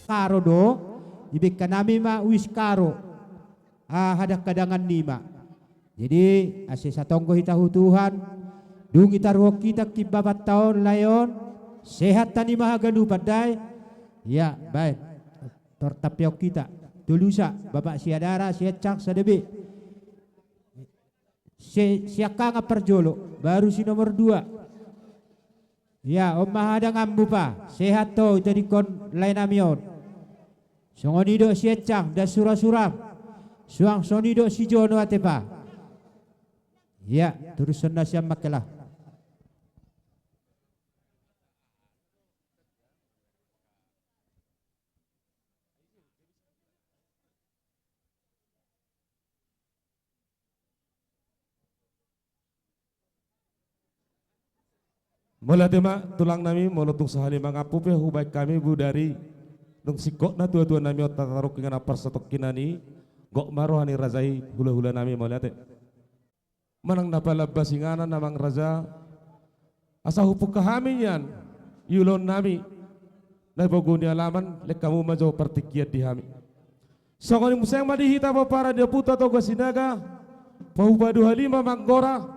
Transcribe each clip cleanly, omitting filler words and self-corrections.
karo do ibig kanami ma wis karo hadak kadangan nima. Jadi ase satonggo hitahu Tuhan dung itaruh kita kibabat tahun layon sehat tani mahaganu padai ya baik tortapiok kita tulusa bapak siadara siacak sadebe siakanga perjolo baru si nomor 2 ya om mahada ngambu pa sehat to itu dikon lain amion songonido siacak da surah-surah suang sonido si jono atepa ya terusan nasyam makelah. Mula tema tulang nami molotung sahali mangapu pe hubaik kami bu dari nung sikok na tua-tua nami otataruk dengan apar setok kinani gok marohani razai hula-hula nami mula te manang napalabba singana namang raza asa hupuk kahamian yulon nami na baguni alaman lek kamu majo partikiat di hami sokoni musang madihita pa para dia puta to sinaga pahubadu halima manggora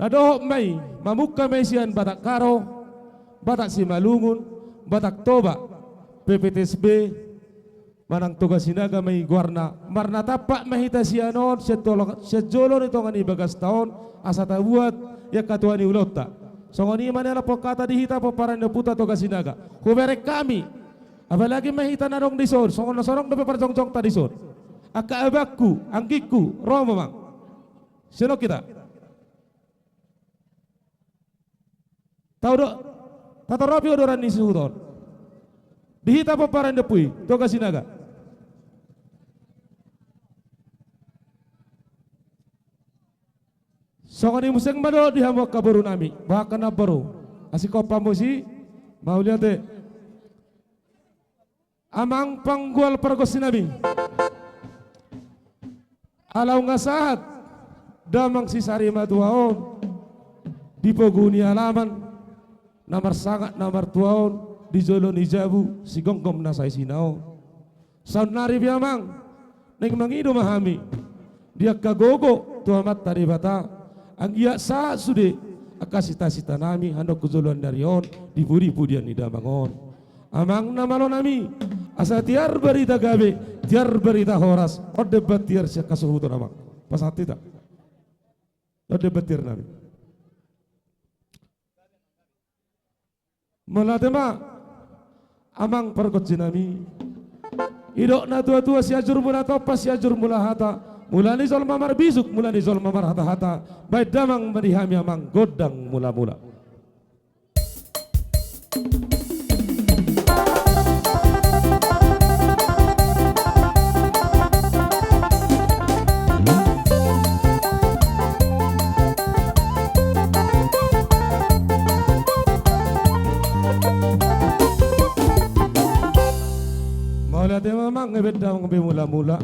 Adoh may mamuka may siyan Batak Karo, Batak Simalungun, Batak Toba, PPTSB, manang tuga sinaga may guarna, marna tapak mahita siyanon, siya jolon ito nga ni bagas taon, asa tabuat, ya katuan ni ulota. So ngani manila po kata dihita po para na puta tuga sinaga. Humerek kami, apalagi mahita na rong dison, so ngana sorong na paparjong-jong ta dison. Aka abakku, angkiku, romo mang. Sino kita? Tahu dok, tata rapi odoran ni suhuton. Dihita paparan depui, toga sinaga. Sokani museng mado dihambok kabaru nami, bahkan nabaru. Asiko pamusi, mau lihat deh. Amang panggual pergosi nami. Alau ngasahat, damang sisari matuaon. Dipoguni alaman. Namar sangat namar tuaon di jolon ijabu si gonggom nasai sinao saun nari biamang neng mangido mahami dia kagogo tuamat tari bata ang iya sa sude akasita-sita nami handok kujoluan dari on di pudi-pudian ni damangon amang namalo nami asa tiar berita gabe tiar berita horas o debat tiar siya kasuhuto namang pasati tak o debat tiar nami Melatema amang pergot sinami idok na tua-tua si ajur mula topas si ajur mula hata mulani zol mamar bisuk mulani zol mamar hata-hata baik damang merihami amang godang mula-mula Memang ngebeda ngebe mula-mula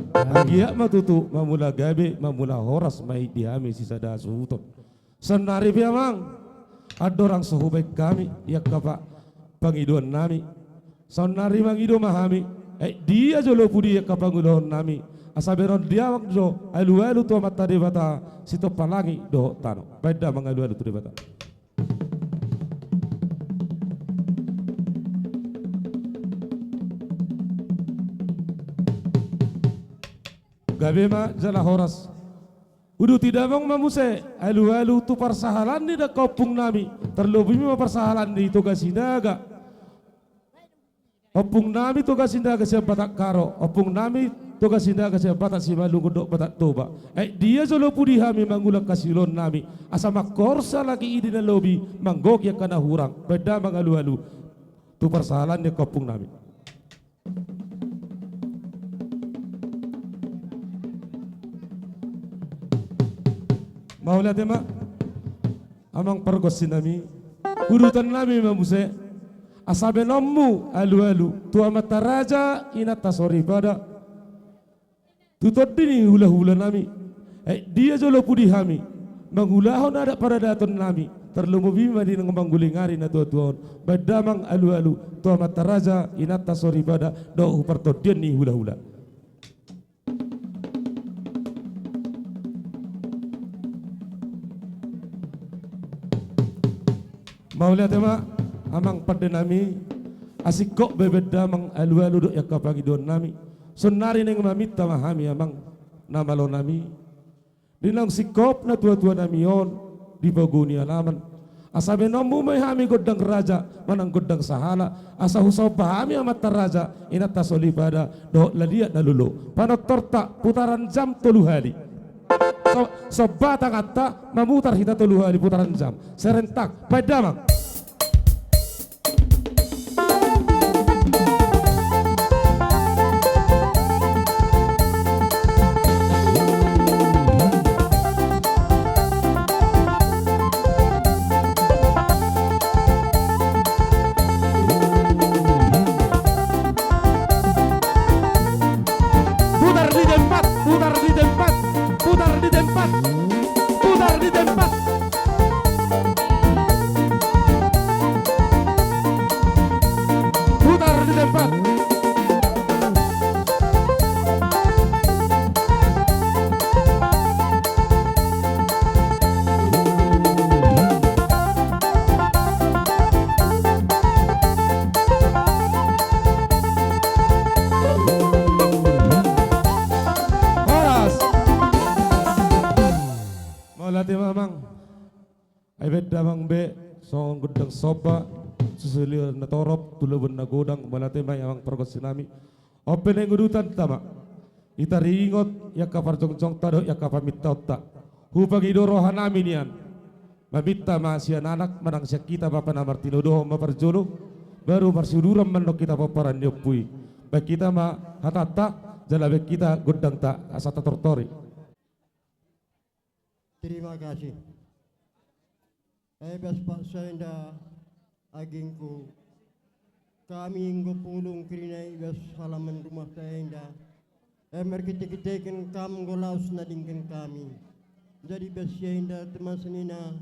dia matutu mamula gabe mamula horas mai diami sisa da suhuton senari biamang ada orang sehubaik kami ya kapa pangiduan nami senari mangido mahami dia jolo pudi ya kapa ngudon nami asaberon dia wakdo alu-alu tu mata debata sito palangi do tano beda mangalu-alu tu debata Gabema jala horas udu tidak bang mamuse alu-alu tu persahalan ni dak kopung nami terlebih ma persahalan di tugas sinaga opung nami tugas sinaga siya Batak Karo opung nami tugas sinaga siya Batak Simalungun dok Batak Toba dia jolo pudi hami mangulak kasilon nami asama korsa lagi idi na lobi manggok ya kana hurang beda mangalu-alu tu persahalan ni kopung nami Maulah tema amang pergos sinami urutan nami mamuse asabe nommu alu-alu tua mata raja inata sori pada tutot dini hula-hula nami dia jolo pudi hami mangulahon ada pada daton nami terlumu bima di ngomong gulingari na tuan badamang alu-alu tua mataraja inata soribada do pertodian ni hula-hula. Mau lihat tema amang pada nami asik kok bebeda mang alu-alu dok yakapagi don nami sonari neng mamita mahami amang nama lo nami dinang sikop na tua-tua nami on di baguni alaman asabe nomu may hami godang raja manang godang sahala asa husaw bahami amat raja inata solibada do ladia nalulo panotorta putaran jam 3 hari so batang atta mamutar hita 3 hari putaran jam serentak padamang. Damang be song gudang soba susulir na torop tulubun na godang malate may amang pergot sinami open ang gudutan tama ita ringot yaka parjong-jong tado yaka pamitaw ta hupag idorohan namin yan mamita masya anak manang siya kita bapa namar tinudoh maparjolo baru marsiduram manok kita paparan yopui baik kita ma hatata jalabe kita gudang ta asata tortori. Terima kasih. Bas Pak Sainda agingku kami inggo pulung krina ibas halaman rumah Sainda merkite-kitekan kam golaus nadingkan kami jadi bas Sainda teman senina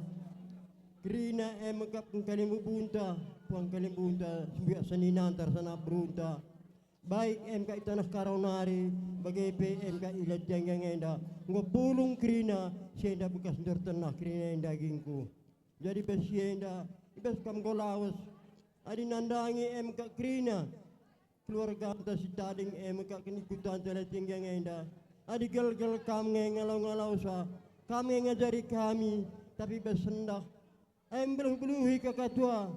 krina megap kalimbu bunta puang kalimbu bunta sembiak senina antar sana berunta baik MK tanah karonari bagai PMK ilat yang enda ngo pulung krina Sainda bekas ndor tanah krina dagingku. Jadi besienda ibas kam golawas adi nandangi MK krina keluarga ta si tading MK kenikutan tele tinggang enda adi gel-gel kam ngalau-ngalau sa kami ngajari kami tapi besendak belum-beluhi kakatua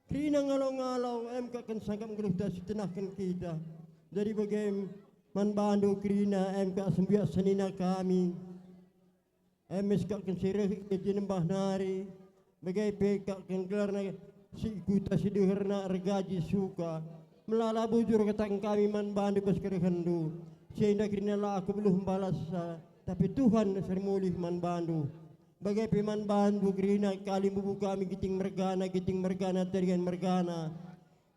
krina ngalau-ngalau MK kan sangkap ngeluh ta si tenahkan kita jadi bagaim man bandu krina MK sembiak senina kami MSK kan sirih itinembah nari bagai pekak kan gelar na si ikuta si deherna regaji suka melala bujur ketang kami man bandu bas kerehendu sehingga kini lah aku belum balas tapi Tuhan sermulih man bandu bagai peman bandu kerina kali bubu kami giting mergana terian mergana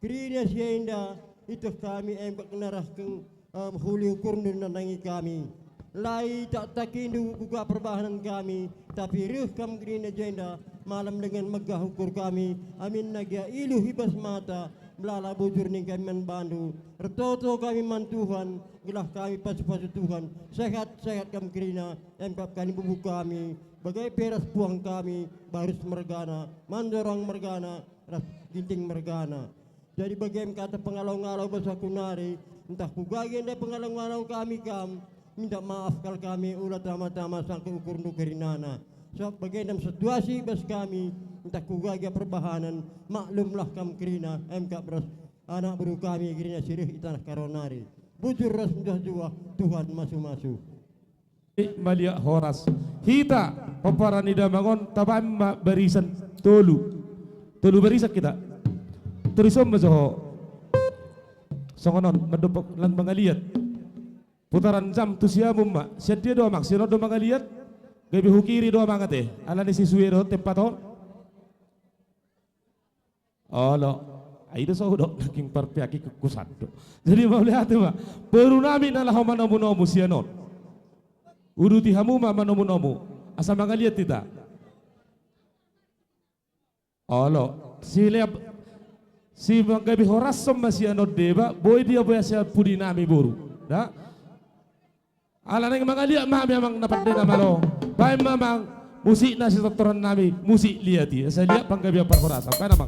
kerina sehingga itu kami embak narahkan huli ukur nandangi kami lai tak takindu buka perbahanan kami tapi rih kam kerina jenda malam dengan megah ukur kami amin nagia ilu hibas mata melala bujur ning kami man bandu retoto kami man Tuhan gelah kami pasu-pasu Tuhan sehat-sehat kami kerina emkap kami bubu kami bagai peras puang kami baris mergana mandorang mergana ras ginting mergana jadi bagian kata pengalau-ngalau bahasa kunari entah kugagen deh pengalau-ngalau kami kam minta maaf kalau kami ulat tama-tama sangka ukur nukerinana so bagian dalam situasi bas kami entah kugaga perbahanan maklumlah kam kerina MK beras anak baru kami kerina sirih itanah karonari bujur ras mudah jua Tuhan masu-masu Malia horas hita paparan ida bangun tabam barisan tolu barisan kita tulisom mazoho songonon medopok lan mangaliat putaran jam tu siamum mak sedia doa mak sino do mangaliat gabi hukiri doa mangate ala ni sisuwe do tempaton olo aido so do king parpiaki kukusan do jadi mau lihat mak perunami nalah manomu sianon uruti hamu manomu asa mangaliat kita Olo, si magabi horasom masih ano deba, boy dia boy siya pudi nami buru. Da? Ala nang mga liya mami amang napat din namalo. Bay mamang musik na si totoran nami, musik liya ti. Sa liya panggabi ang parhorasom. Kaya namang.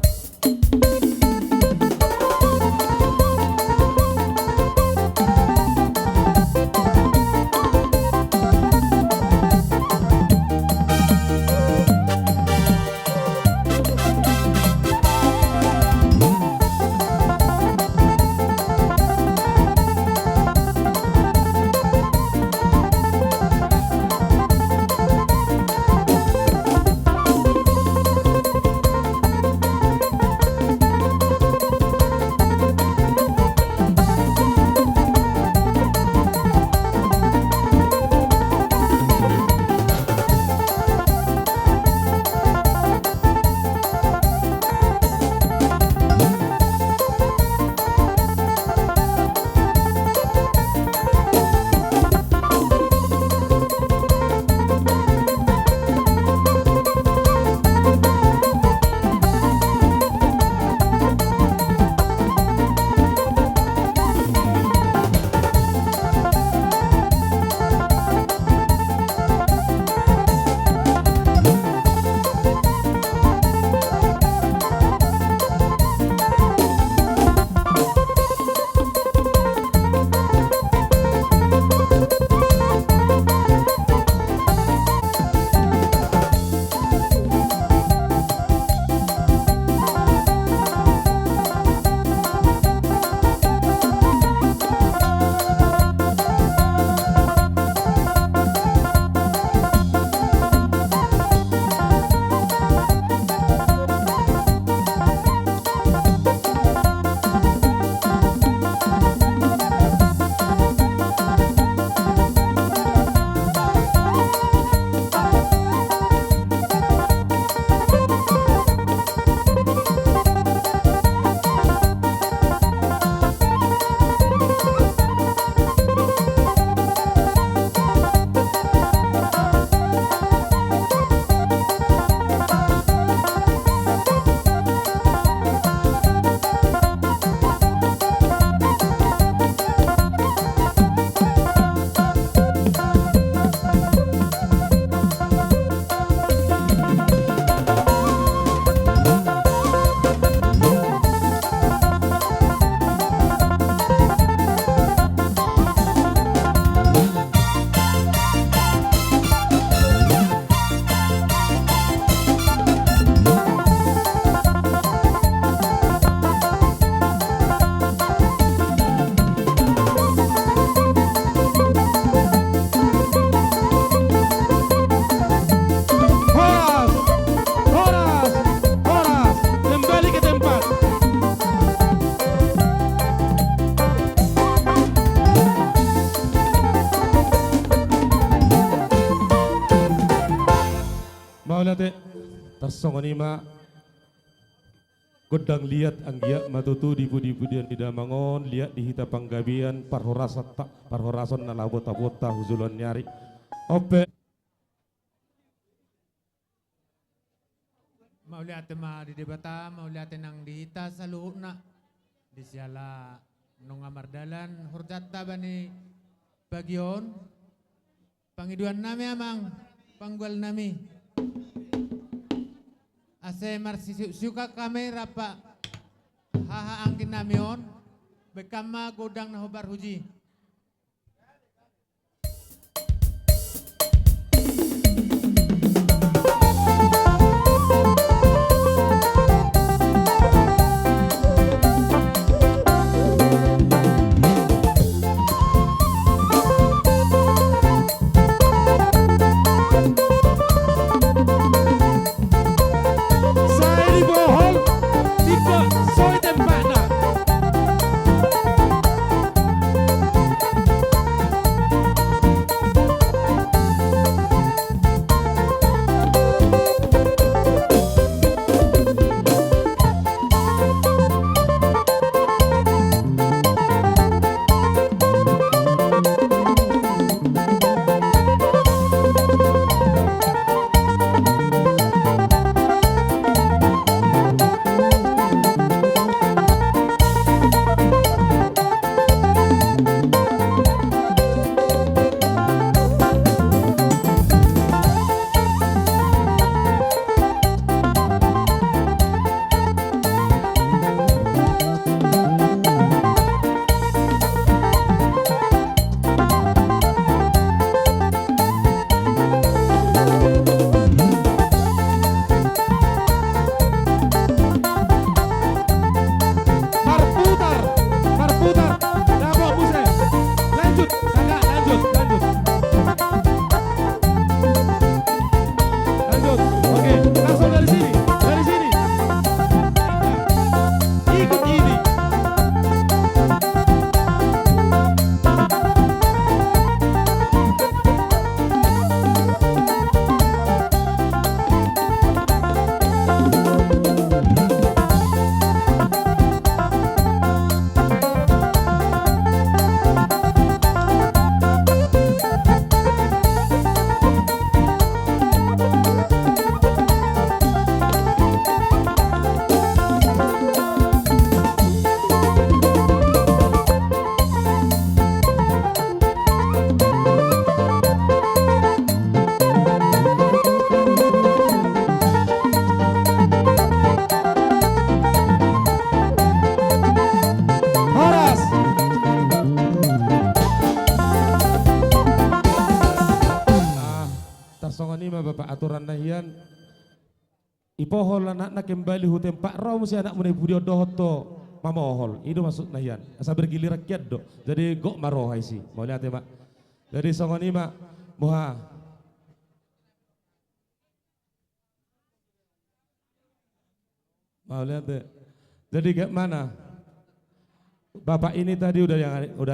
Maulate tarsongonima godang liat anggia matutu di budi-budian di damangon liat di hita panggabian parhorason na labota-bota huzulon nyari ope Mauliate ma di debata mauliate nang dihita sa luuna di siala nung amardalan hurjata bani bagyon pangiduan nami amang panggwal nami ase suka kami rapa hahaangkin nami on bekama godang na hubar huji soy de pana. sekalian, ipohol anak kembali hu tempat raw si anak mune budio dohoto mamohol. Itu maksud nahian. Asa bergilir rakyat do. Jadi gok marohai si. Mau lihat ya mak. Jadi songoni mak muha. Mau lihat deh. Jadi kayak mana? Bapak ini tadi udah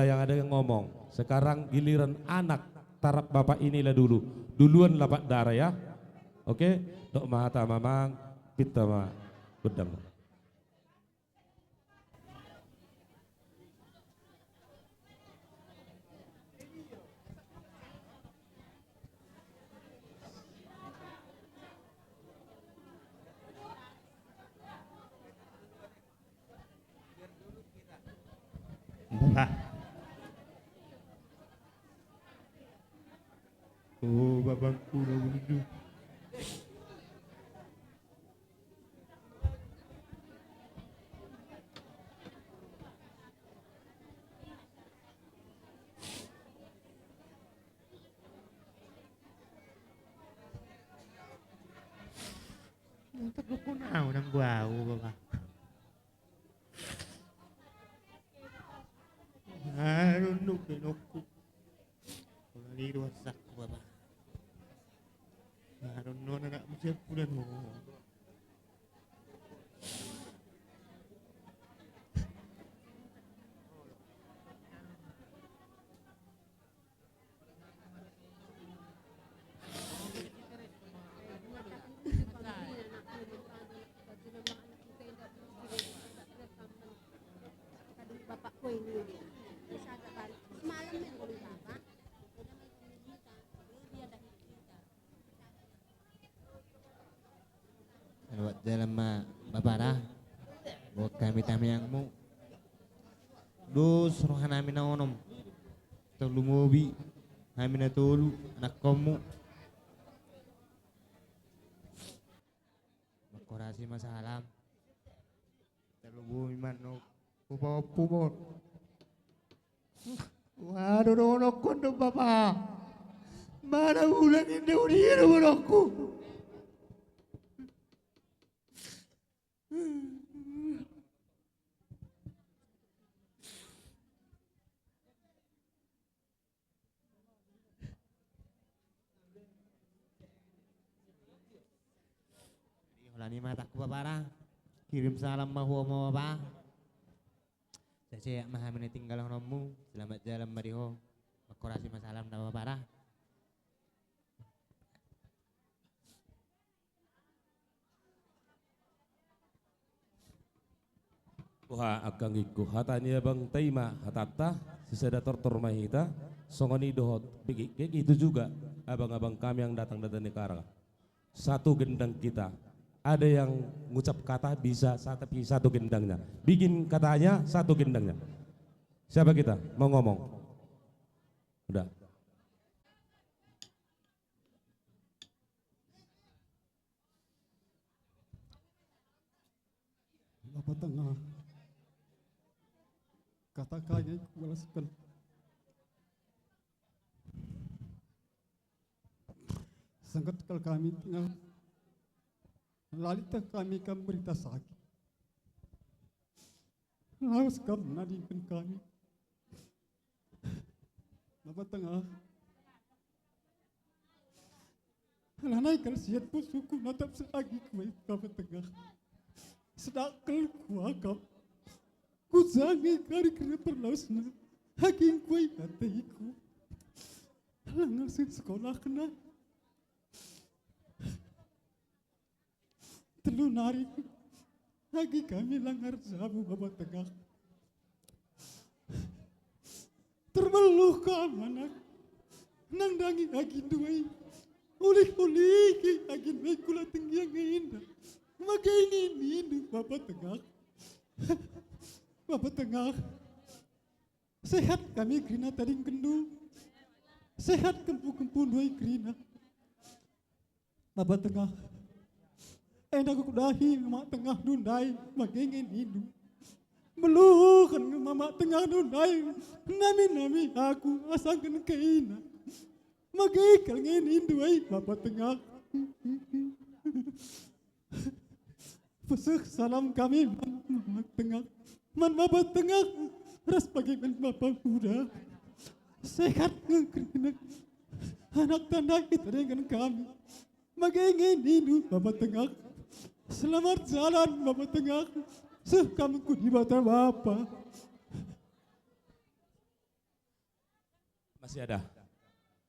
yang ada yang ngomong. Sekarang giliran anak tarap bapak inilah dulu. Duluan lapak darah ya. Oke, dok mata mamang pita ma bedang. Bapak. Oh, bapakku udah begitu. Untuk ko na ng guwaw, bapak. Marunong pinoko. Naliwasak ko ba? Marunong na siya punan mo. Bapak ko ini bisa balik semalam yang gue bapak udah mau kita dia dah kita Lewat dalam bapak dah. Buat kami yang mu. Dos rohan namin na onom. Tolu mobi. Namin na tolu. Anak kamu. Makorasi masalam. Telu bumi man no. Pupor. Waduh donok kondo bapak. Mana bulan ini udah donokku. Lani mataku bapak. Kirim salam mahu bapak. Saya mahamin tinggal nomu. Selamat jalan mariho. Makorasi masalam na bapak. Wah agang iku hatanya bang taima hatata sisada tortor mahita songoni dohot kayak gitu juga abang-abang kami yang datang dari negara satu gendang kita ada yang ngucap kata bisa tapi satu gendangnya bikin katanya satu gendangnya siapa kita mau ngomong udah Bapak tengah kata-katanya balaskan sangat kalau kami tengah lalita kami kan berita sakit harus kamu nadingkan kami Bapak tengah lanai kalau siat pun suku natap selagi kami Bapak tengah sedakal kuagap ku zangi kari kena perlausna hakim kuai kataiku langar sekolah kena telu nari hagi kami langar sabu babat tegak terbeluh kamanak nangdangi hagi duai ulik hagi duai kula tinggi yang indah magaini ini babat tegak Bapak tengah sehat kami krina taring kendu sehat kempu doi krina Bapak tengah enak aku dahi mak tengah dundai magengin hidup melukan mama tengah dundai nami aku asakan keina magikal ngin hindui Bapak tengah Pesuk salam kami man tengah, man bapak tengah, ras pagi man bapak muda, sehat ngekrinak, anak tanda kita dengan kami, magingin ini bapak tengah, selamat jalan bapak tengah, kami kuni bata bapak. Masih ada.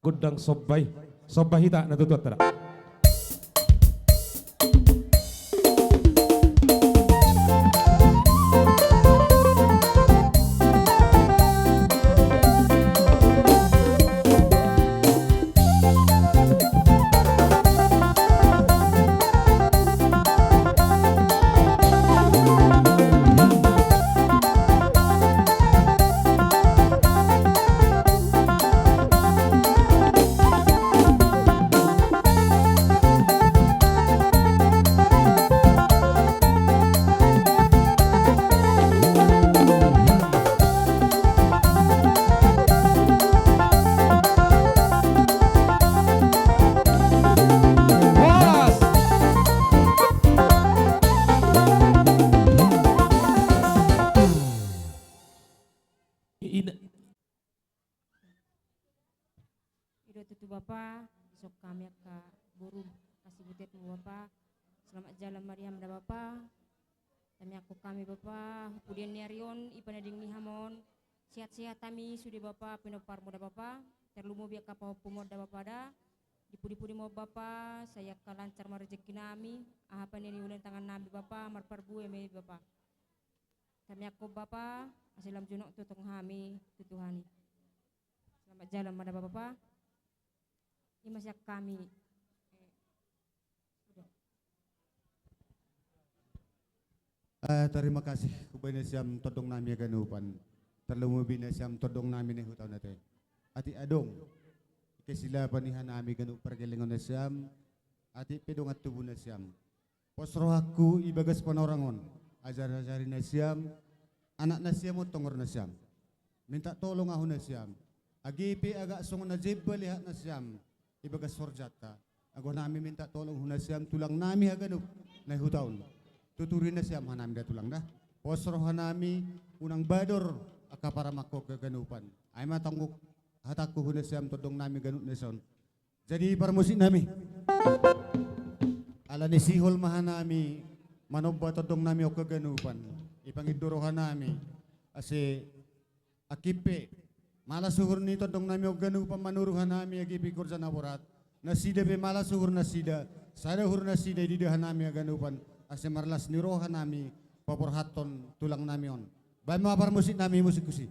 Gudang Sobai. Sobai hita natutut tara. Ido tutu Bapa, sok kami ka guru kasih butet mu Bapa. Selamat jalan Mariam da Bapa. Kami aku kami Bapa, kemudian niarion ipanading ni hamon. Sehat-sehat kami sudah Bapa pinopar mu da Bapa. Terlumu biak kapau pumod da Bapa da. Dipudi-pudi mo Bapa, saya kalancar marejeki nami. Ahapan ini ulen tangan nami Bapa, marparbu eme Bapa. Kami aku Bapa, asilam junok tutong kami tutuhani. Selamat jalan pada Bapa. Ini masih kami. Terima kasih kepada siam todong nami ganupan. Terlalu bina siam todong nami ni hutaw natin. Ati adong. Kesila panihan nami ganu pergelingon na siam. Ati pedong at tubo na siam. Posro aku ibagas panorangon. Ajar-ajarin na siam. Anak na siam o tongor na siam. Minta tolong ako na siam. Agipi agak sungon na jib balihat na siam. Ibagas sorjata. Ako nami minta tolong na siam tulang nami haganup na hutaw. Tuturin na siya hanami da tulang na. Posro hanami unang bador akapara mako kaganupan. Ay matangguk hatakku huna siya todong nami ganut na son. Jadi parmusik nami. Ala ni sihol mahanami manobba todong nami o kaganupan. Ipangidorohan nami. Asi akipe malasuhur ni todong nami o ganupan manuruhan nami agipi kursa naborat. Nasida be malasuhur nasida. Sadahur nasida didahan nami aganupan. Ase marlas nirohan nami paporhaton tulang nami on. Baik mapar musik nami musik kusi.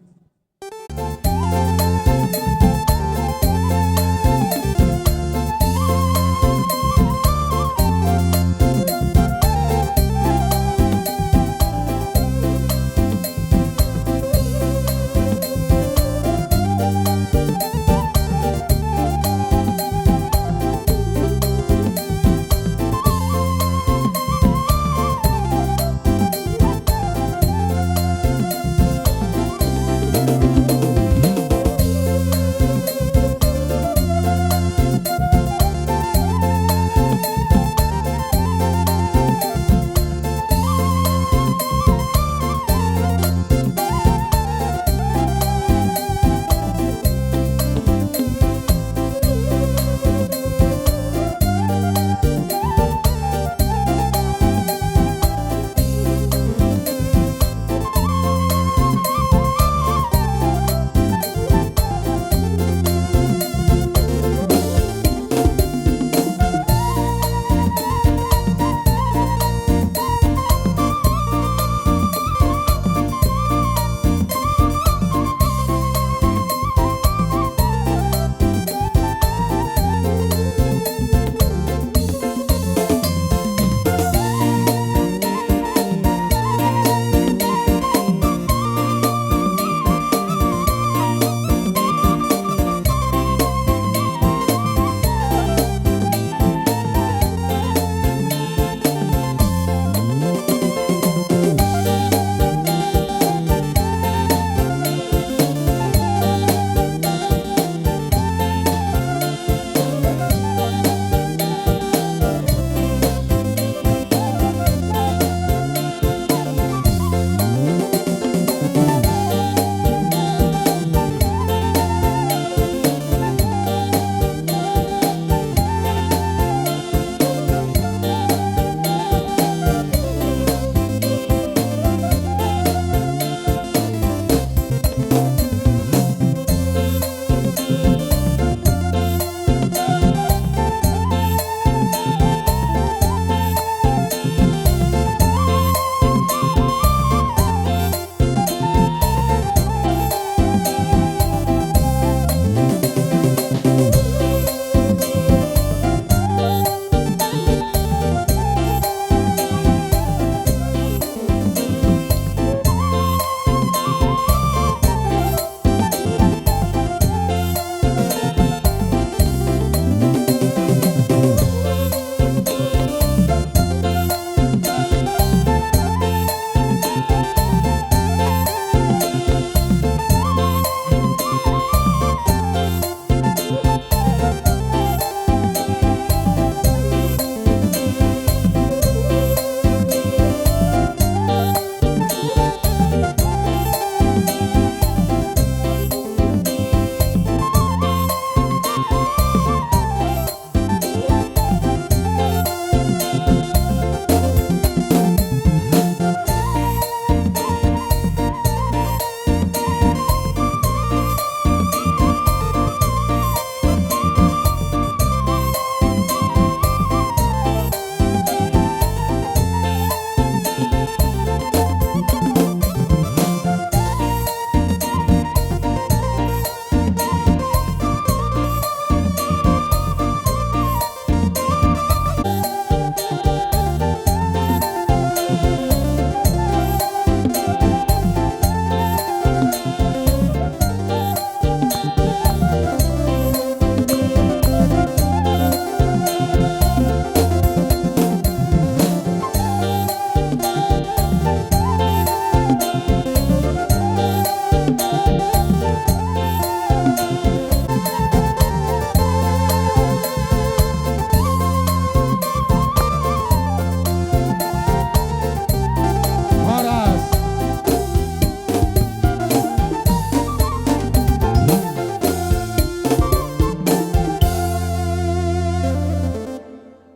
Horas.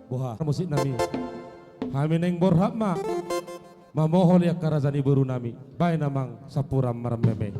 Boha musik nami. Kami neng borhak ma. Mamohol ya karazani buru nami. Baik namang sapuram marameme.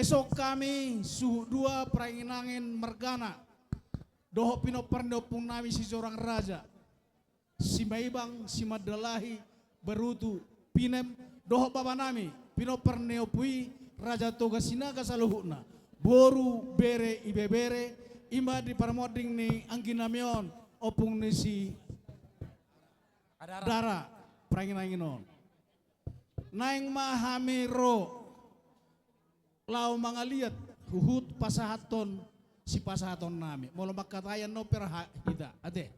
Esok kami suhu dua perainangin mergana. Doho pino perno pung nami si seorang raja. Si maibang si madalahi berutu pinem doho baba nami pino perneo pui raja toga sinaga saluhuna. Boru bere ibe bere ima di parmoding ni angginamion opung ni si dara perainangin on. Naing mahamiro lau mangaliat huhut pasahaton si pasahaton nami molo makatayan no perha hida ade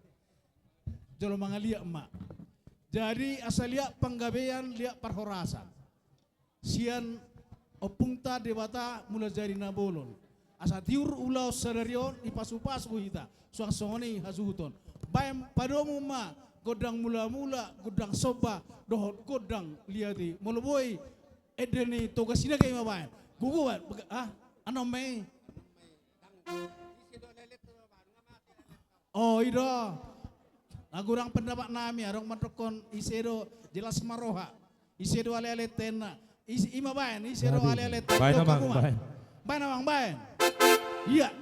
jolo mangalia emak jadi asal liak penggabean liak parhorasa sian opungta dewata mula jadi nabolon asa tiur ulau sadarion ipasupas hita suang songoni hasuhuton bayam padomu ma godang mula-mula godang soba dohot godang liati molo boy edeni togasina kay mabayan guguan ano may oh ido nagurang pendapat nami arong matrokon isedo jelas maroha isedo ale-ale tena ima bayan isedo ale-ale tena bayan namang bayan bayan namang bayan iya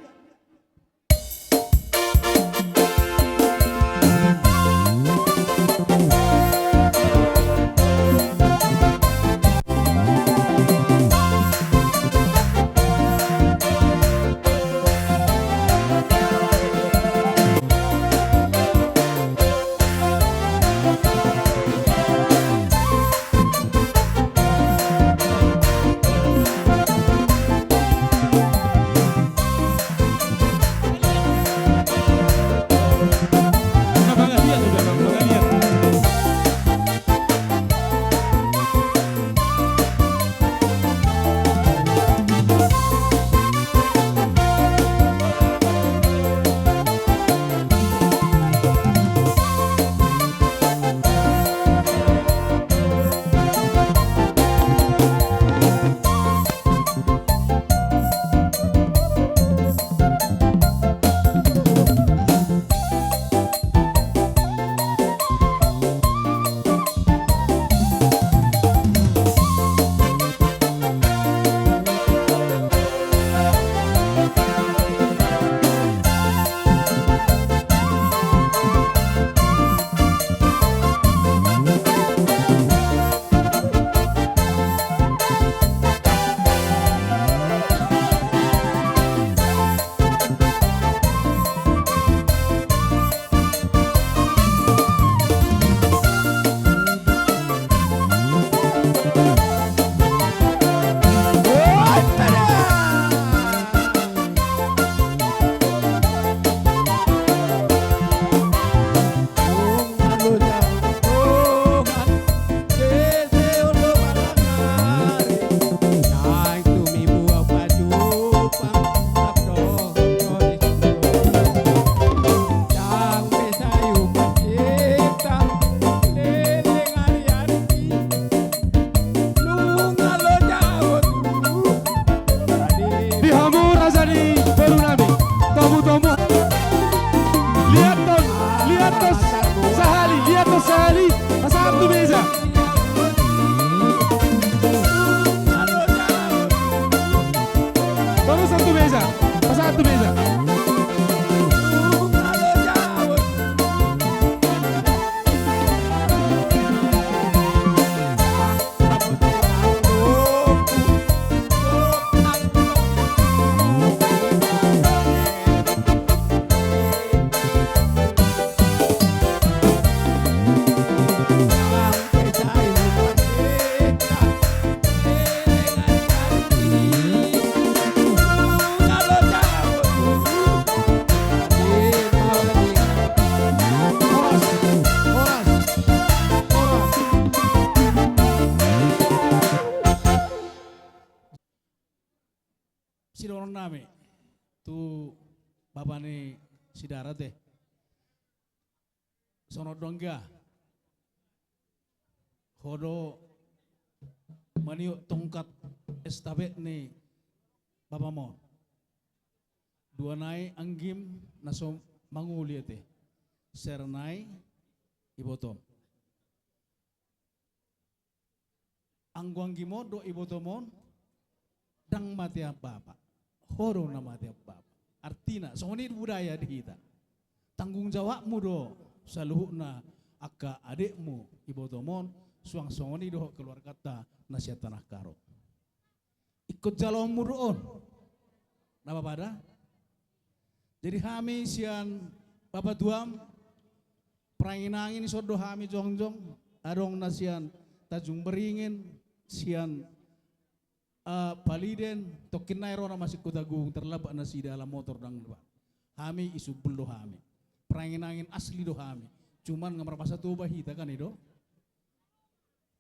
Baru satu meja. Satu meja. Sidorong nami tu bapak ni sidara teh sono dongga hodo maniuk tongkat estafet ni bapak mo dua nai anggim naso manguli teh sernai ibotom angguang gimo do ibotomon dang mati bapak horo na mati bapak artina soni budaya di kita tanggung jawabmu do saluhu na akka adikmu ibu tomon suang soni do keluar kata nasihat tanah karo ikut jalurmu doon napa pada jadi kami sian bapak tuam peranginangin sodo kami jongjong adong nasian tajung beringin sian paliden tokin nairo na masih kutagung terlebak nasi dalam motor dang dua. Kami isu beldo kami. Perangin asli do kami. Cuman ngamar masa tu bahita kan itu.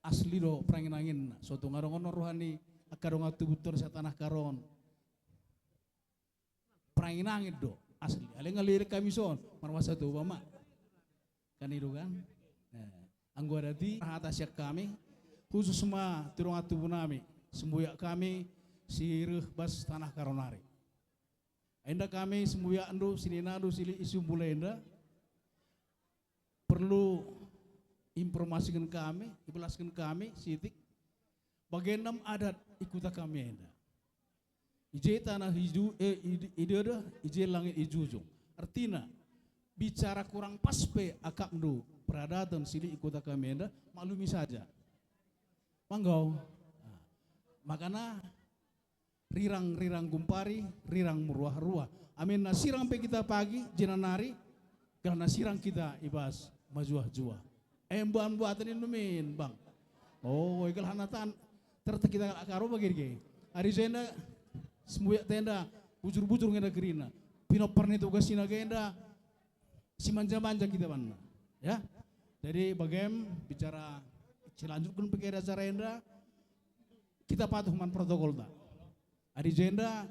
Asli do perangin suatu ngarongon rohani akadong atu butor sa tanah karon. Perangin do asli. Ale ngalir kami son mar masa tu bama. Kan itu kan. Anggota di atas kami khusus semua turung atu bunami. Sembuyak kami sirih bas tanah karonari. Enda kami sembuyak ando sininado sili isu mulai enda perlu informasikan kami, ibalaskan kami sitik bagenam adat ikuta kami enda. Ije tanah hiju ide dah ije langit ijujung. Artinya bicara kurang paspe akak ndo peradatan sili ikuta kami enda maklumi saja. Manggau. Makanya rirang gumpari, rirang meruah-ruah. Amin nasirang pe kita pagi jenanari, karena sirang kita ibas majuah-juah. Buatan numin bang. Oh, ikal hanatan terta kita karo bagi. Hari jenda sembuyak tenda bujur-bujur ngenda gerina. Pinoperni tugasina genda si manja-manja kita mana. Ya. Jadi bagem bicara cilanjutkan pakai acara enda kita patuh man protokol tak. Adi jenda,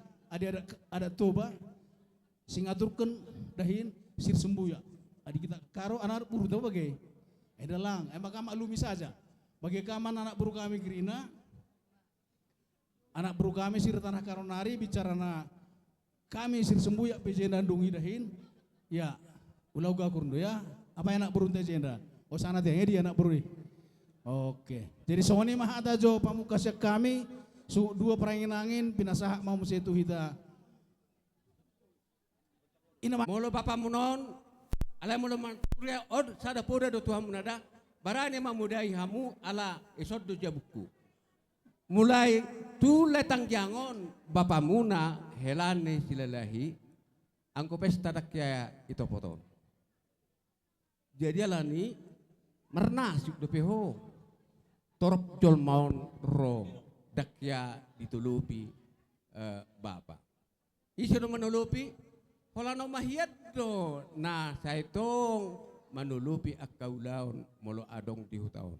ada toba, singaturkan dahin sir sembuya. Adi kita karo anak buru tahu bagai. Edalang, emang maklumi saja. Bagi kaman anak buru kami gerina, anak buru kami sir tanah karonari bicara na kami sir sembuya pejenda dungi dahin. Ya, ulau gakurndo ya. Apa anak buru teh jenda? Oh sana teh dia anak buru. Oke, jadi soni mah ada jo pamukasya kami dua perangin angin pinasah mau setu hita. Ina molo bapa munon, ala molo manturia od sada poda do Tuhan munada, barani mamudai hamu ala esod do jabuku. Mulai tu letang jangon bapa muna helane silalahi, angko pesta dakya itu foto. Jadi alani merna suk do peho. Torop jol maun ro dakya ditulupi bapa. Isu no manulupi hola no mahiyat do na saitong manulupi akaulaon molo adong di hutaon.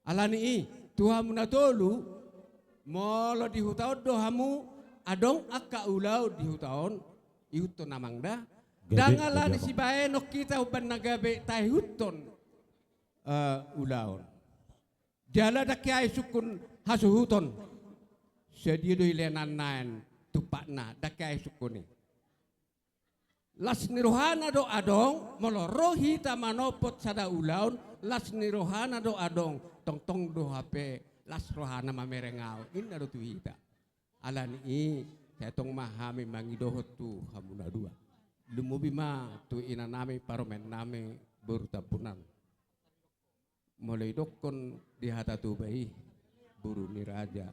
Alani i Tuhan munatolu molo di hutaon do hamu adong akaulau di hutaon ihuton namangda. Dangalan si bae no kita uban nagabe tahuton ulaon. Jala dakyai sukun hasuhuton. Sedia doi lenan nain tupakna dakyai sukuni. Las nirohana do adong molorohi tamanopot sada ulaun las nirohana do adong tong do hape las rohana mamerengau inna do tuhita. Alani Setong mahami mangidohot tu hamuna dua. Lumubi ma tu ina nami paromen nami bertapunan. Mulai dokon di hata tu bayi buru ni raja.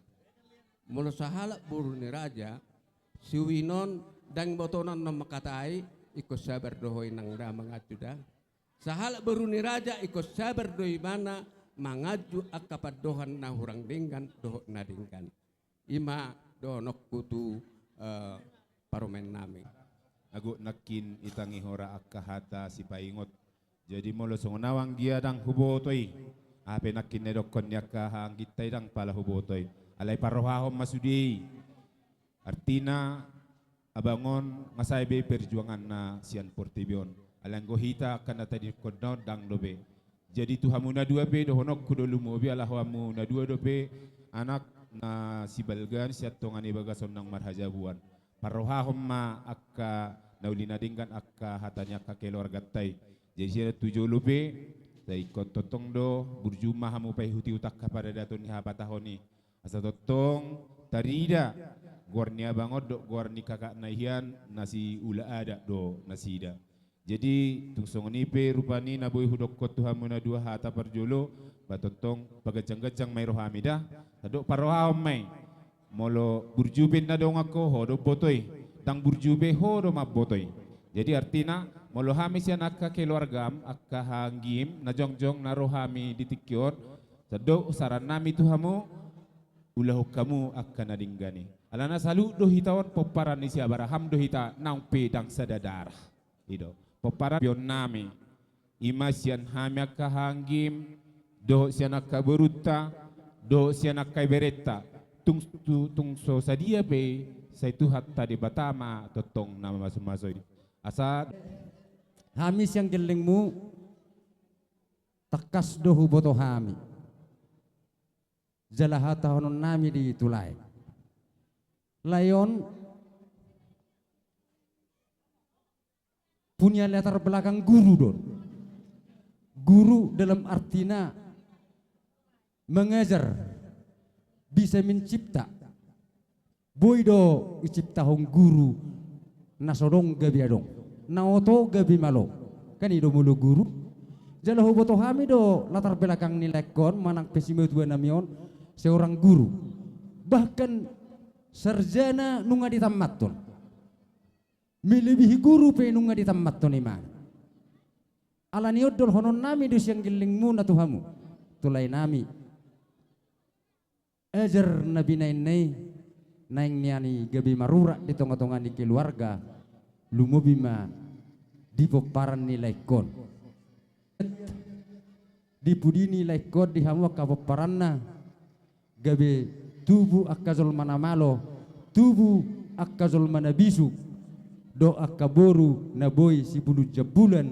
Mulai sahala buru ni raja siwinon dang botonan nama katai ikut sabar dohoi nang da mengajuda. Sahala buru ni raja ikut sabar doi mana mangaju akapat dohan na hurang dinggan doh na dinggan. Ima donok kutu paromen nami. Ago nakin itangi hora akahata si paingot. Jadi molo songonawang dia dang hubotoy. Ape nakin nedokon yakahang kita dang pala hubotoy. Alay parohahom masudi. Artina abangon ngasaybe perjuangan na sian Portibion. Alang gohita kana tadi kodon dang lobe. Jadi tuhamuna dua be dohonok kudo lumobi alahamu na dua dope anak na si balgan siat tongani bagason nang marhajabuan. Parohahom ma akka naulina dinggan akka hatanya ka keluarga tai. Jadi siya tujuh lupe tay kontotong do burjuma hamu pay huti utak pada daton ni hapatahoni. Asa totong tarida gornia bangod do gorni kakak nahian nasi ula ada do nasida. Jadi tungsong nipe rupani naboy hudok kot tuhamuna dua hata perjolo batotong pagajang-gajang may rohamida tado parohahom may molo burjubin na dong ako hodo botoy tang burjube hodo mabotoy. Jadi artinya molo hami siya nakka keluargam akka hanggim na jongjong na rohami ditikyon tado saran nami tuhamu ulahok kamu akka nadinggani. Alana salu do hitawan poparan ni siya baraham do hita nang pedang sadadarah. Ido popara pion nami ima sian hami akka hanggim do sian akka beruta do sian akka beretta tungso sadia pe say tuhat tadi batama totong nama masuk-masuk asa Hami siyang gelingmu takas do huboto hami. Jalahata honon nami di tulay. Layon punya latar belakang guru don. Guru dalam artinya mengajar, bisa mencipta. Boydo icipta hong guru nasodong gabi adong. Naoto gabi malo. Kan ido mulu guru. Jala huboto hami do latar belakang nilai kon manang pesime dua namion seorang guru. Bahkan sarjana nunga ditamat ton. Melebihi guru pe nunga ditamat ton iman. Alani odol honon nami do siyang gilingmu na tuhamu. Tulay nami. Ajar nabi nainay naing niani gabi marura di tongah-tongah di keluarga lumobima di peparan nilai kon. Di pudini nilai kon di hamu ka peparanna gabe tubuh akazol manamalo tubuh akazol manabisu do akaboru naboy si bulu jabulan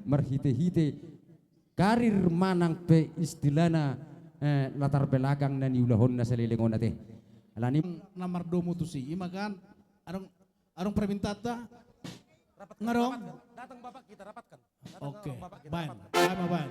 marhite-hite karir manang pe istilana latar belakang na niulahon na salilingon natin. Alani Namar domo tu si ima kan arong permintata ngarong Datang Bapak kita rapatkan. oke baik baik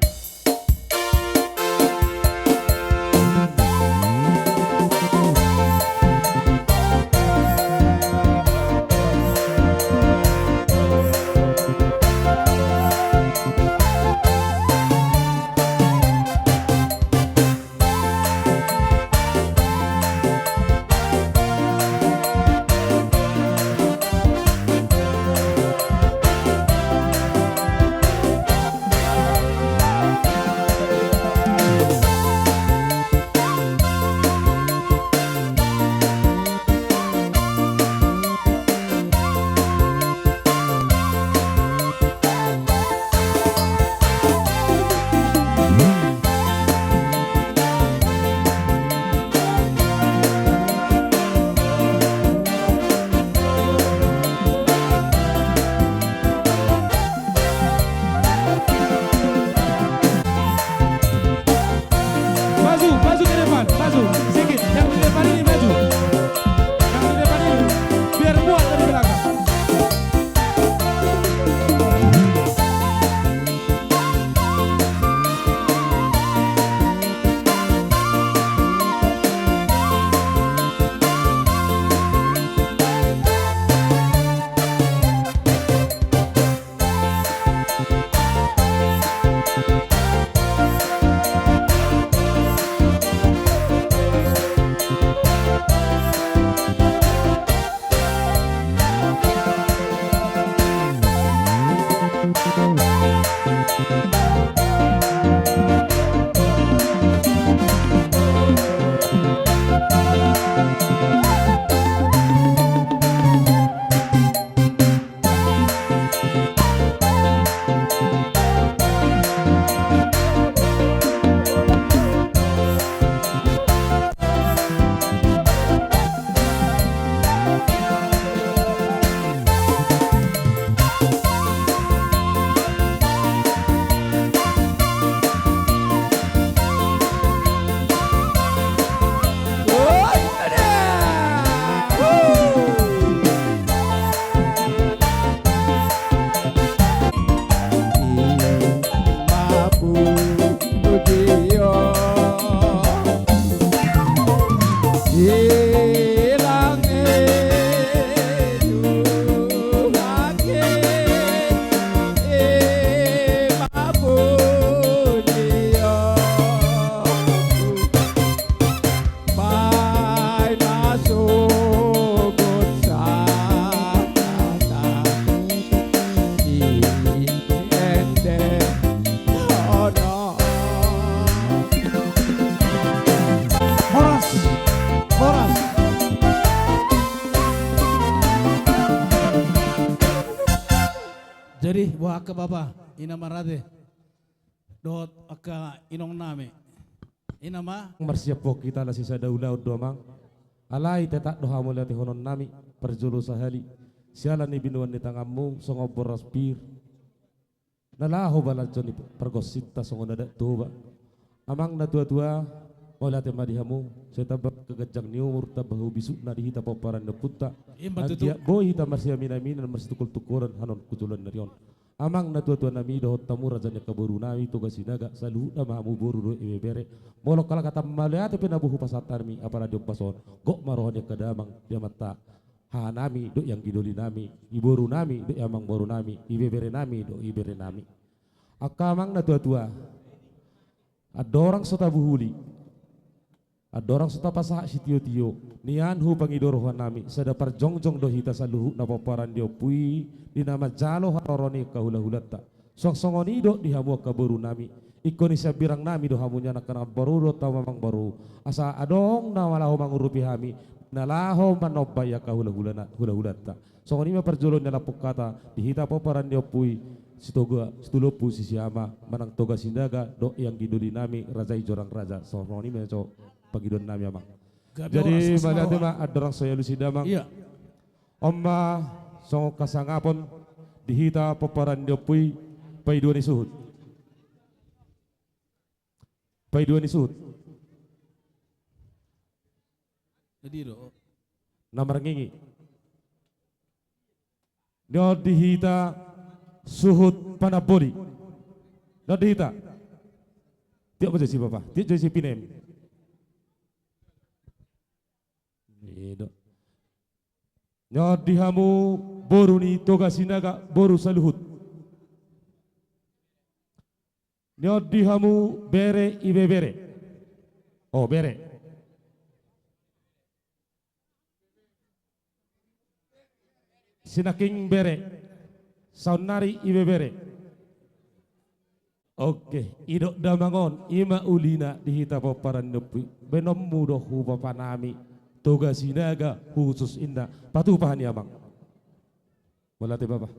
Jadi buah ke bapa ina marade dot aka inong nami ina ma Marsiap po kita la sisa daulaw domang. Alay tetak doha mo lati honon nami perjulu sahali. Sialan ni binuan ni tangamu songo boraspir. Nalaho balanjon ni pergosita songo nada tuba. Amang na tua-tua wala te madihamu setabak kegajang ni umur tabahu bisuk na dihita paparan na punta. Dia boy hita marsia mina-mina tukul-tukuran hanon kutulan na riyon. Amang na tua-tua nami dohot tamu rajanya kaburu nami tugas sinaga salu na mahamu boru do ibebere. Molok kala kata maliate penabuhu pasatan mi apara diom pason. Gok marohnya kadamang dia mata. Ha nami do yang gidoli nami, iboru nami do yang boru nami, ibebere nami do ibere nami. Akamang na tua-tua. Adorang sota buhuli. Adorang sota pasah si tio-tio. Nian hu pangidorohan nami. Sadapar jongjong do hita saluhu na paparan dio pui. Di nama jalo haroroni kahula-hulata. Song-songoni do dihamu kaboru nami. Ikoni sabirang nami do hamunya nak kana baru do tau mamang baru. Asa adong na walaho mangurupi hami. Nalaho manobaya kahula-hulata. Songoni ma perjolo nyala kata dihita paparan dio pui. Situlopu si siama manang toga sindaga do yang giduli nami razai jorang raja songoni ma co pagidon nami amang. Jadi malate ma adorang saya lusida mang. Iya. Omma songo kasangapon dihita paparan dio pui paiduan isuhut. Paiduan isuhut. Jadi do Namar ngingi. Dio dihita suhut panaboli. Dio dihita. Tiap baca si bapak. Tiap jadi si pinem. Nido. Dio dihamu boru ni toga sinaga boru saluhut. Dio dihamu bere ibe bere. Oh bere. Sinaking bere, saunari ibe bere. Oke, idok damangon ima ulina dihita paparan nepi. Benom mudo huba panami, toga sinaga khusus indah. Patu pahani amang. Walate bapa.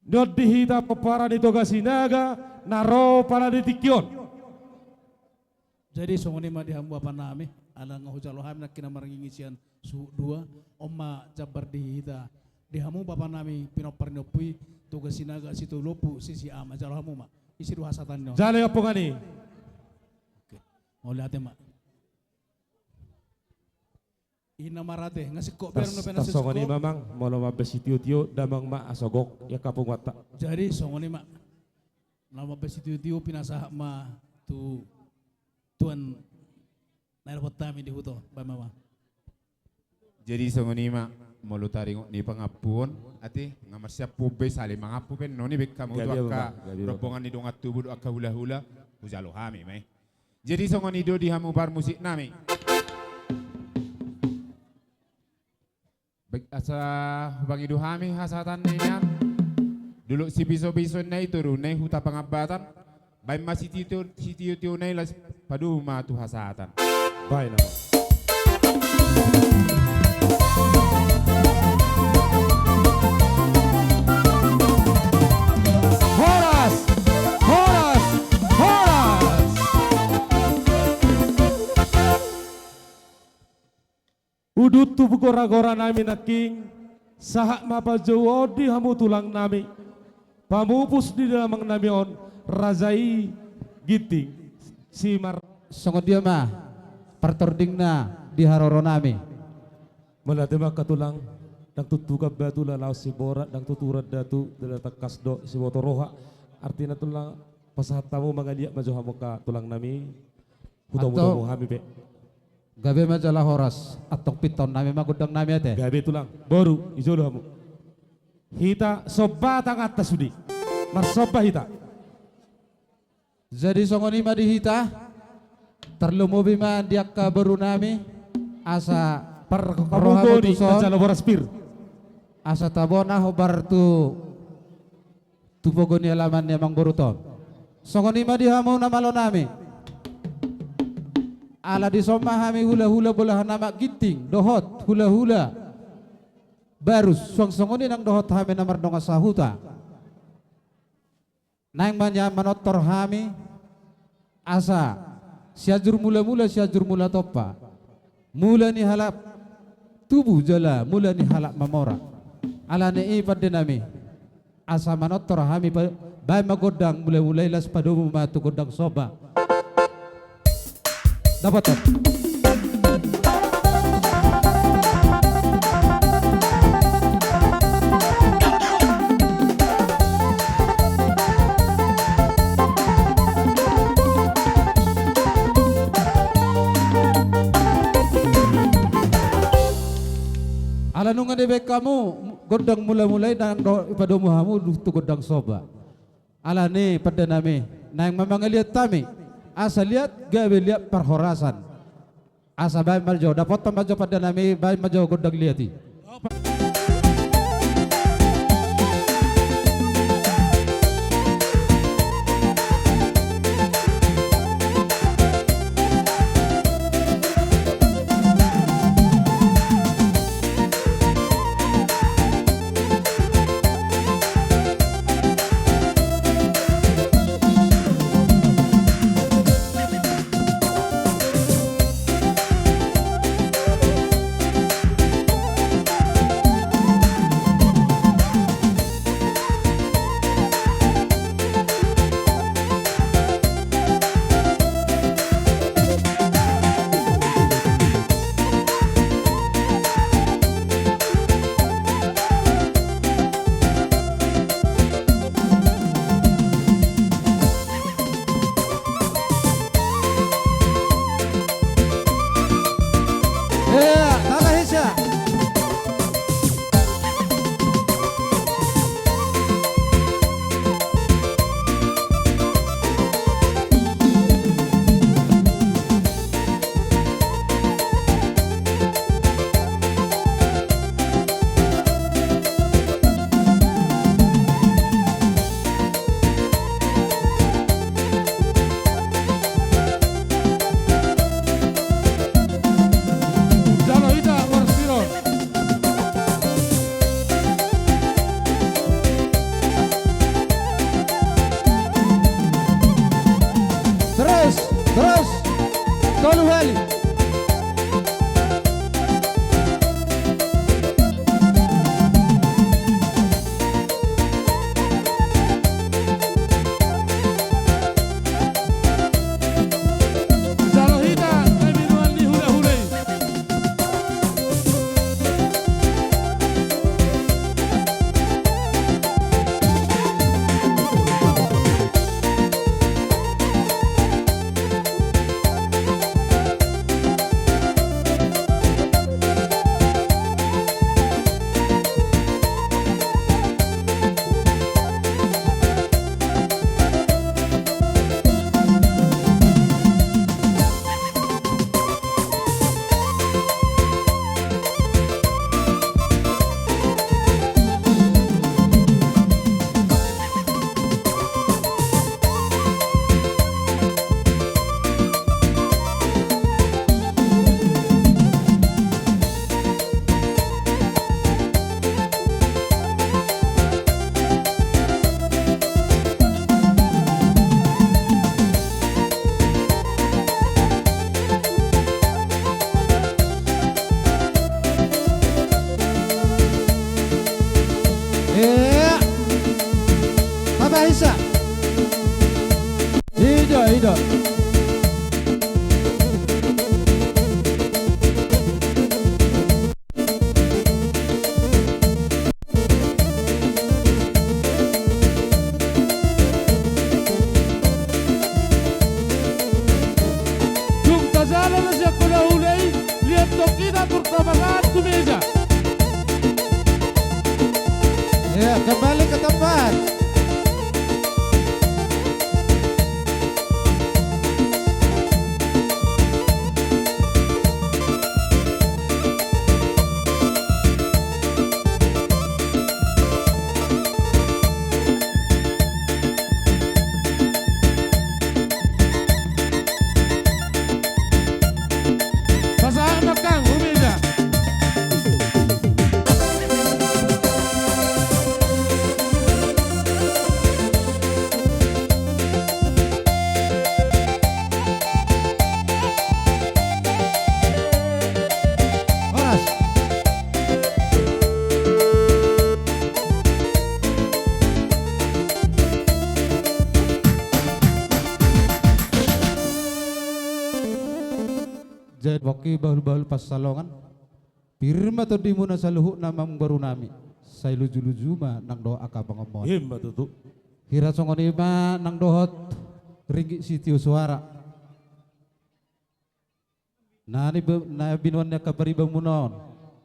Dot dihita paparan toga sinaga naro para ditikyon. jadi songoni ma dihamu apa nami ala ngahujalo ham nak kina marangingisian su dua omma jabar dihita dihamu bapa nami pinoparnopui tugas sinaga situ lopu sisi ama jalo hamu ma isi dua hasatan no Jale apa ngani? oke mau lihat ma ina marate ngasih kok biar no penas songoni mamang molo mabesi tio damang ma asogok ya kapung wata. jadi songoni ma nama besi tiu pinasah ma tu tuan nailpot kami di huto ba mama. Jadi songoni ma molo taringo ni pangapun ati ngamar siap pube sali mangapu pen noni bek kamu tu akka rombongan ni dongat tubuh akka hula-hula ujalo hami mai. Jadi songoni do di hamu bar musik nami. Baik asa bagi do hami hasatan nian. Dulu si biso-biso nai turu nai huta pangabatan. Baik masih tio nai las padu ma tu hasatan. Baik nama. Horas, horas, horas. Udut tubuh gora-gora nami naking sahak mapa jawodi hamu tulang nami. Pamupus di dalam nami on razai giting simar Songo dia mah pertordingna di haroro nami. Malatema katulang dang tutuga batu lalau si borat dang tuturat datu dala takas do si botoroha artinya tulang pasahatamu mangaliak majo hamuka tulang nami hutamu hami be Gabe majalah horas atau piton nami magudang nami ate. gabe tulang baru izolo hamu hita soba tang atas sudi marsoba hita. Jadi songo ni madihita terlumubi ma diak ka baru nami asa Kamugo di majalo boraspir asa tabona hobar tu pogoni alaman ni mang boruton. Songo ni madihamu namalo nami. ala di somahami hula-hula bolah nama ginting dohot hula-hula barus song-songoni nang dohot hami namar donga sahuta nang manya manotor hami asa siajur mula-mula siajur mula topa mula ni halap tubuh jala mula ni halap mamora ala ni ipad nami asa manotor hami bay magodang mulai-mulai las padomu matu godang soba dapat ala nunga debek kamu godang mulai-mulai dan padomu hamu tu godang soba ala ni pada nami nang memang lihat tami asa lihat gawe lihat perhorasan asa bay marjo dapat majo pada nami bay majo godang liati Ida. Tazala siya ko na hulay, lihat kita pertama ke meja. Ya, kembali ke tempat. boki bahul-bahul pas salongan pirma to di muna sa luhu namang baru nami say luju-lujuma nang doa ka pangomon Himma tutu. hira songon ima nang dohot ringi sitio suara na binuan niya kabariba munaon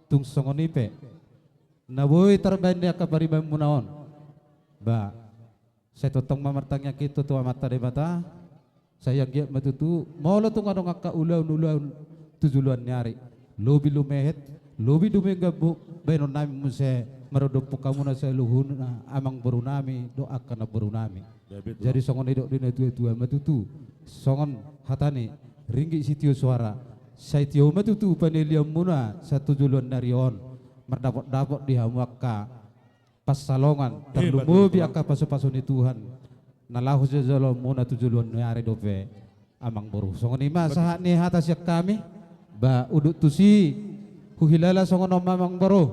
tung songon ipe na boy tarbain niya kabariba munaon ba saya totong mamartangnya gitu tuh mata de mata saya giat matutu molo tung anong ulaw tujuluan nyari lobi lumehet lobi dumega bu benon nami muse marodopok kamu na sa luhun na amang baru nami doakan na baru nami jadi songon idok dina tua matutu songon hatani ringgi sitio suara saya tio matutu paneliam muna sa tujuluan narion merdapot di hamuaka pas salongan terlumubi aka paso-paso ni Tuhan nalahu jalo muna tujuluan nyari dope amang baru songon ima sahat ni hatas yak kami ba udut tusi huhilala songon mamang baru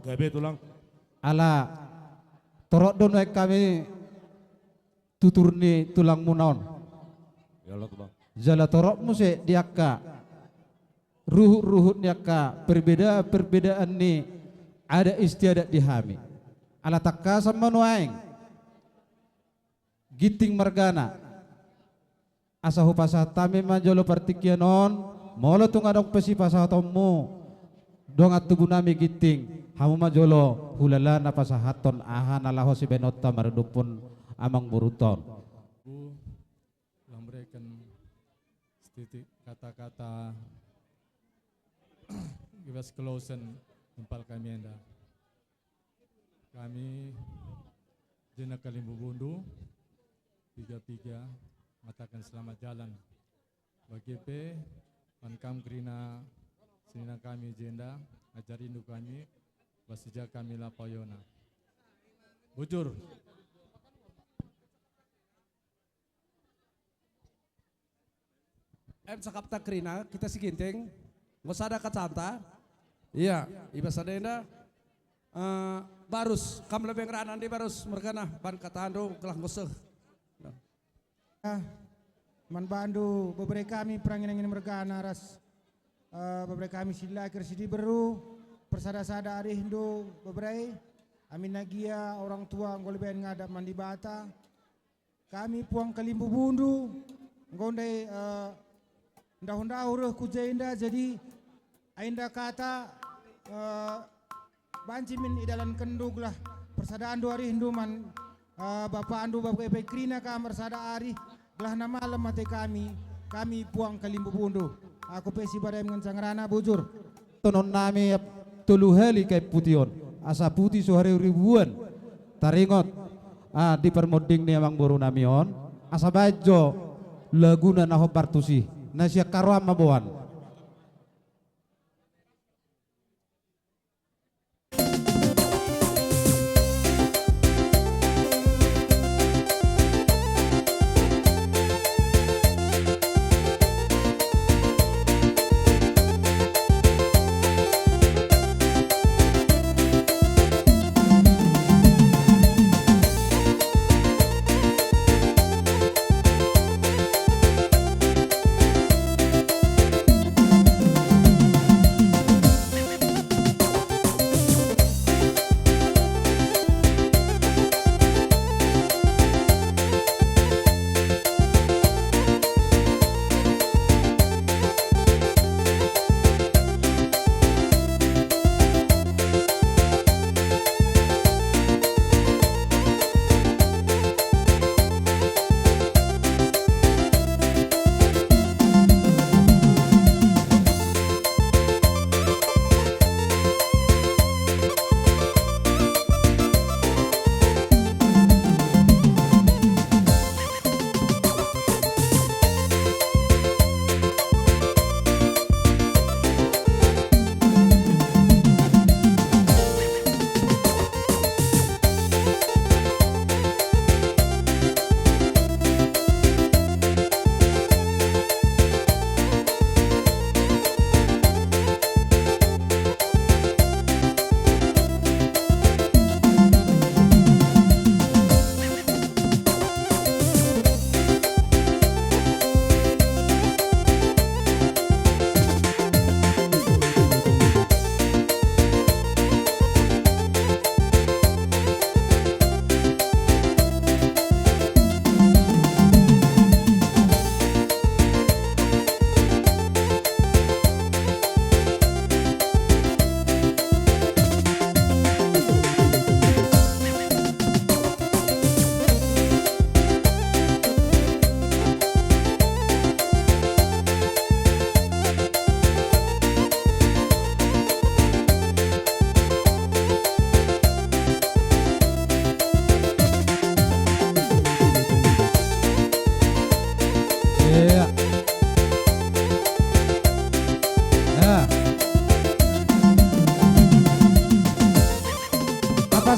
Gabe tulang. ala torok don kami tuturni tulang munaon Ya Allah tulang. jala torok muse diaka ruhut niaka perbedaan ni ada istiadat di hami ala takka sama nuaing giting margana asahu pasatami manjolo partikianon molo tung adong pesi pasatomu dong atubu nami giting hamu majolo hulala na pasahaton aha nalaho si benota maredupun amang buruton Bu yang memberikan sedikit kata-kata give us closingempal kami anda kami Jena Kalimbu Bundu 33 mengatakan selamat jalan bagi P Pankam Krina Senina kami Jenda ajar induk kami basija kami lapayona bujur Sakapta Krina kita siginting ngosada kacanta iya iba sadenda barus kam lebih ngeranan di barus merkana ban katando kelah ngoseh man bandu beberapa kami perangin ingin mergana ras beberapa kami sila kersidi beru persada-sada ari Hindu beberapa amin nagia orang tua ngoleben ngadap mandi bata kami puang Kalimbu Bundu ngondai ndah-ndah urus kujenda jadi ainda kata bancimin idalan kendug lah persadaan do ari Hindu man bapak andu bapak Epe Krina kamar sada ari gelah na malam mate kami puang Kalimbu Bundu aku pesi badai mengencangrana bujur tonon nami tulu heli kay pution asa putih suhari ribuan taringot di permoding ni amang boru namion asa bajo laguna naho partusi nasya karuam mabuan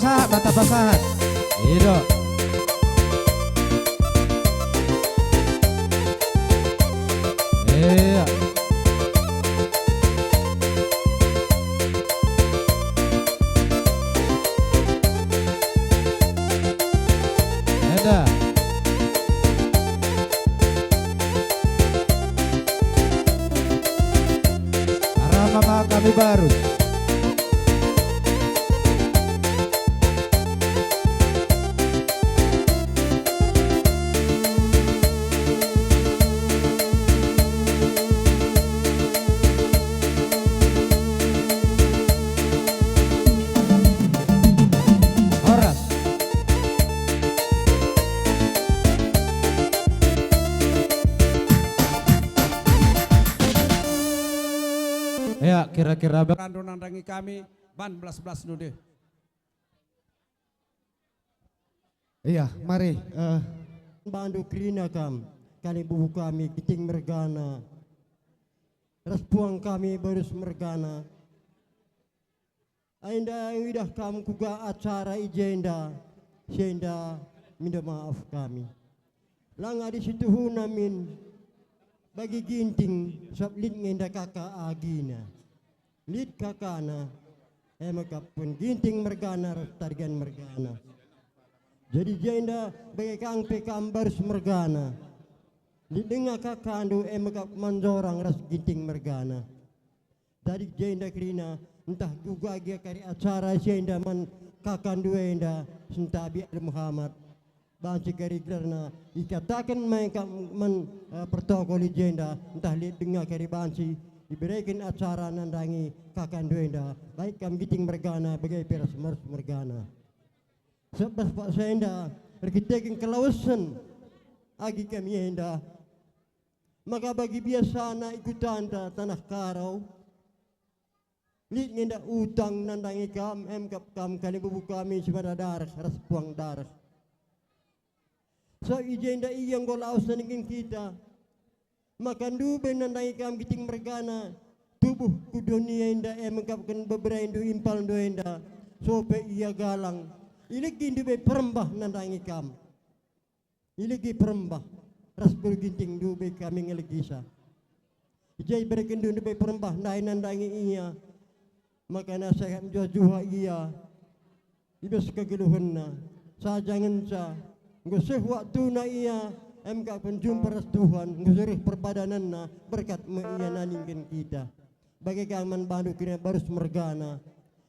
basahan, mata basahan. Itu. Iya. Ada. Para mama kami baru. Horas. Ya, kira-kira Rando nandangi kami, ban belas-belas nude. Iya, mari. Bandu krina kam, kali bubu kami kiting mergana. Respuang kami barus mergana. Ainda widah kam kuga acara ijenda, senda minta maaf kami. Langa di situ hunamin bagi ginting sab lid ngenda kakak agina. Lid kakana emakapun ginting mergana ras targan mergana. Jadi jenda bagi kang pekam barus mergana. Lid denga kakandu emakap manjorang ras ginting mergana. Dari jenda krina entah juga dia kari acara jenda man kakandu enda sentabi al Muhammad. Banci kari karena ikatakan mereka men protokol jenda entah lihat dengar kari banci diberikan acara nandangi kakandu enda baik kam giting mergana bagai peras mars mergana. Sebab pak senda berkitekin kelausan agi kami enda maka bagi biasa na ikutan tanah karau. Lid ngenda utang nandangi kam kap kam kali bubu kami sepada darah ras puang darah. So ijenda iyang golaos na ningin kita. Makan dube nandangi kam giting mergana. Tubuh ku dunia inda mengkapkan beberapa indu impal do inda. Sope iya galang. Iligi dube perembah nandangi kam. Iligi perembah. Ras berginting dube kami ngelegisa. Ijai berikan dube perembah nai nandangi iya. Maka nasihat juha iya ibas kegeluhan na sajangan sa ngusih waktu na iya MK penjumpa ras Tuhan ngusirih perpadanan na berkat iya naningkan kita bagi kaman bandu kina barus mergana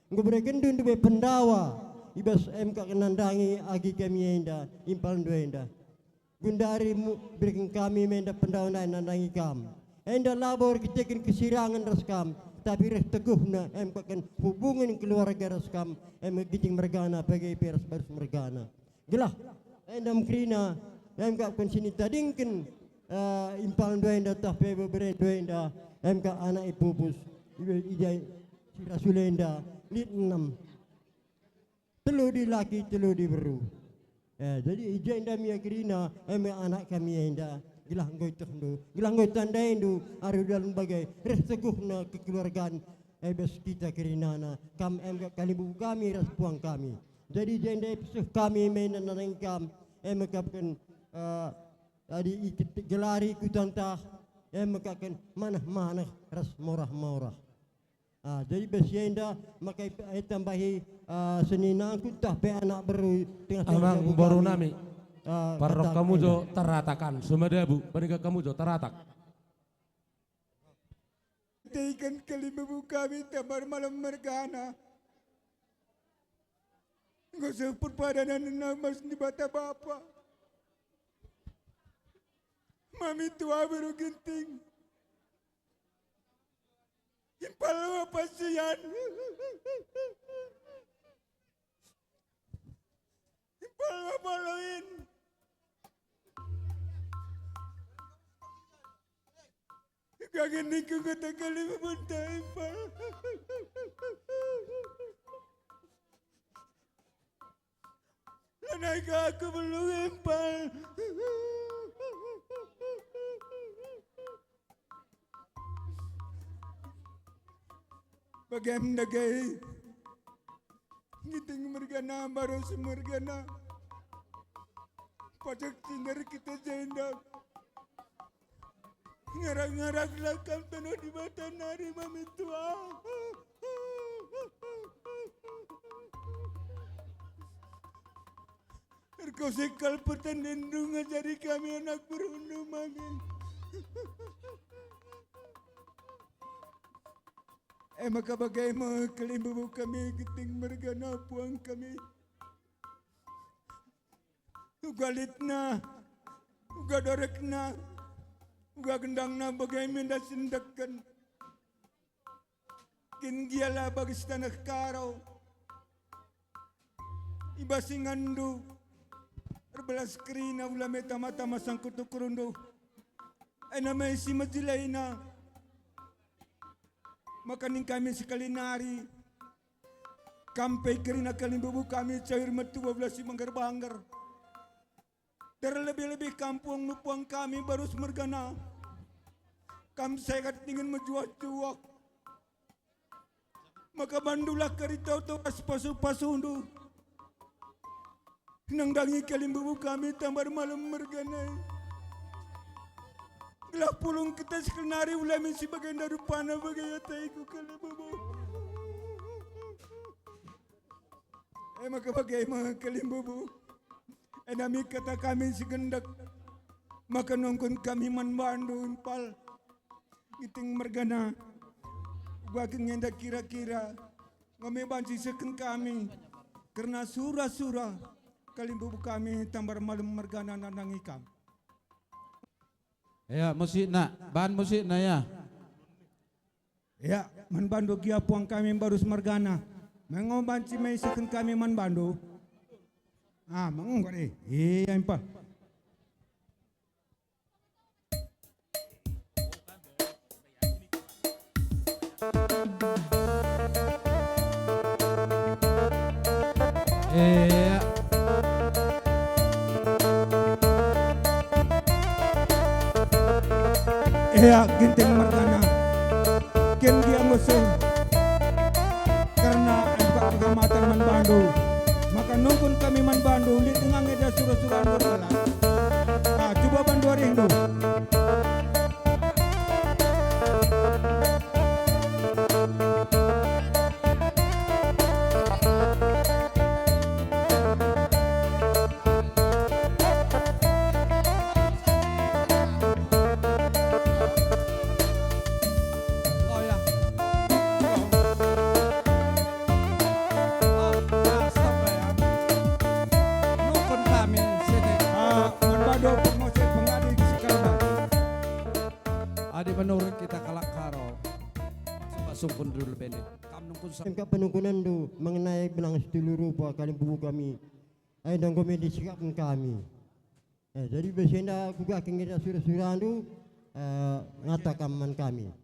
ngubrekan dun dube pendawa ibas MK kenandangi agi kami enda impal dua enda gundari berikan kami menda pendawa na nandangi kam enda labor kitekin kesirangan ras kam tapi reh teguh na kakan hubungan keluarga raskam giting mergana bagi peras barus mergana gelah endam krina kakan sini tadingken impal dua enda tah pe beberapa dua enda anak ipupus ijai sirasulenda lit 6 telu di laki telu di beru jadi ijai enda mia krina anak kami enda gilang goy tuhndo gilang goy tandai ndu aru dalam bagai res teguh na kekeluargaan bes kita kerinana kam kali buku kami ras puang kami jadi jende pesuh kami mainan nanang kam kapkan tadi ikut gelari kutantah kapkan manah ras morah jadi bes jenda makai tambahi senina kutah pe anak baru tengah Amang baru nami Parok kamu jo teratakan, Sumadabu, mereka kamu jo teratak. Teikan kali bubu kami tabar malam mergana. Nggak sepur padanan namas di bata bapa. Mami tua baru genting. Impal apa sian. Impal apa loin. Kagani ko katakali mabuntay pa. Lanay ka ako malungin pa. Bagam nagay. Ngiting mergana baru semergana. Pajak tinggal kita jenda. Ngarang-ngarang lakam tanah di mata nari mami tua. Kau sekal petan dendung ngajari kami anak berundu mami. Maka bagaimana kelimbu kami giting mergana puang kami. Uga litna, uga dorekna, uga gendangna bagaimana sendakan. Kin giala bagi tanah karau. Iba singandu, erbelas kerina ula meta-mata masang kutu kurundu. Namanya si majilaina. Makanin kami sekali nari. Kampai kerina kalimbubu kami cair metu 12 manggar-banggar. Terlebih-lebih kampung nupuang kami baru semergana. Kami sekat ingin menjuak-juak. Maka bandulah keritau tuas pasu-pasundu. Nangdangi kalimbubu kami tambar malam mergana. Gelah pulung kita sekenari ulami si bagian dari panah bagai yataiku kalimbubu. Maka bagaimana kalimbubu? Enami kata kami segendak. Maka nongkon kami man bandu impal. Giting mergana. Baking ngenda kira-kira. Ngame banci seken kami. Karena surah-surah. Kalimbubu kami tambar malam mergana nandang ikam. Ya musik nak, bahan musik nak ya. Ya, man bandu kia puang kami baru semergana. Mengobanci mai seken kami man bandu. Mengunggah deh. Iya impal. Iya ginting mergana. Ken dia ngusung. Karena engkau kegamatan man bandu. Maka nungkun kami man bandu li tengah ngeda surah-surah berbalas. Coba bandu hari Hindu. Adik menurut kita kalak karo. Sumpun dulu pendek. Engkau penungkunan tu mengenai benang setulu rupa kalimbubu kami. Dan kami disikapkan kami. Jadi biasanya aku gak kena surah-surah tu ngatakan man kami.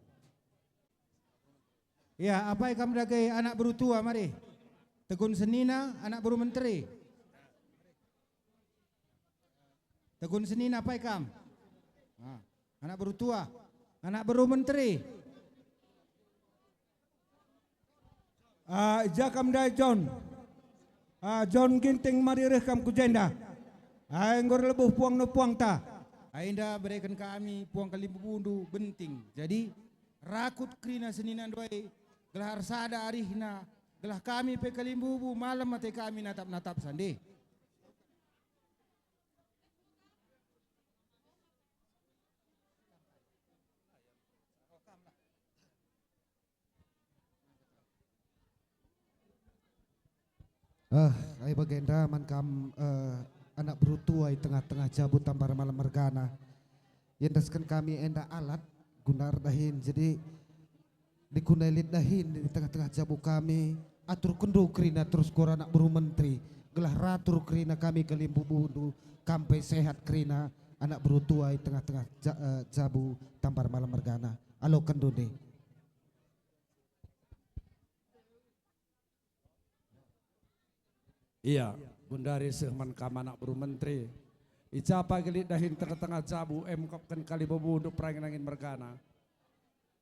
Ya, apa yang kamu dagai anak baru tua mari. Tegun Senina, anak baru menteri. Tegun Senina apa yang kamu? Anak baru tua, anak baru menteri. Jakam dai John. John ginting mari rekam ku jenda. Ngor lebuh puang no puang ta. Ainda berikan kami puang kalimbubu benting. Jadi rakut krina Seninan doi. Gelar sada arihna. Gelah kami pe kalimbubu malam mate kami natap-natap sandi. Ay bagenda man kam anak berutua di tengah-tengah jabut tambar malam mergana. Yendaskan kami enda alat gunar dahin jadi dikunailit dahin di tengah-tengah jabu kami atur kendo krina terus kor anak buru menteri gelah ratur krina kami kelimbu bundu kampai sehat krina anak berutua di tengah-tengah jabu tambar malam mergana. Alo kendo deh. Iya, Bundari Sehman Kamanak Buru Menteri. Icapa gelit dahin tengah-tengah jabu emkopkan kali bobu untuk perangin angin mergana.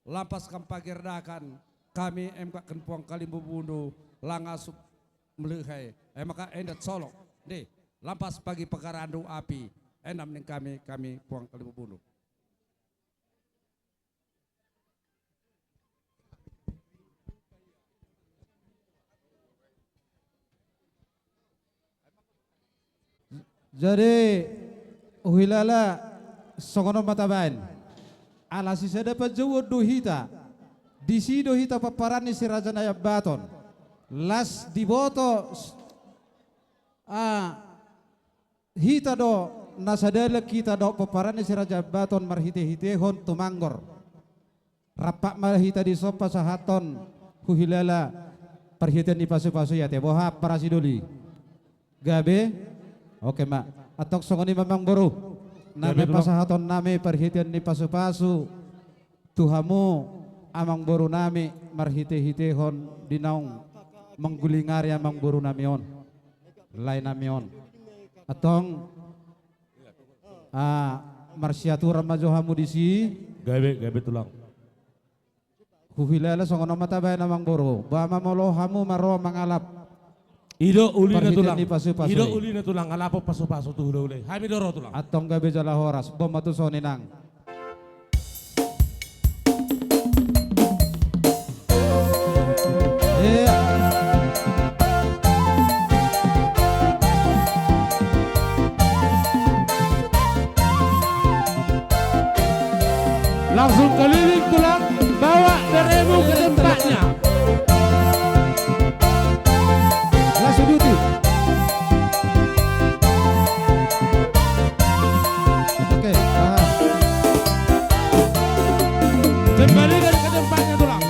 Lampas kampagirdakan kami emkopkan puang kali bobu untuk langasup melihai maka endat solok deh lampas bagi perkara andu api enam ning kami puang kali bunuh. Jadi uhilala songono mataban alasi sada pajowo dohita disi dohita paparani si Raja Nayab Baton las diboto hita do nasadala kita do paparani si Raja Baton marhite-hite hon tumanggor rapak marhita di sopa sahaton uhilala perhitian di pasu-pasu ya te boha parasidoli gabe. Oke mak, atok songoni memang boru. Name pasahaton name perhitian ni pasu-pasu. Tuhamu amang boru name marhite-hite hon dinaung menggulingar ya mang boru namion. Lain namion. Atong marsiatura majohamu disi. Gabe tulang. Huhilala songono matabay namang boru. Bama molohamu maro mangalap. Ido uli na tulang. Pasu-pasu. Ido uli na tulang. Alapo pasu-pasu tu uli. Hami doro tulang. Atong gabe jala horas. Bom matu soninang. Langsung keliling tulang. Bawa deremu ke tempatnya. Suduti. Oke, paham. Kembalikan ke tempatnya tulang.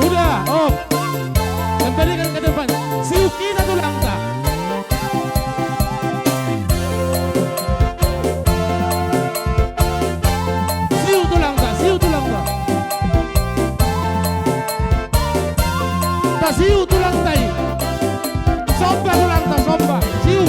Udah, oh. Kembalikan ke depan. Siukina tulang tak? Siu tulang tak? Siu tulang tai. Somba tulang ta somba. Siu.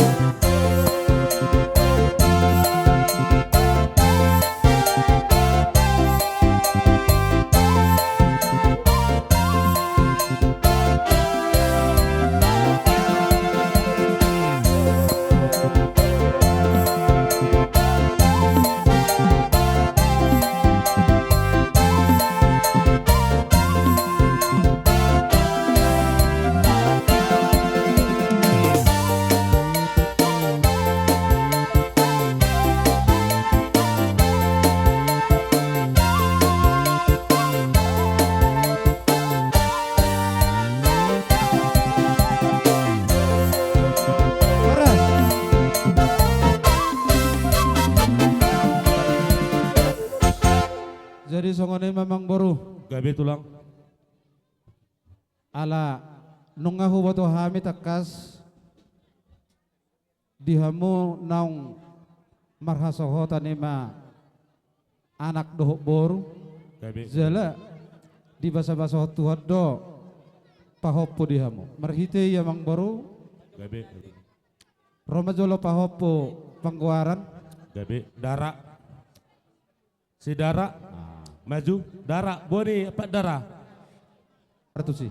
Jadi songone memang boru. Gabe tulang. Ala nungahu bato hami takas dihamu naung marhasohota nima anak dohok boru. Gabe. Zala di basa-basa tuhat do pahopo dihamu. Marhite yamang boru. Gabe. Roma jolo pahopo pangguaran. Gabe. Dara. Si Dara. Maju, Dara, boni apa Dara? Ratu sih.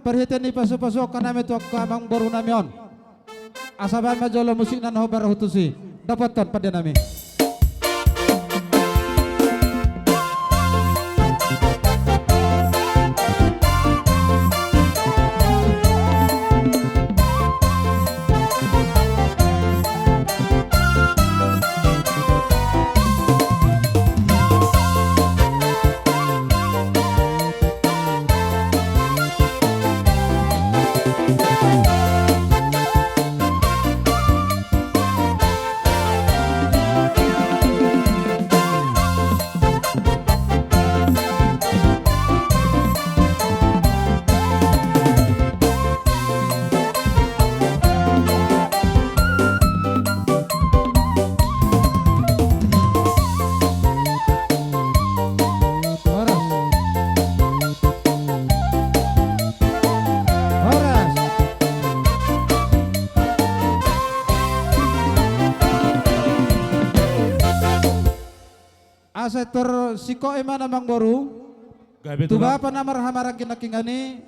Perhatian ni pasok-pasok kaname tu amang boru namion. Asaban majolo musik nan hobar hutusi. Dapatkan pada nami. asa tor siko ema namang boru Gabi tuba pa namar hamarang kinakingani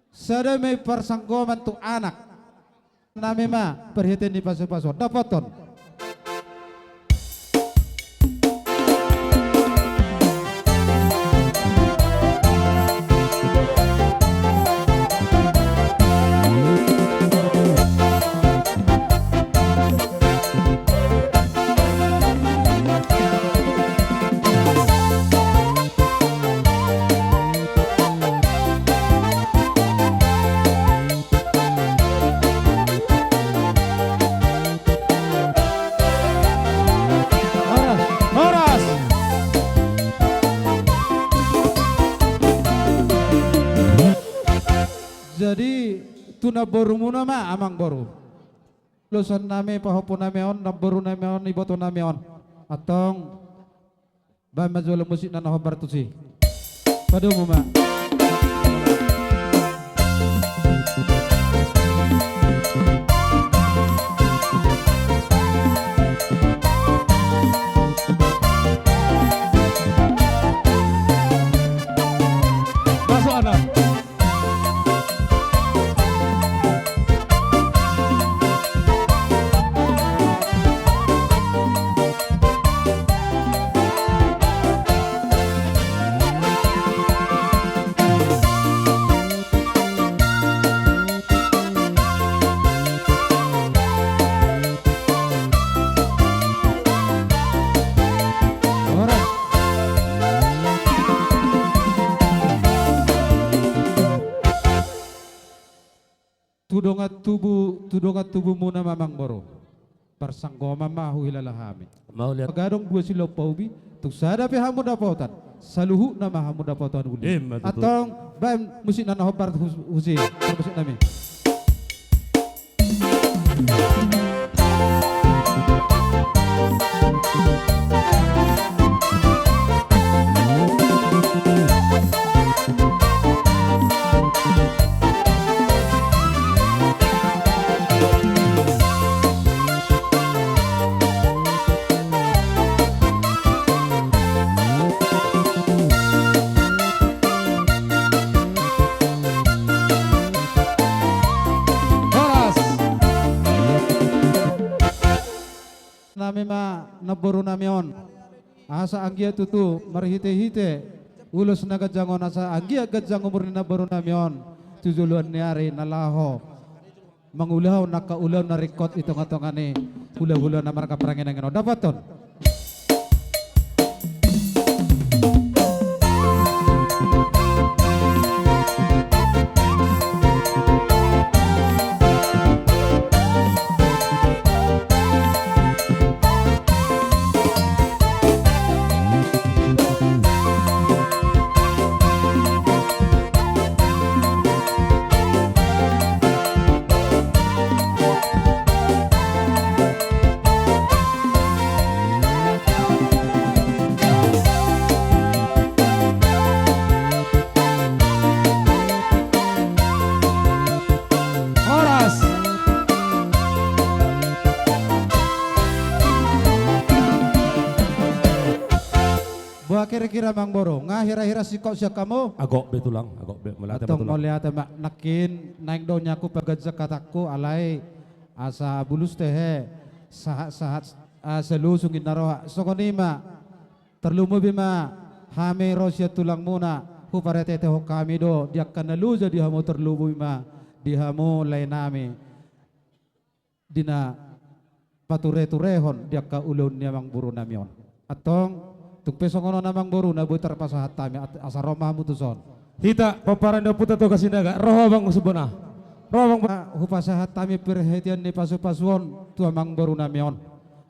sada may persanggoman tu anak nami ma perhatian di paso-paso dapaton. Jadi tuna boru muna ma amang boru. Lusan nami pahopon nami on, naboru nami on, iboto nami on. Atong ba majual musik na nahobar tu si. Padu mo ma. Masuk anak. Tudongat tubuh muna mamang boro. Parsanggoma mahu hilalahami. Mau lihat. Pagadong gua silo paubi. Tuk sada pe hamu dapotan. Saluhu nama hamu dapotan uli. Atong bam musik na nahobar husi. Musik nami. Nami ma naboru namion asa anggia tutu marhite-hite ulus nagajangon asa anggia gajang umur naboru namion tujuluan niari nalaho mangulaw nakaulaw na record itong-atongani hula-hula na marka perangin ang dapaton. Kira-kira mang boro ngahira-hira sikok siya kamu Agok betulang, agok melata atong betulang. melihat mak nakin naik daun nyaku pagad zakataku alai asa bulus tehe sahat-sahat selusungin naroha sokonima terlumu bima hame rosya tulang muna huparete teho kami do dia kanalu jadi hamu terlumu bima dihamu lainami dina pature-turehon dia ka ulun niya mang buru namion atong tuk pesongono namang boru na butar pasahat tami asa Roma mutuson. Hita paparanda puta to kasinaga roho bang usubona. Roho bang hupasahat tami perhatian ni pasu-pasuon tua mang boru namion.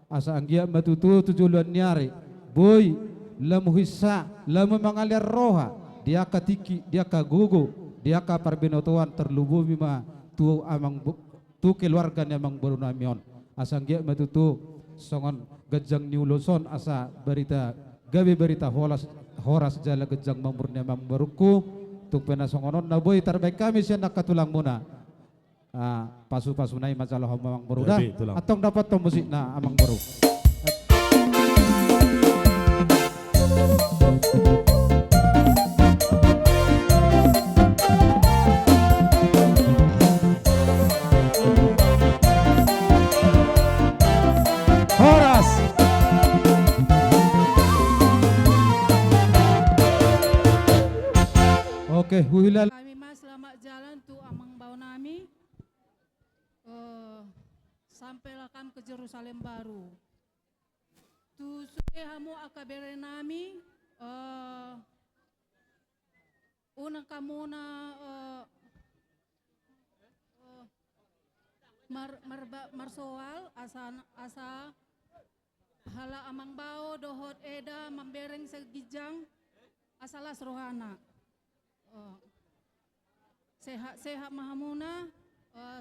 Asa anggia matutu tujuluan nyari. Boy lamu hissa lamu mangalir roha dia ka tiki dia ka gugu dia ka parbinotuan terlubu bima tu amang tu keluarga ni amang boru namion. Asa anggia matutu songon gajang niuloson asa berita gabi berita horas jala gejang mamurnya mambaruku tuk penasongonon na boy terbaik kami siya nakatulang muna pasu-pasu na masalah mamang baru dah atong dapat to musik na amang baru Oke, huilal. Kami mas selamat jalan tu amang bau nami. Sampailah kami ke Jerusalem baru. Tu sudah hamu akabere nami. Una kamu na marsoal asa hala amang bau dohot eda membereng segijang asalas rohana. Sehat mahamuna,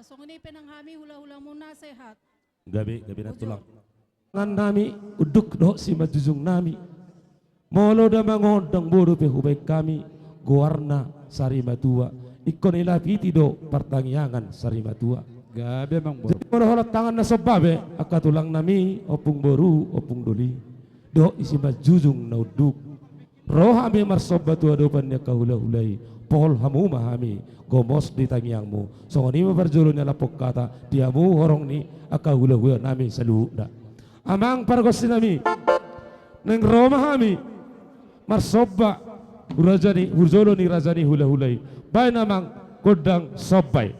songni penang hami hula-hula muna sehat. Gabi na tulang. Ngan nami uduk do si majujung nami. Molo da mangodang bodo pe hubay kami guarna sarimatua. Ikon ilapiti do pertangyangan sarimatua. Gabi mang bodo. Molo holat tangan na sobabe akatulang nami opung boru opung doli. Do isi majujung na uduk. Roh hami marsoba tua dopan niya kahula-hulay. Pohol hamu mahami gomos di tangyangmu. So ni mabarjulo niya lapok kata diamu horong ni akahula-hula nami saluda. Amang pargos nami neng Roma hami marsoba urajani urjolo ni rajani hula-hulay. Bay namang kodang sobbay.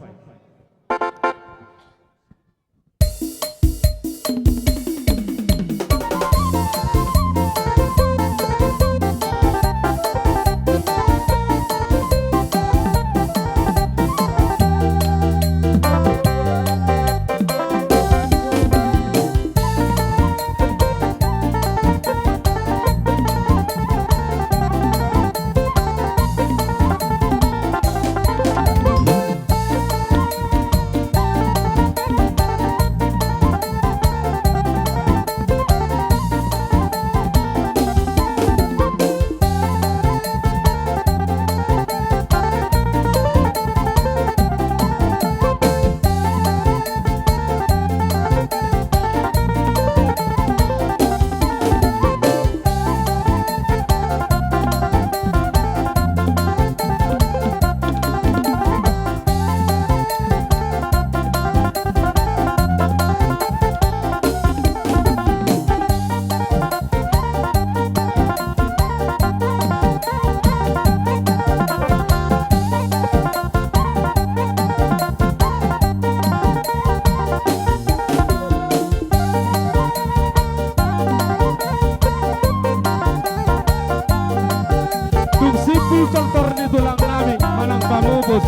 Contoh ni tulang nami manang pamubos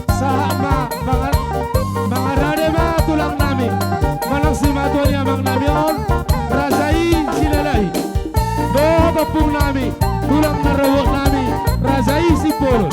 sama mangarade ma tulang nami manang si matuanya mang nami on razai silalai do tepung nami tulang narawak nami razai si polon.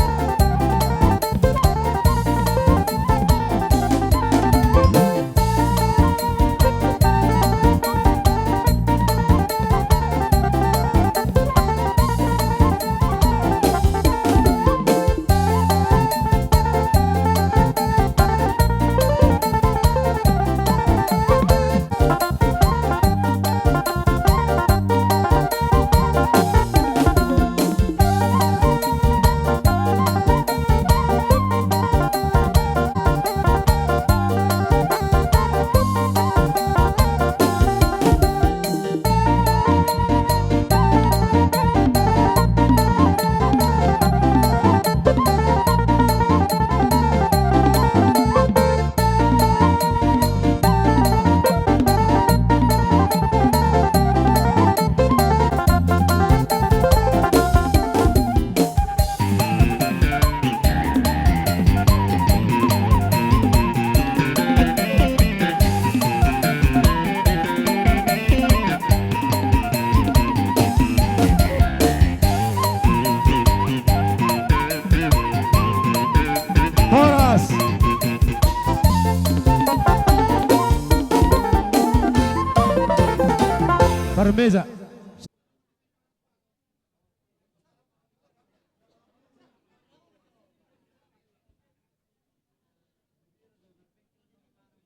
Parmesa.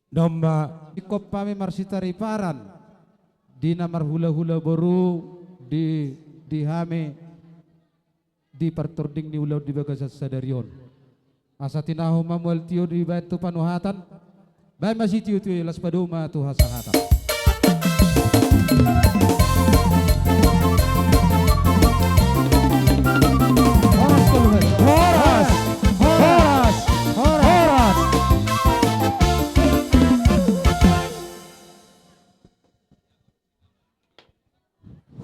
Domba ikop pami marsitari paran di namar hula-hula boru di hame di perturding ni ulau di bagasat sadarion asa tinahu mamual tio di batu panuhatan bay masih tio tio las paduma tu hasahatan.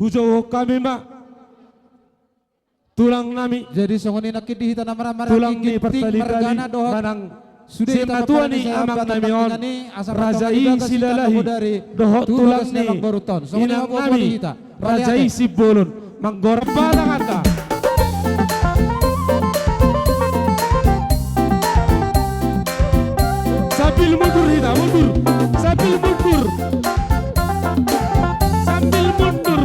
Hujo kami mak tulang nami jadi songoni nakit dihita na marang-marang tulang ni pertalitali manang sema tua ni amang nami on rajai silalahi dohok tulang ni inang nami rajai sibolon manggorap balang anda sambil mundur hita mundur sambil mundur sambil mundur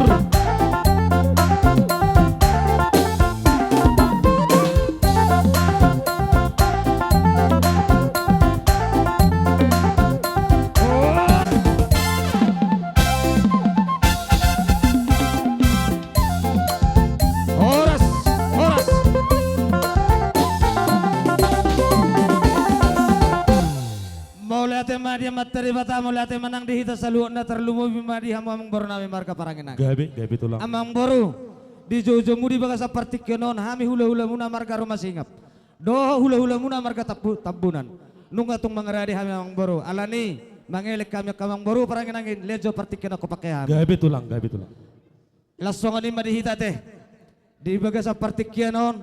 Dia materi bata mulate manang dihita saluan na terlumu bimadi hamu amang boru nami marka paranginang. Gabi tulang. Amang boru di jojo mudi baga sa partikenon hami hula-hula muna marka rumah singap. Doho hula-hula muna marka tabunan. Nunga tung mangaradi hami amang boru. Alani mangelek kami kamang boru paranginangin lejo partikenon ko pakai hami. Gabi tulang. Lasongan ni madihita teh. Di baga sa partikenon.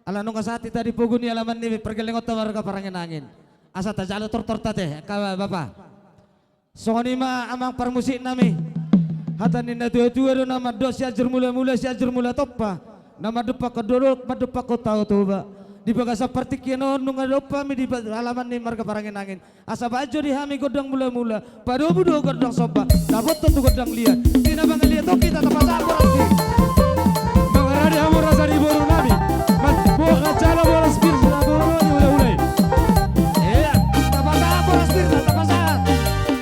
Ala nunga sati tadi puguni alaman ni pergelengot marka paranginangin. Asa tajalo tortor tate ka bapa. Songoni ma amang permusik nami. Hatanin na tua-tua do nama do si ajur mula toppa. Nama depa kedorok madepa ko tahu tu ba. Di baga seperti kino nunga dopa mi di halaman ni marga parangin angin. Asa baju di hami godang mula-mula. Padobu do godang sopa. Dapat tentu godang liat. Tina bang liat to kita tempat apa nanti. Mangaradi hamu rasa di boru nami. Mat bo ngacala bola spir na boru ni ulai-ulai. Jalan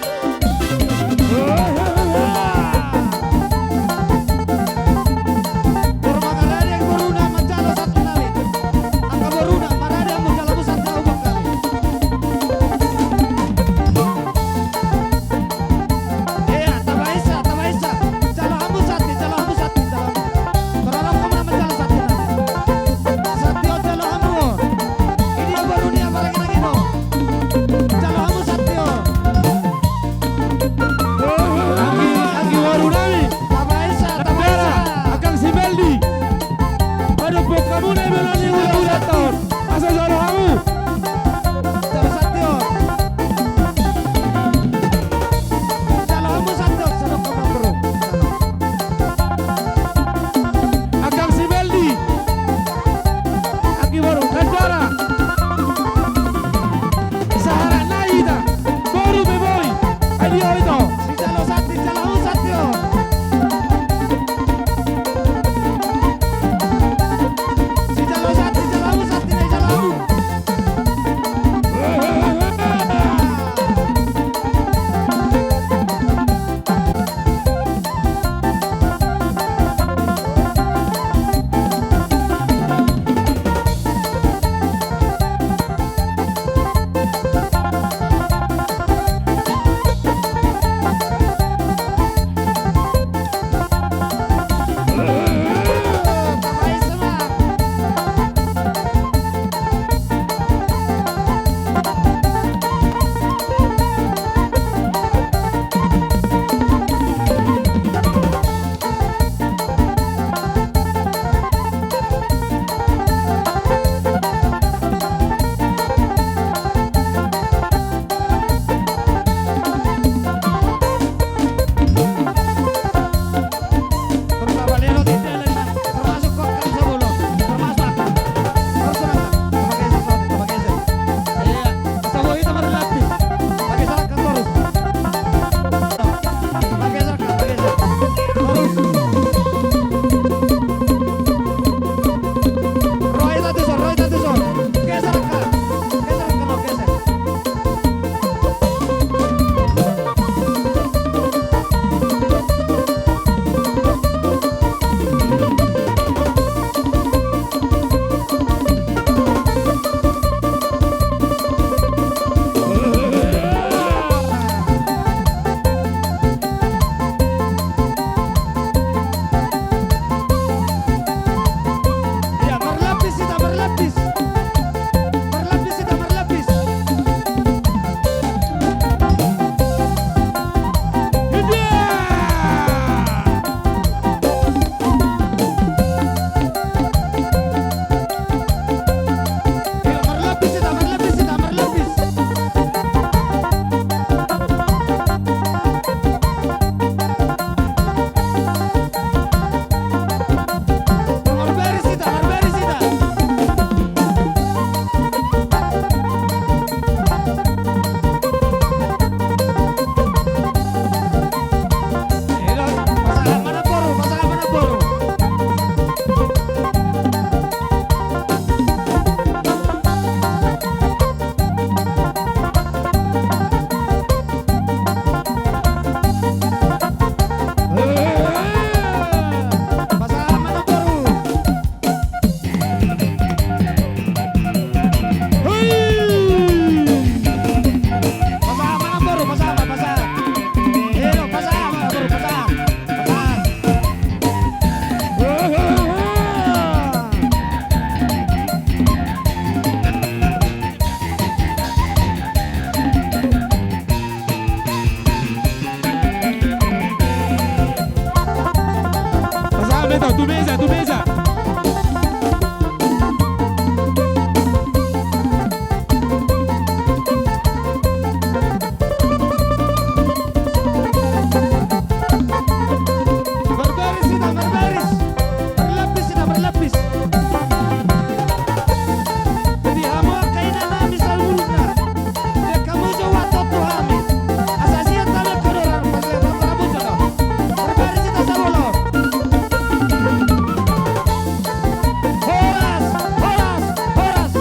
tu mesa, tu mesa. Berbaris sudah, berbaris. Berlapis sudah, berlapis. Jadi hamu kainan nami saluna. Dek kamu jawab toto hami. Asasian tanah kedorang pakai rambut jodoh. Berbaris sudah sabolo. Horas, horas, horas.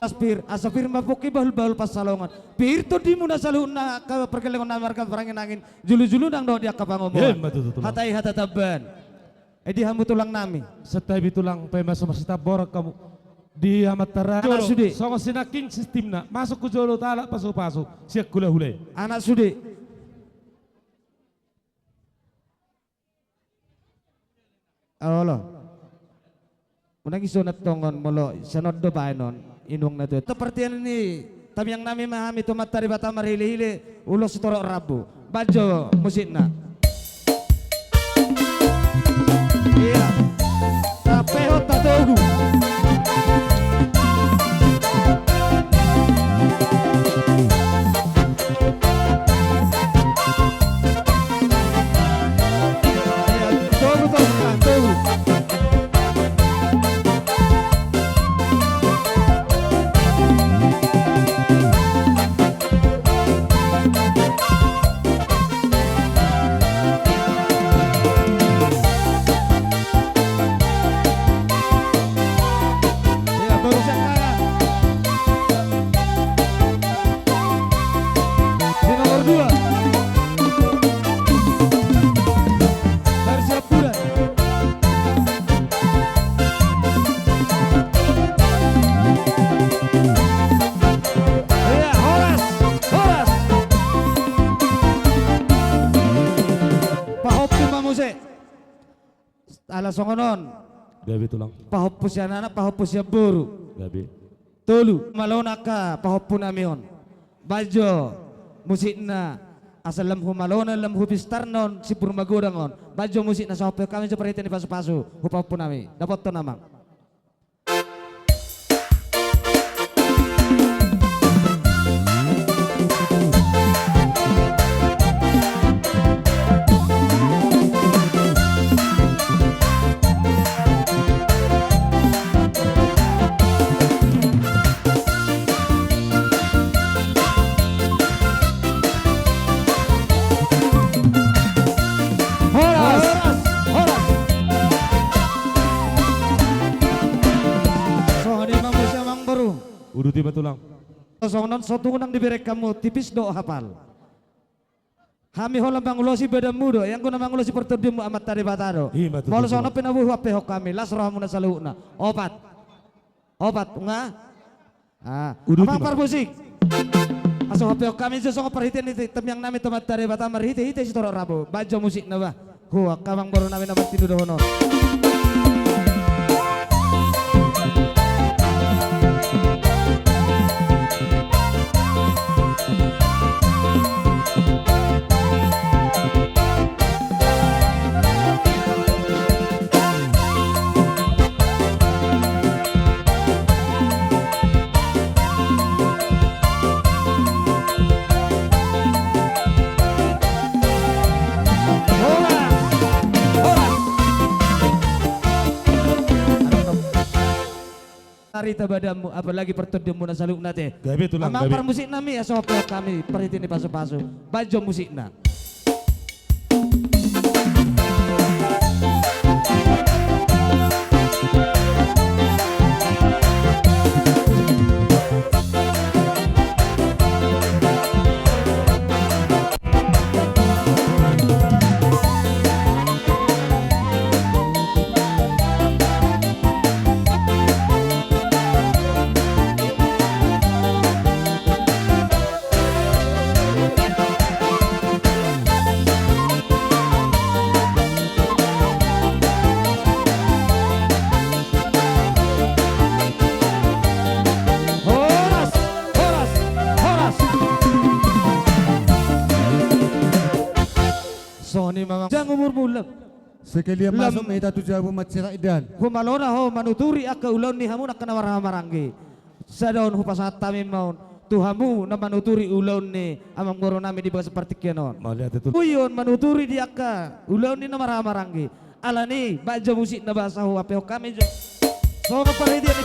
Aspir, asapir mapuki bahul-bahul pasalongan. Pir to di muna saluna ka perkelengon na marka perangin angin. Julu-julu nang do dia kapangomongan. Hatai hatataban. Di hambu tulang nami. Setai tulang pema sama sita borak kamu. Di amat tara. Anak sudi. Songo sinaking sistemna. Masuk ke jolo talak pasu-pasu. Siak gula hulai. Anak sudi. Allah. Munang isunat tongon molo sanod do bainon inung na to. Seperti ini tamyang nami mahami tumat tari batamar hili-hili ulo setorok rabu. Bajo musikna. Iya. Tapeho tatogu. Ala songonon. Gabi tulang. Pahopus ya nana, pahopus ya buru. Gabi. Tolu malona ka pahopu namion. Bajo musikna asal lemhu malona lemhu bistarnon sipur magodangon. Bajo musikna sahope kami seperti ini pasu-pasu. Hupapu nami. Dapat to namang. Udah tiba tulang. Songonon sotungan nang diberi kamu tipis do hafal. Hami holam bangulosi beda mudo yang guna bangulosi pertudimu amat tari bataro. Molo sono penabuh ape hok kami las rohamuna saluna. Opat. Opat nga. Ah, apa par musik? Aso hok kami jo songo perhitian itu tem yang nami tomat tari batamar hite si toro rabo. Bajo musik na ba. Huwa kamang baru nami nabat tidu dohono. Tarita badamu apalagi pertudemu na saluk nate. Gabi tulang Amang gabi. par musik nami ya sopo kami perhitini pasu-pasu. Bajo musikna. Songoni mamang jang umur mulam. Sekali masuk meta tu jabu matsira idan. Humalona ho manuturi akka ulon ni hamu nakana maramarangi. Sadaon hupasat tami maun. Tuhamu na manuturi ulon ni amang goro nami di bagas seperti kianon. Uyon manuturi di akka ulon ni na maramarangi. Alani baca musik na bahasa ho apeo kami jo. So kapare dia ni.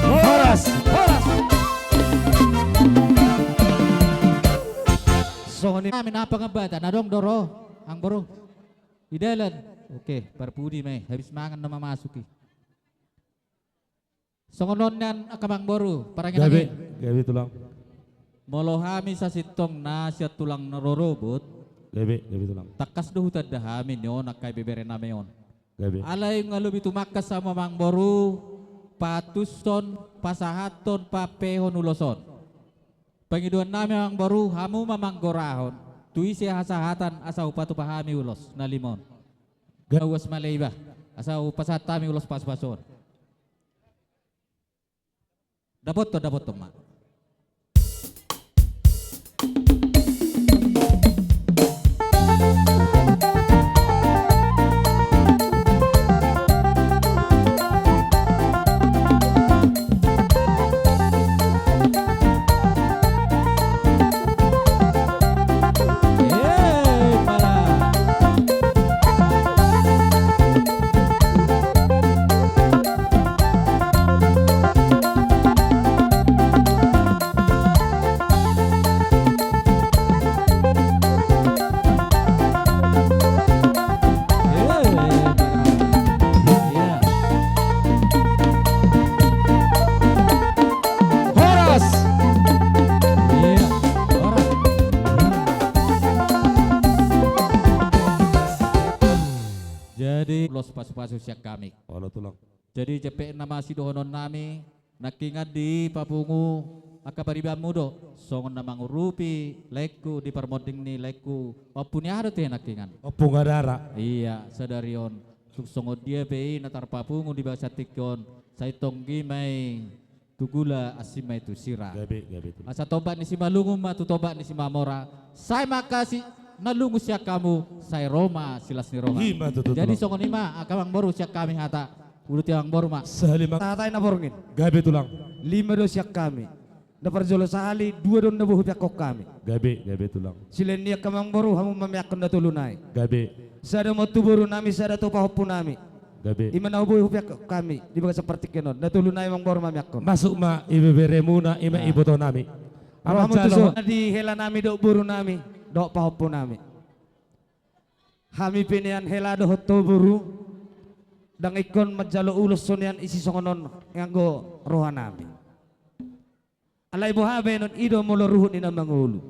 Horas. So ni namin napangabata na dong doro ang boro. Idalan. Oke, parpudi may habis mangan na mamasuki. Songonon nan akamang boru parangin Gabi tulang. Molohami sa sitong na siya tulang narorobot. Gabi tulang. Takas do hutad dahamin yon nakay bebere namin yon. Gabi. Alay nga lubi tumakas sa mamang boru patuson pasahaton papehon uloson. Pangiduan namin ang boru hamu mamang gorahon. Tui siya hasahatan asa upatu pahami ulos na limon. Gawas malayba asa upasatami ulos pas-pason. Dapot to mak. Pasu-pasu siak kami. Jadi cepet nama si dohonon nami nakingat di papungu akabariba mudo songon namang rupi leku di permoding ni leku opunya ada teh nakingan. Opung adara. Iya sadarion songo dia bei natar papungu di bahasa tikon saya tonggi mai tugula asima itu sira. Gabi. Asa tobat ni si malungu ma tu tobat ni si mamora. Saya makasih nalungu siya kamu saya Roma silas ni Roma. Jadi songon ima akamang boru siya kami hata ulut yang boru mak. Sehalima tatai na borngin. Gabi tulang. 5 do siya kami. Na parjolo sahali 2 do na buhu kok kami. Gabi tulang. Silen niya kamang boru hamu mamyakon na tulunay. Gabi. Sada mo tuburu nami sada to pahopu nami. Gabi. Ima na ubuhi kok kami di baga seperti kenon. Na tulunay mang boru mamyakon. Masuk ma ibebere muna ima iboto nami. Amu tuso di hela nami do buru nami. Dok pahopu nami. Hami pinian hela do hoto buru dang ikon majalo ulos sunian isi songonon nganggo roha nami. Alay buhabe non ido molo ruhun ina mangulu.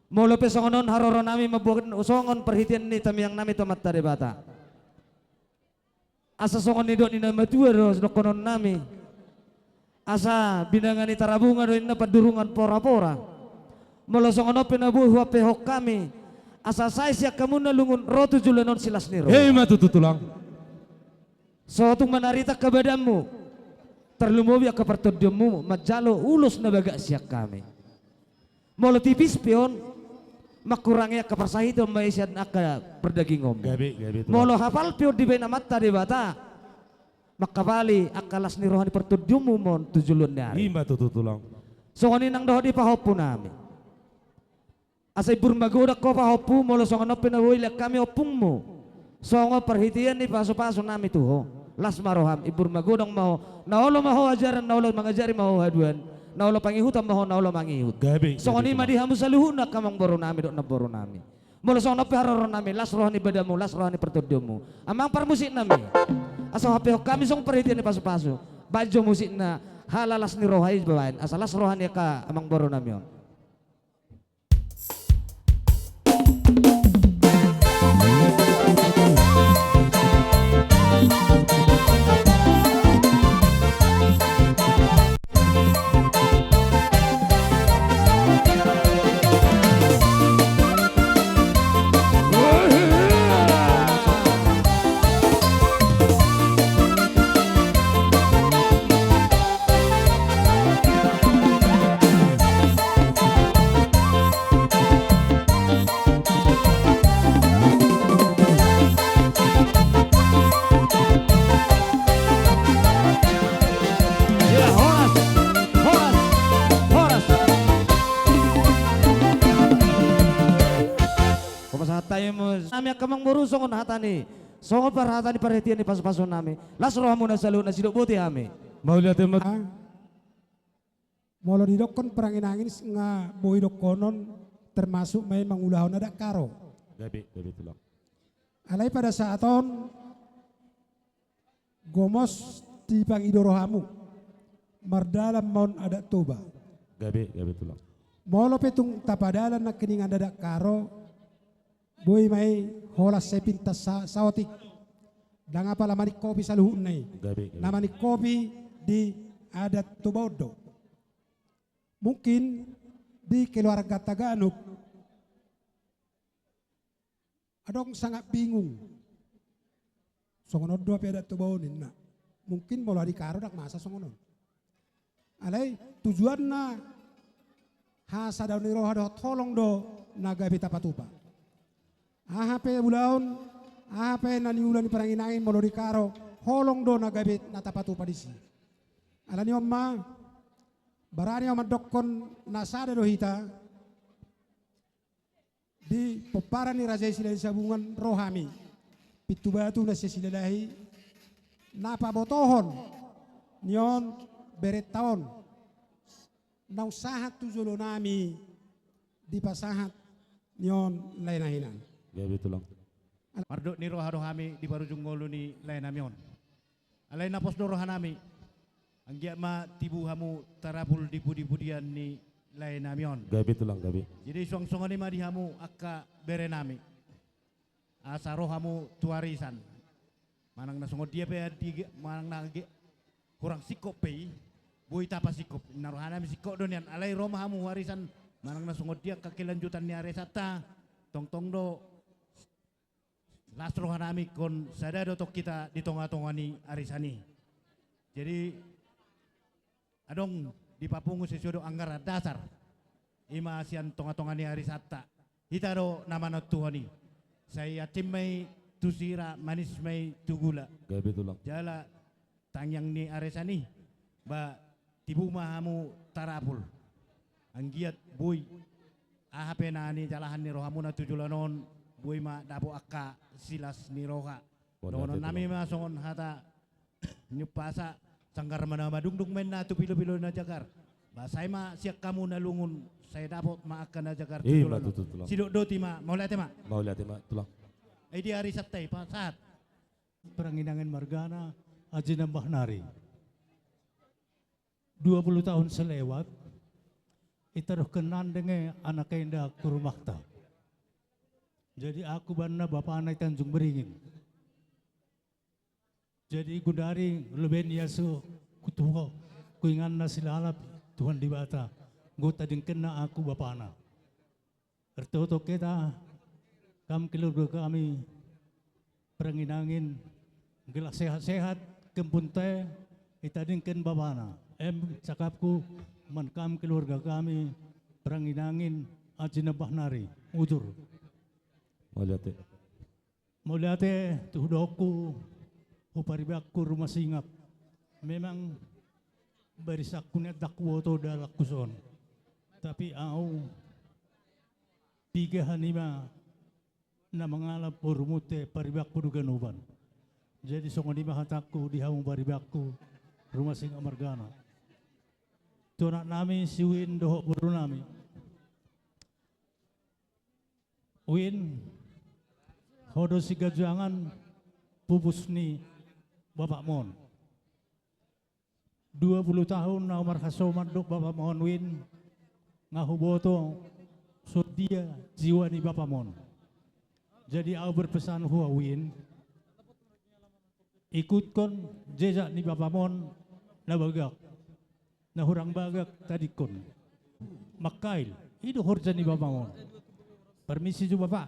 Molo pe songonon haroro nami mabukan usongon perhitian ni tamiyang nami tomat tade bata. Asa songon ni do ina matua do konon nami. Asa binangan ni tarabunga do ina padurungan pora-pora. Molo songono penabuh wa pehok kami asa saya siak kamu nalungun rotu julanon silas niro. Hei matutu tulang. Suatu menarita kebadamu terlumobi ke pertodemu majalo ulus na baga siak kami. Molo tipis pion makurangnya ke persahito maisian aka berdagingom. Gabi. Molo hafal pion di bena mata di bata makabali akalas ni rohani pertodemu mon tujulun dari. Hei matutu tulang. Songoni nang doh di pahopu nami. Asay burmagoda ko pa hopu molo songono pinawila kami opungmo. Songo perhitian ni paso-paso nami tuho. Las maroham ibur magodong maho. Naulo maho ajaran naulo mangajari maho haduan. Naulo pangihutan maho naulo mangihut. Gabi. Songoni madihamu saluhuna kamang boro nami dok na boro nami. Molo songono piharoro nami las rohani badamu las rohani pertodomu. Amang parmusik nami. Aso hape kami song perhitian ni paso-paso. Bajo musik na halalas ni rohai bawain. Asal las rohani ka amang boro nami on. nami akamang murusongon hatani. Songon par hatani perhatian ni pas-pason nami. Las rohamu na salu na sidok buti hami. Mau lihat temat. Molo didokon peranginangin nga boy dokonon termasuk may mangulahon ada karo. Gabi tulang. Alay pada saaton gomos di pangidorohamu mardalam maun ada toba. Gabi tulang. Molo petung tapadalan na kiningan ada karo boy may holas sepintas saotik. Danga pala manik kopi sa luhun na Gabi. Namanik kopi di adat Tobaodo. Mungkin di keluarga Tagalog adong sangat bingung. Songonon dua adat Tobaonin na. Mungkin mau di karo dak masa songonon. Alay tujuan na hasa daun roh ada tolong do naga beta patupa. Ahape bulaon, ahape naniulan peranginangin mau di karo, holong do naga bet natapatupa di sini. Alani omma barani omma dokon nasada do hita di peparani raja silai sabungan rohami pitu batu nasi silalahi napa botohon nyon beret tahun nau sahat tujulo nami di pasahat nyon lain-lainan. Gabi tulang. Marduk ni rohami di barujung ngolu ni lain namion. Alay napos do rohanami. Ang ma tibu hamu tarapul di budi-budian ni lain namion. Gabi tulang gabi. Jadi suang-suangan ni madihamu akka berenami. Asa rohamu tuarisan. Manang nasungod dia pe di manang nage kurang sikop pe. Boy tapa sikop. Narohanami sikop don yan. Alay romahamu warisan manang nasungod dia kakilanjutan ni aresata. Tong-tong do last rohanami kon sada do tok kita di tonga-tongani arisani. Jadi adong di papungu sesudo anggara dasar ima sian tonga-tongani arisata hita do nama na tuhani saya timai tusira manis mai tugula Gabi tulang. jala tangyang ni arisani ba tibu mahamu tarapul anggiat boy ahape na ni jalahan ni rohamu na tujulanon boy ma dabo akka silas ni roha donon nami ma songon hata nyupasa sanggar mana madungdung men na tu pilo-pilo na jagar ba saya ma siak kamu na lungun saya dapat ma akan na jagar tujulanon sidok doti ma mau lihat ma tulang. ay di hari satay pa saat Peranginangan Margana Haji Nambah Nari 20 tahun selewat itaruh kenan dengan anak kenda kurumakta. Jadi aku bana bapak anak Tanjung Beringin. Jadi gudari leben yasu kutuho kuingan na silalap Tuhan di bata. Gota din kena aku bapak anak. Ertoto kita kam keluarga kami peranginangin gelas sehat-sehat kempunte itadingken babana. Cakapku mankam keluarga kami peranginangin Haji Nambah Nari udur. Mulyate tuhdoku uparibakku rumah singap. Memang barisaku net dakwoto dalak kuson. Tapi au tiga hanima na mengalap purmute paribakku duganuban. Jadi songon lima hataku di hamu paribakku rumah singap Margana. Tunak nami si Win dohok buru nami. Win hodo si gajangan pupus ni Bapak Mon. 20 tahun na umar kasoman dok Bapak Mon Win ngahuboto dia jiwa ni Bapak Mon. Jadi aku berpesan huwa Win ikutkan jejak ni Bapak Mon na bagak na hurang bagak tadi kon makail itu horja ni Bapak Mon. Permisi juga Bapak.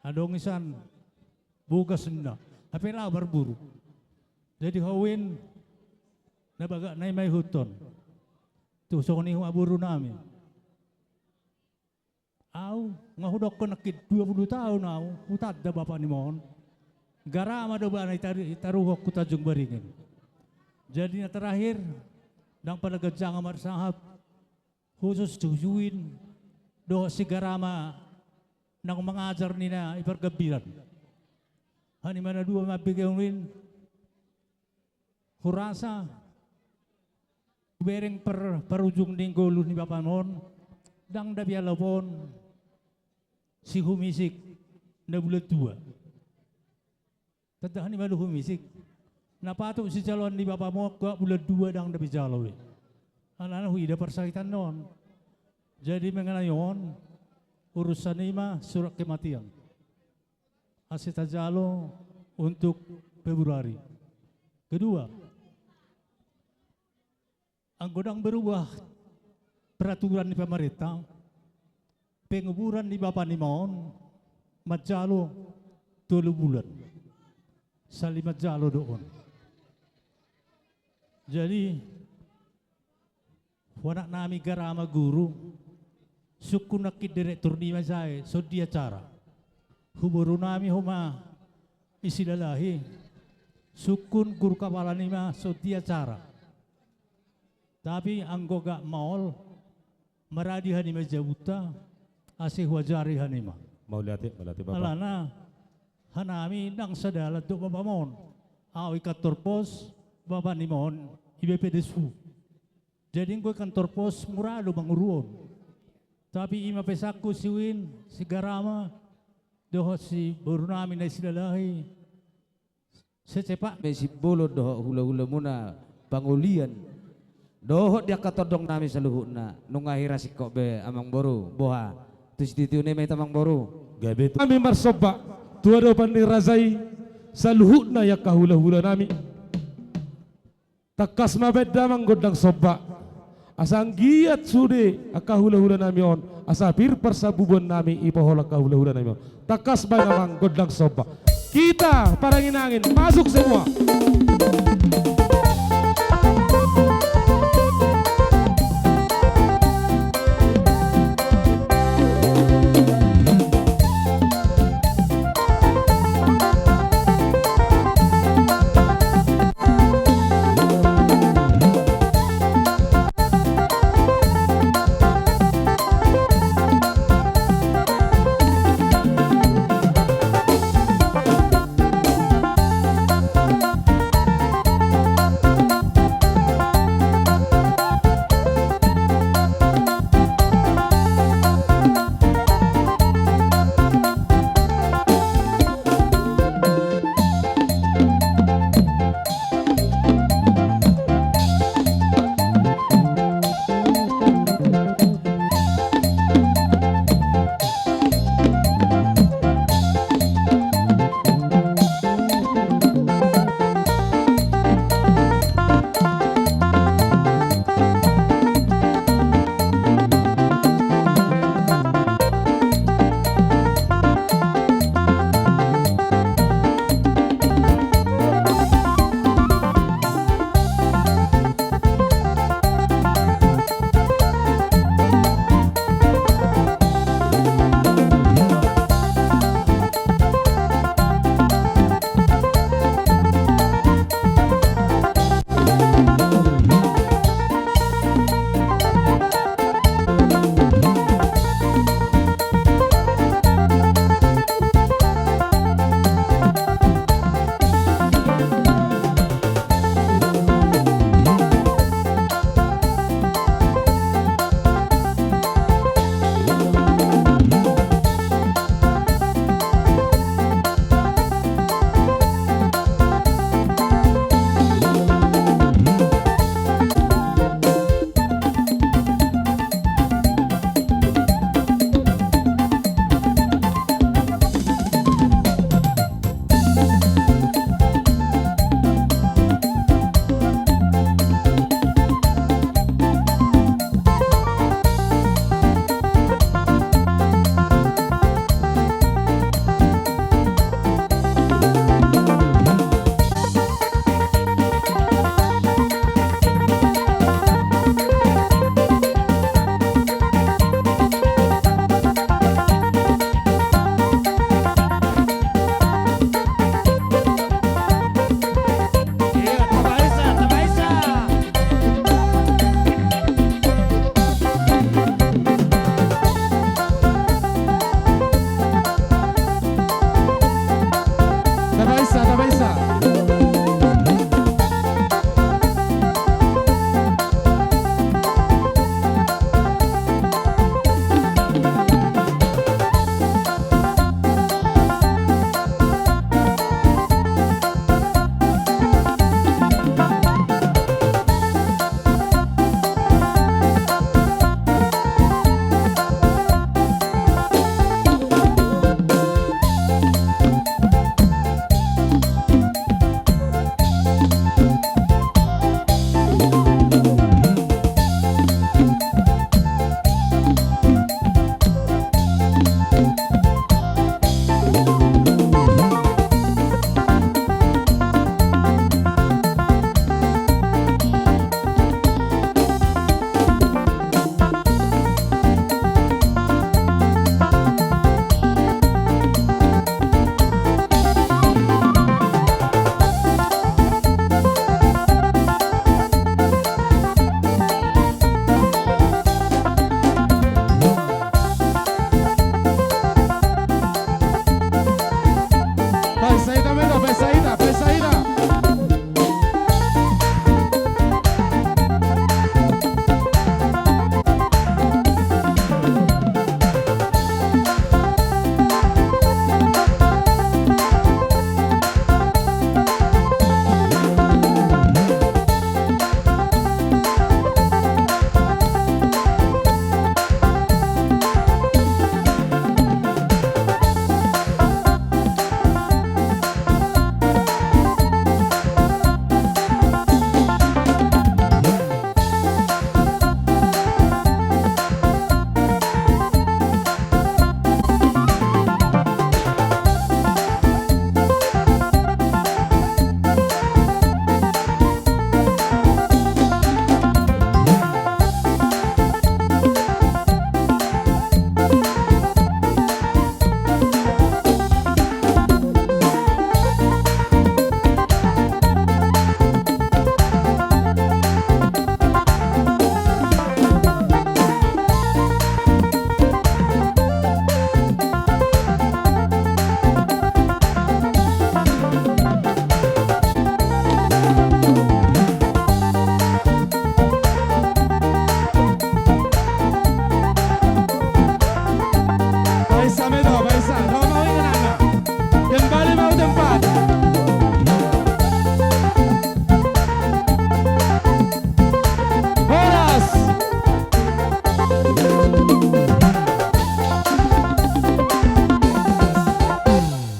Adong isan bukas na. Tapi lah berburu. Jadi hawin nabaga na may huton. Tu so ni buru nami. Au ngahudok ko nakit 20 tahun au utad da Bapak ni mohon. Garama do ba na itaruhok ku Tanjung Beringin. Jadi na terakhir dang palagajang marsahap khusus tujuin do si garama nang mengajar nina ipergabiran. Hani mana dua mabigay win hurasa bereng perujung dinggolo ni Bapak Mon dang dabialapon si humisik na bulat 2. Tadahan ni malu humisik napatok si calon ni Bapak Mo ka bulat 2 dang dabi jalaw. Alana huida persakitan non. Jadi mengenayon urusan ima surat kematian. Asita jalo untuk Februari. Kedua, ang godang berubah peraturan di pemerintah, penguburan di Bapak Nimon, majalo 3 bulan. Sali majalo doon. Jadi, wanak nami garama guru, suku nakit direktur di Mazai, so dia cara. Huburu nami huma isilalahi, sukun guru kepala nima so dia cara. Tapi anggo gak maol, maradi hanima jabuta, asih wajari hanima. Mau lihat Bapak. Alana, hanami nang sadalat do Bapak Mon, awi kantor pos, Bapak Nimon, IBPDSU. Jadi gue kantor pos murado banguruon. Tapi ima pesaku siwin, si Garama, doho si Burunami na isilalahi. Secepak Mesip bolo doho hula-hula muna pangulian. Doho dia katodong nami sa luhuna. Nung ahira si Kobe amang boru, boha. Tus titiune may tamang boru. Gabe kami marsoba, tua do pandi razai sa luhuna ya kahula-hula nami. Takas mabed damang godang soba. Asang giat sude akahula-hula nami on. Asa pir persabubon nami ipahola kahula-hula nami on. Takas ba namang godang soba. Kita parangin-angin masuk semua.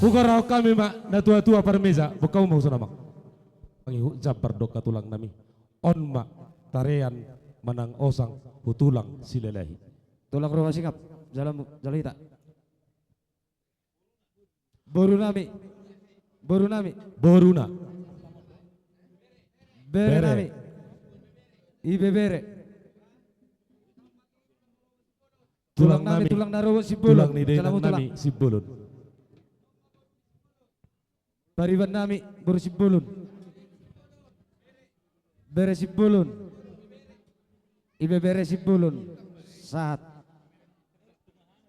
Ukaraw kami na tua-tua parmesa, bukaw mau sana mak. Pangihu jabar doka tulang nami. On mak tarean manang osang hutulang silelahi. Tulang rumah singap, jalan hita. Boru nami. Boruna. Bere nami. Ibe bere. Tulang nami, tulang naruh sibulun. Tulang ni nami sibulun. Pariban nami baru sibulun. Bere sibulun. Ibe bere sibulun. Saat.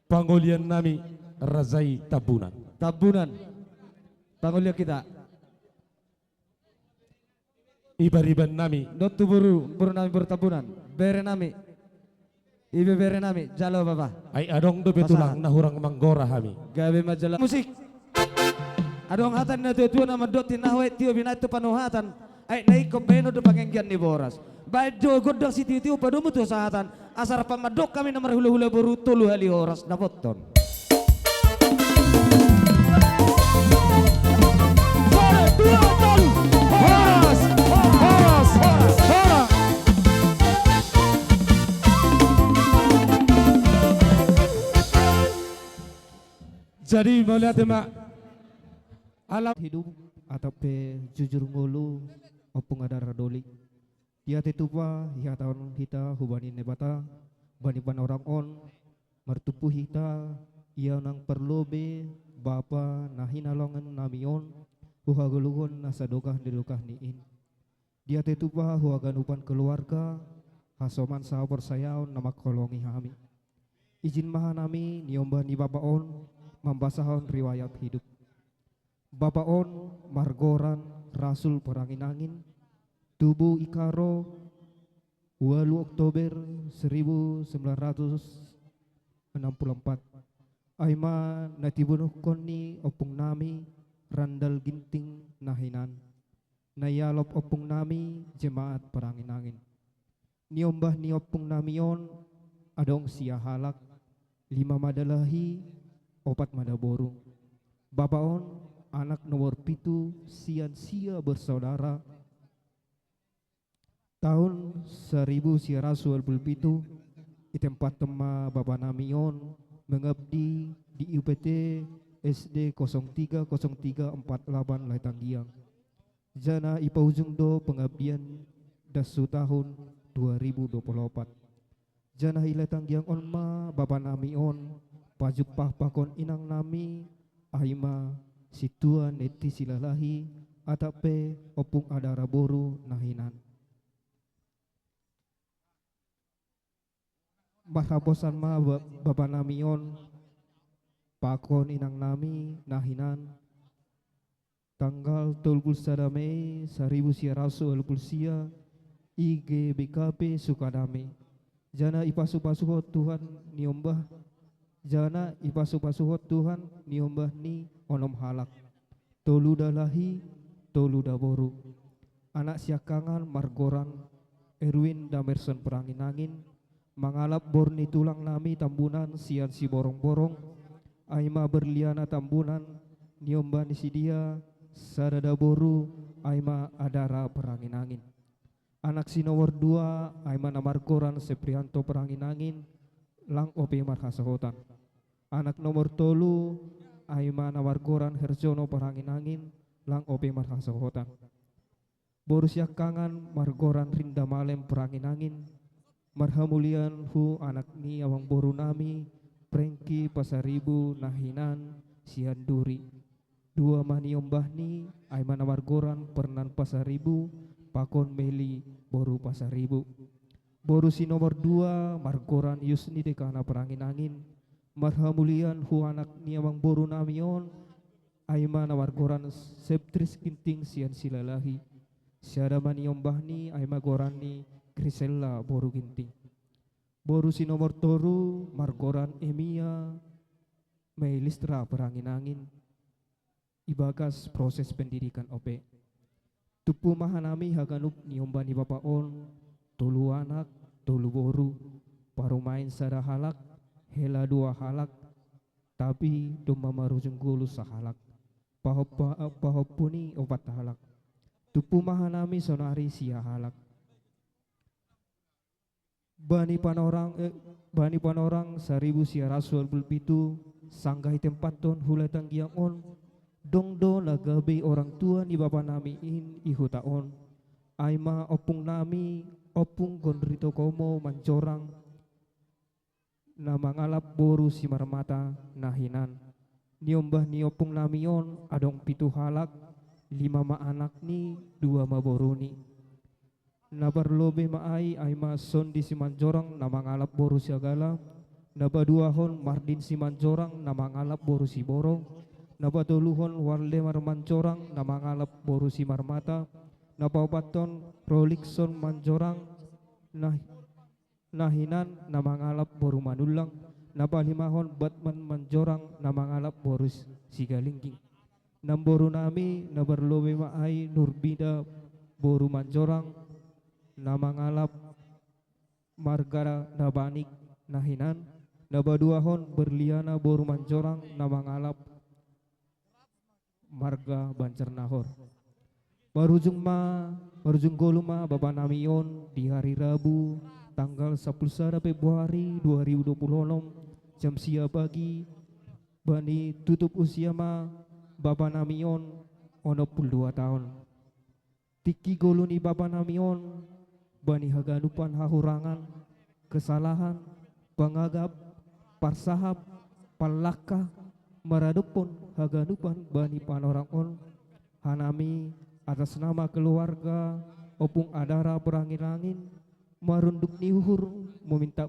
Pangolian nami razai tabunan. Tabunan. Pangulia kita. Ibariban nami. Dotu buru nami bertabunan. Bere nami. Ibe bere nami. Jalo baba. Ay adong do betulang nahurang manggora hami. Gabe majalah musik. Adong hatan na tuwa nama dotin na huwet tiyo binatu panuhatan. Ay naikop beno do pangenggian ni Boras. Baik jo godok si tiyo padumu tuwa sa hatan. Asar pamadok kami na marhula-hula baru tulu hali horas na poton. Jadi melihat mak alam hidup atau pe jujur ngulu opung ada radoli dia tetupa hiha tahun kita hubani nebata bani ban orang on mertupu hita ia nang perlu be bapa nahi nalongan namion huha guluhun nasa dokah dilukah niin dia tetupa huha ganupan keluarga hasoman sahabat saya nama kolongi hami izin maha nami niomba ni bapa on membasahon riwayat hidup Bapak on Margoran Rasul Perangin Angin Tubuh Ikaro 2 Oktober 1964 Aima natibunuh koni opung nami Randal Ginting Nahinan Nayalop opung nami Jemaat Perangin Angin Niombah ni opung namion Adong sia halak 5 madalahi 4 madaborung Bapaon anak nomor pitu sian sia bersaudara tahun 1927 di tempat tema Bapak Namion mengabdi di UPT SD 030348 Laitanggiang. Jana ipa ujung do pengabdian dasu tahun 2024. Jana Laitanggiang onma Bapak Namion pajupah pakon inang nami ahima situan neti silalahi atape opung adara boru nahinan. Mahabosan ma Bapak Namion pakon inang nami nahinan tanggal 31 Mei 1920 IGBKP Sukadame. Jana ipasuh-pasuhot Tuhan niombah, jana ipasuh-pasuhot Tuhan niombah ni onom halak. Toluda lahi, toluda boru. Anak siakangan Margoran Erwin Damerson Perangin-angin mangalap borni tulang nami tambunan sian si borong-borong aima berliana tambunan niombah ni si dia sadada boru aima adara Perangin-angin. Anak si nomor 2 aima Margoran Seprianto Perangin-angin lang ope marhasahotan. Anak nomor 3 aima Margoran Herjono Perangin-angin lang ope marhasahotan. Borusya kangan Margoran Rinda Malem Perangin-angin marhamulian hu anak ni awang boru nami Prengki Pasaribu Nahinan Sian Duri. 2 maniombah ni aima Margoran Pernan Pasaribu pakon Meli boru Pasaribu. Boru si nomor 2 Margoran Yusni Dekana Perangin-angin marhamulian hu anak ni awang boru namion aima Margoran Septris Kinting Sian Silalahi. Siada maniombah ni aima Gorani Grisella boru Ginting. Boru si nomor 3 Margoran Emia Meilistra Perangin-angin ibagas proses pendidikan OP. Tupu mahanami haganup niombani bapaon tolu anak tolu boru parumain sada halak hela 2 halak tapi doma marujung gulu sahalak pahopuni 4 halak. Tupu mahanami sonari sia halak. Bani panorang 1927 sanggah tempat ton Hulatanggiang on dongdo lagabe orang tua ni bapa nami in ihutaon aima opung nami opung gondrito komo mancorang na mangalap boru si marmata nahinan niombah ni opung namion adong 7 halak 5 ma anak ni 2 ma boru ni na barlobe maai aima sondi si mancorang na mangalap boru si agala na baduahon Mardin si mancorang na mangalap boru si borong na patuluhon Warle Marmancorang na mangalap boru si marmata na paupaton Rolikson Mancorang nahinan na mangalap boru manulang na palimahon Batman Mancorang na mangalap boru si galingking. Namboru nami na berlobe maai Nurbida boru Mancorang na mangalap Margara na banik nahinan na baduahon Berliana boru Mancorang na mangalap Marga Bancernahor. Barujung goluma Bapak Namion di hari Rabu tanggal 11 Februari 2026 jam sia pagi bani tutup usia ma Bapak Namion 62 tahun. Tiki goluni Bapak Namion bani haganupan hahurangan kesalahan pangagap parsahap palaka maradupon haganupan bani panorang on hanami atas nama keluarga opung adara Perangin-angin marunduk niuhur meminta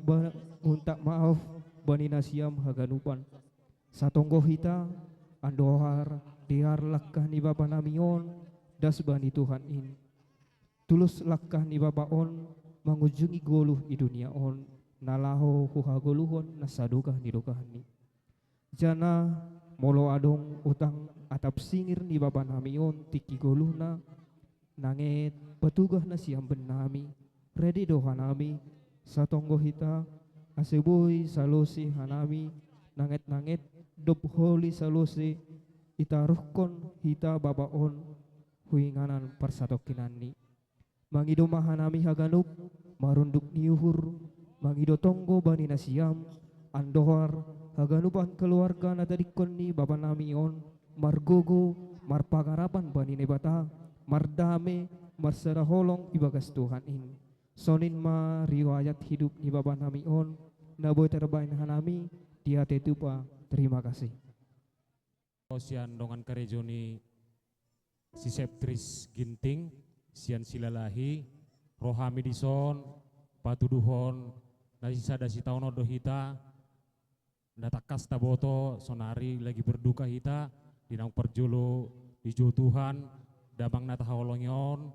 maaf bani nasiam haganupan satonggo hita andohar diar lakkah ni Bapa Namion das bani Tuhan in tulus lakkah ni Bapa on mangujungi goluh di dunia on nalaho huhagoluhon nasadukah nidukah ni jana molo adong utang atap singir ni Bapa Namion tiki goluhna nanget petugah na siam benami ready do hanami satonggo hita aseboy salosi hanami nanget-nanget dop holi salosi ita ruhkon hita babaon huinganan persatokinani. Mangido mahanami haganup marunduk niuhur, mangido tonggo bani nasiam andohar haganupan keluarga natadikon ni baba nami on margogo marpagarapan bani nebata mardame marsada holong ibagas Tuhan in. Sonin ma riwayat hidup ni baba nami on naboy terbain hanami dia tetupa. Terima kasih. Sian dongan karejoni si Septris Ginting, sian silalahi, rohami dison, patuduhon, nasi sada si tahun odo hita, natakas taboto, sonari lagi berduka hita, dinang perjolo di Tuhan, damang natahawolongion,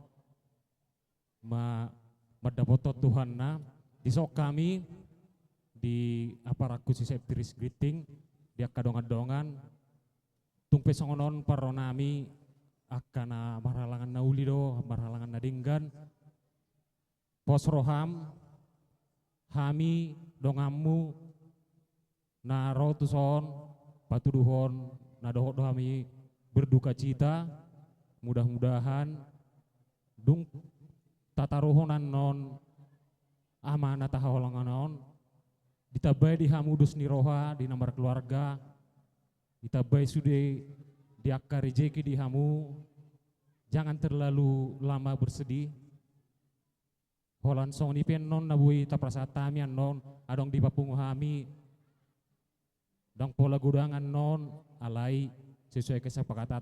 madapoto Tuhan na, disok kami di aparaku si Septris Ginting, dia kadongan-dongan, tungpe songonon paronami akana marhalangan nauli do, marhalangan nadinggan, pos roham, hami dongamu, na rotuson, patuduhon, na dohot dohami berduka cita, mudah-mudahan, dung tataruhonan non, amanah tahawalangan non, ditabay di hamudus ni roha di nomor keluarga, ditabay sude di akka rejeki di hamu, jangan terlalu lama bersedih. Holan song ni pen non nabui taprasatamian non adong di papungu hami, dang pola gudangan non alai sesuai kesepakatan.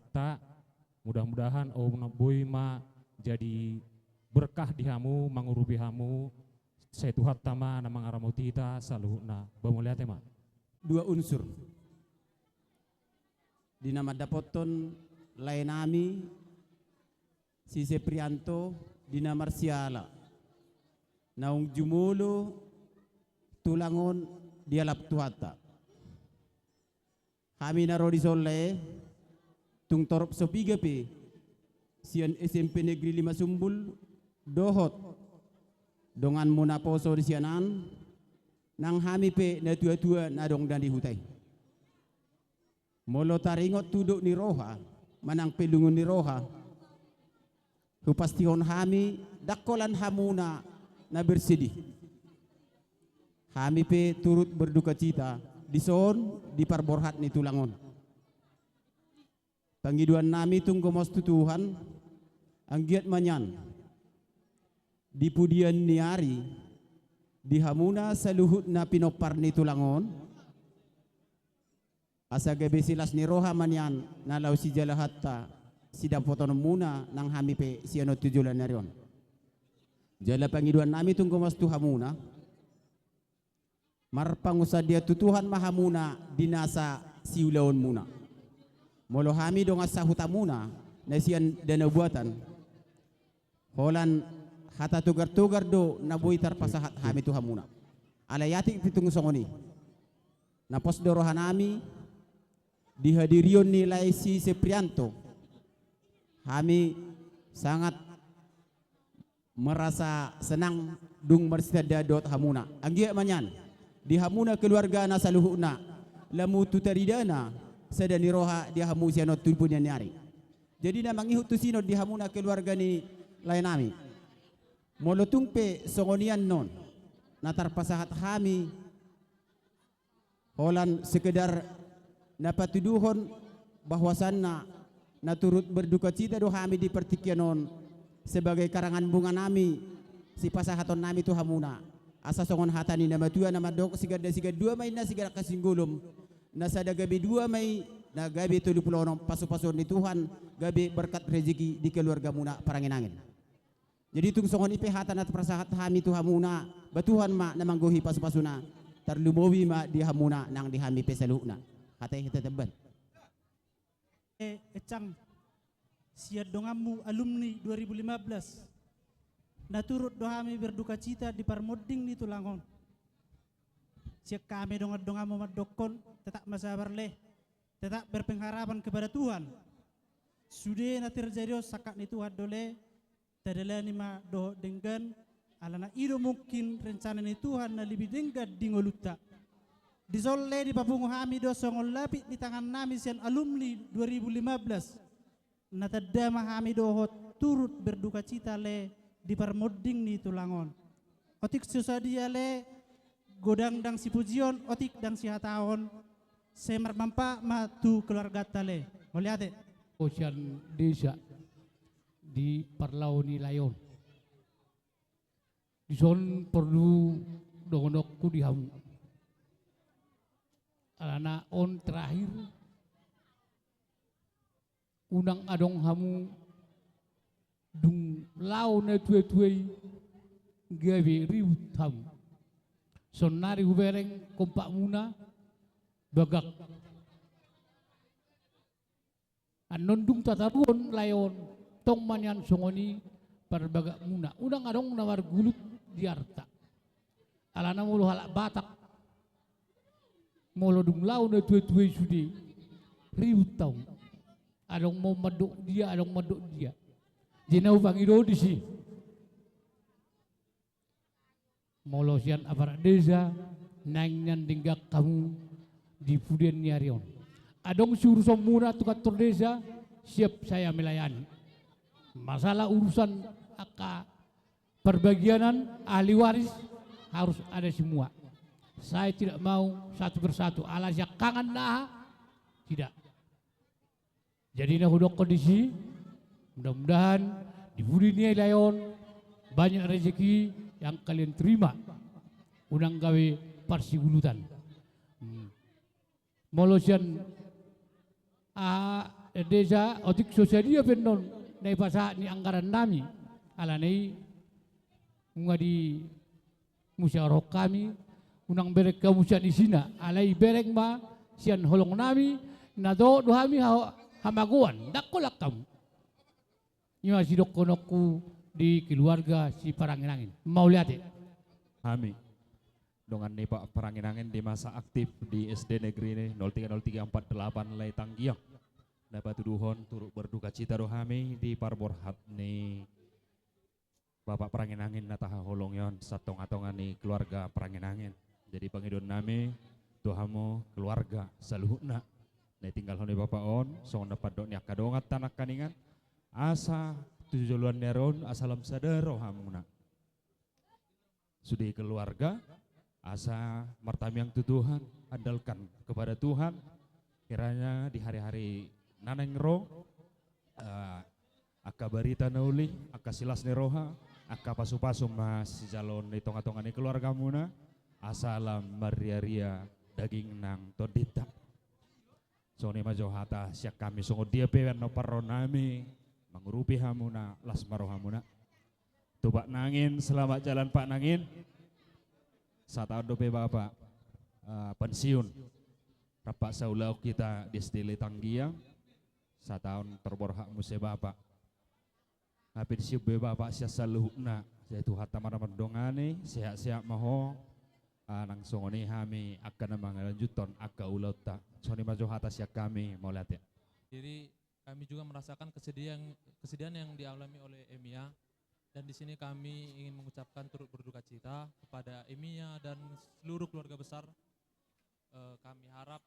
Mudah-mudahan nabui ma jadi berkah di hamu, mangurupi hamu. Saya Tuhan tama namang aramutita saluhna. Bamulihat ma. Dua unsur. Di nama dapoton lainami si Seprianto di nama Siala. Naung jumulo tulangon dialap tuhata. Kami naro di Sole tung torop sopiga pe sian SMP Negeri 5 Sumbul dohot dongan muna poso di sianan nang hami pe na tua-tua na dong dan di hutai. Molo taringot tuduk ni roha manang pelungun ni roha hupastihon hami dakolan hamuna na bersedih. Hami pe turut berduka cita di son di parborhat ni tulangon. Panggiduan nami tunggu mostu Tuhan anggiat manyan di pudian niari di hamuna saluhut na pinopar ni tulangon asa gabe silas ni roha manyan nalau si jalahatta sidang fotonom muna nang hami pe siano tujulan narion jala pangiduan nami tunggu mas tu hamuna marpangusa dia tutuhan mahamuna dinasa siulaon muna molo hami dong asa hutamuna na sian dana buatan holan hata tugar-tugar do nabuy tarpasahat hami tu hamuna alayati pitung songoni na pos dorohan nami dihadirion nilai si Seprianto kami sangat merasa senang dung mersida dot hamuna anggia manyan di hamuna keluarga na saluhuna lamu tutaridana sadani roha di hamu sianot tulpunya nyari jadi na mangihut tu sinod di hamuna keluarga ni lain nami molo tungpe songonian non natar pasahat hami holan sekedar napatuduhon bahwasanna naturut berduka cita do hami di pertikianon sebagai karangan bunga nami si pasahaton nami tu hamuna asa songon hatani nama tua nama dok sigada dua mai na sigada kasinggulum na sada gabi dua mai na gabi 76 pasu-pasu ni Tuhan gabi berkat rezeki di keluarga muna paranginangin. Jadi tung songon ipe hatan at prasahat hami tu hamuna batuhan ma namanggohi pasu-pasuna tarlumowi ma di hamuna nang di hami pesaluna hatay kita teban. Ecang siad dongamu alumni 2015 naturut dohami berduka cita di parmoding ni tulangon siak kami dongamu madokon tetap masabar leh tetap berpengharapan kepada Tuhan sudah na terjadi sakak ni Tuhan dole tadala ni ma doh denggan alana ido mungkin rencana ni Tuhan na lebih denggan di ngoluta Disole di papungu hami do songol lapit di tangan nami sian alumni 2015. Natadama hami do hot turut berduka cita le di parmoding ni Tulangon. Otik susadia le godang dang si pujion, otik dang si hataon. Semar mampa matu keluarga tale. Melihat Ocean desa di Parlauni Layon. Di son perlu dongonokku di hamu. Alana on terakhir unang adong hamu dung lau na tue-tue gawe riut hamu. Son nari hubereng kompak muna bagak anondung tataruon layon tong manyan songoni perbagak muna udang adong nawar gulut di arta alana mulu halak batak mulu dung lau na tue-tue sudi riut tau adong mau meduk dia jenau bangido di si molo sian aparat desa naingnan tinggak kamu di Puden Nyarion. Adong si urusan murah tukat desa siap saya melayani. Masalah urusan perbagianan ahli waris harus ada semua. Saya tidak mau satu persatu alasnya kangen nah tidak. Jadi nah hudok kondisi mudah-mudahan di Puden Nyarion banyak rezeki yang kalian terima. Unang gawe parsigulutan. Molosian desa otik sosialia penon nai pasa ni anggaran nami ala nai munga di musyawarah kami unang berek ka musyan isina alai berek ma sian holong nami na do hami hamaguan dakolak kamu ni masih dokonokku di keluarga si Paranginangin mau lihat Hami dengan nih Pak Paranginangin di masa aktif di SD negeri ini 030348 Lai Tanggiang dapat tuduhon turut berduka cita rohami di parborhat nih Bapak Paranginangin nataha holongyon satong-atongan nih keluarga Paranginangin jadi pangidon nami tuhamu keluarga saluhna nih tinggal honi Bapak on song dapat dok nyak kadongat tanak kaningan asa tujuan neron asalam sadar rohamuna sudah keluarga asa martamiang Tuhan andalkan kepada Tuhan kiranya di hari-hari naneng ro aka barita nauli aka silas neroha aka pasu-pasu mas si calon di tonga-tonga ni keluarga muna asalam maria-ria daging nang todita sone majohata siak kami sungguh dia pewen no paronami mengurupi hamuna las marohamuna tuh Pak Nangin selamat jalan Pak Nangin 1 tahun dope Bapak pensiun rapat saulau kita di Stili Tanggiang 1 tahun terborhak muse Bapak tapi di sibe Bapak sia saluhna yaitu hatta maraman dongane sehat-sehat maho nang songoni hami akan mangalanjuton akka ulauta soni majo hata sia kami mau lihat ya jadi kami juga merasakan kesedihan yang dialami oleh Emia dan di sini kami ingin mengucapkan turut berduka cita kepada Emia dan seluruh keluarga besar. Kami harap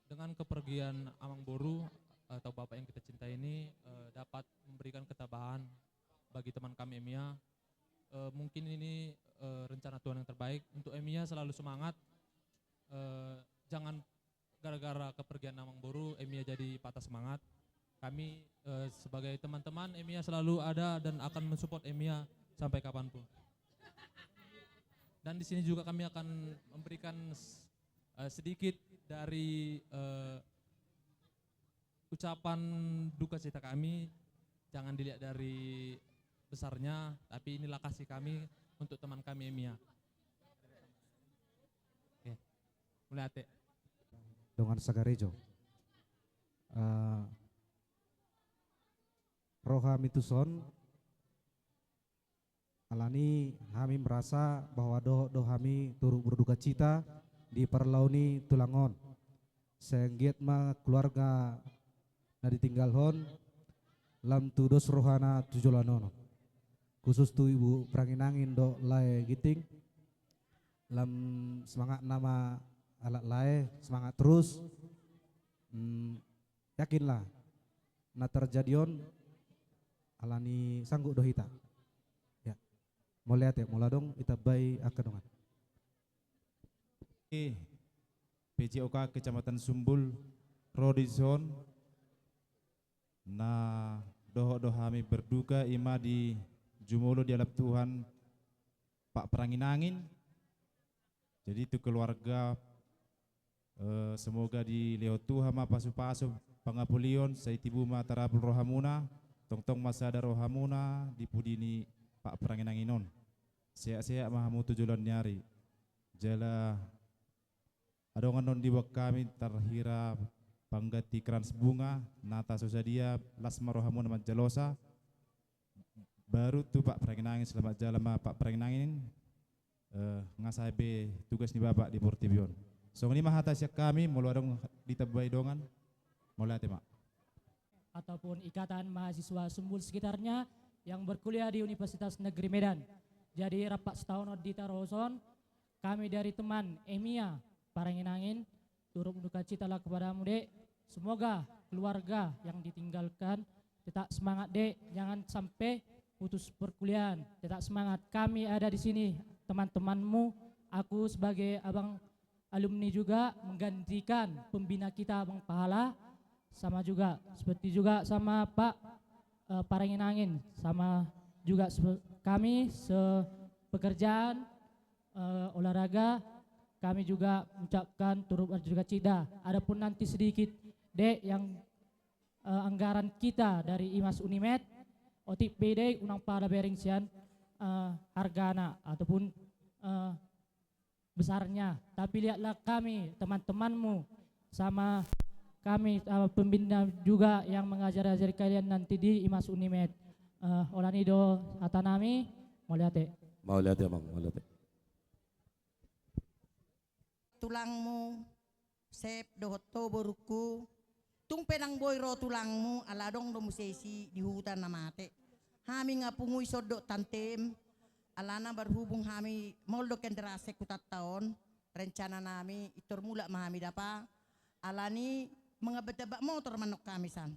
dengan kepergian Amang Boru atau Bapak yang kita cintai ini dapat memberikan ketabahan bagi teman kami Emia. Mungkin ini rencana Tuhan yang terbaik untuk Emia selalu semangat. Jangan gara-gara kepergian Amang Boru Emia jadi patah semangat. Kami sebagai teman-teman Emia selalu ada dan akan mensupport Emia sampai kapanpun. Dan di sini juga kami akan memberikan sedikit dari ucapan duka cita kami. Jangan dilihat dari besarnya, tapi inilah kasih kami untuk teman kami Emia. Oke, mulai ate. Dengan Sagarejo. Rohami tuson alani kami merasa bahwa do kami turut berduka cita di Parlauni Tulangon senggiat ma keluarga na ditinggalhon lam tudos rohana tujolanono khusus tu Ibu Paranginangin do Lai Giting lam semangat nama alat lae semangat terus. Yakinlah na terjadion alani sanggup dohita. Ya. Mau lihat ya, mula dong kita bay akadongan. PJOK Kecamatan Sumbul Rodison na dohami berduka ima di Jumolo di alap Tuhan Pak Pranginangin. Jadi itu keluarga semoga di leo Tuhan ma pasu-pasu pangapulion saya tibu ma tarabul rohamuna tong masa ada rohamuna di pudini Pak Pranginanginon. Saya mahamu tujulan nyari jala adongan non diwak kami terhira panggati krans bunga nata susadia lasma rohamuna majalosa baru tuh Pak Pranginangin selamat jalan ma Pak Pranginangin ngasabe tugas ni Bapak di Portibion. So ini mah atas kami mau adong ditabay dongan mulai tema ataupun ikatan mahasiswa Sumbul sekitarnya yang berkuliah di Universitas Negeri Medan. Jadi rapat setahun di Taroson kami dari teman EMIA Pranginangin turut berduka cita lah kepadamu Dek. Semoga keluarga yang ditinggalkan tetap semangat Dek, jangan sampai putus perkuliahan. Tetap semangat, kami ada di sini teman-temanmu. Aku sebagai abang alumni juga menggantikan pembina kita Bang Pahala, sama juga seperti juga sama Pak Pranginangin, sama juga kami sepekerjaan olahraga kami juga mengucapkan turut berduka cita. Adapun nanti sedikit Dek yang anggaran kita dari Imas Unimed otip BD unang pada beringsian hargana ataupun besarnya, tapi lihatlah kami teman-temanmu sama kami pembina juga yang mengajar-ajari kalian nanti di Imas Unimed. Olanido atanami mau lihat ya Bang, mau lihat tulangmu sep dohoto boruku tung penang boyro tulangmu aladong do musesi di hutan namate hami ngapungui sodok tantem alana berhubung hami moldo kenderase kutat tahun rencana nami itur mula mahami dapa alani mengebet-ebak motor manok kami san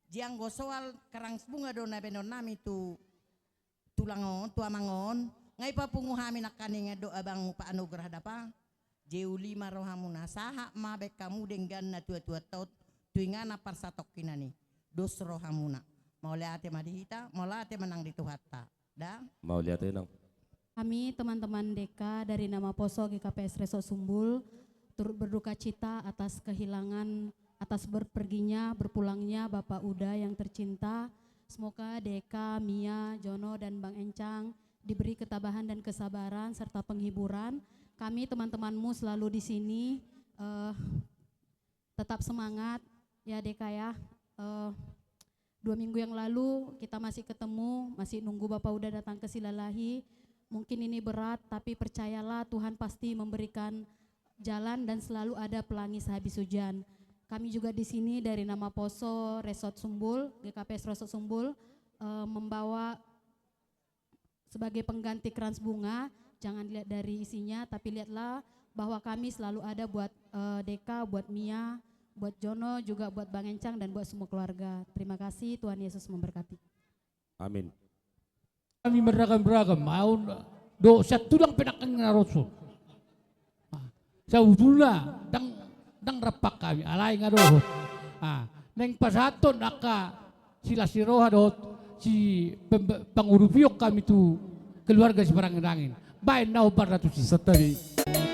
jiang soal karang bunga dona benon nami tu tulangon tuamangon ngai papungu hami nakani ngado abang Pak Anugrah dapa jeu 5 rohamuna saha ma bek kamu denggan na tua-tua taut tuingana parsatok kinani dos rohamuna mau lihat madihita mau lihat menang di tuhatta dah mau lihat nang kami teman-teman Deka dari nama Poso GKPS Resort Sumbul turut berduka cita atas kehilangan atas berperginya berpulangnya Bapak Uda yang tercinta. Semoga Deka, Mia, Jono dan Bang Encang diberi ketabahan dan kesabaran serta penghiburan. Kami teman-temanmu selalu di sini, tetap semangat ya Deka ya. 2 minggu yang lalu kita masih ketemu, masih nunggu Bapak udah datang ke Silalahi. Mungkin ini berat, tapi percayalah Tuhan pasti memberikan jalan dan selalu ada pelangi sehabis hujan. Kami juga di sini dari nama Poso Resort Sumbul, GKPS Resort Sumbul, membawa sebagai pengganti krans bunga. Jangan lihat dari isinya, tapi lihatlah bahwa kami selalu ada buat Deka, buat Mia, buat Jono, juga buat Bang Encang dan buat semua keluarga. Terima kasih, Tuhan Yesus memberkati. Amin. Kami beragam-beragam, mau do satu lang pinakang rasul. Sa udula dang rapak kami alay nga do. Neng pasaton aka sila si Roha do si pangurupiyok kami tu keluarga si Pranginangin. Baik na ubar ratu si Setari. Yeah.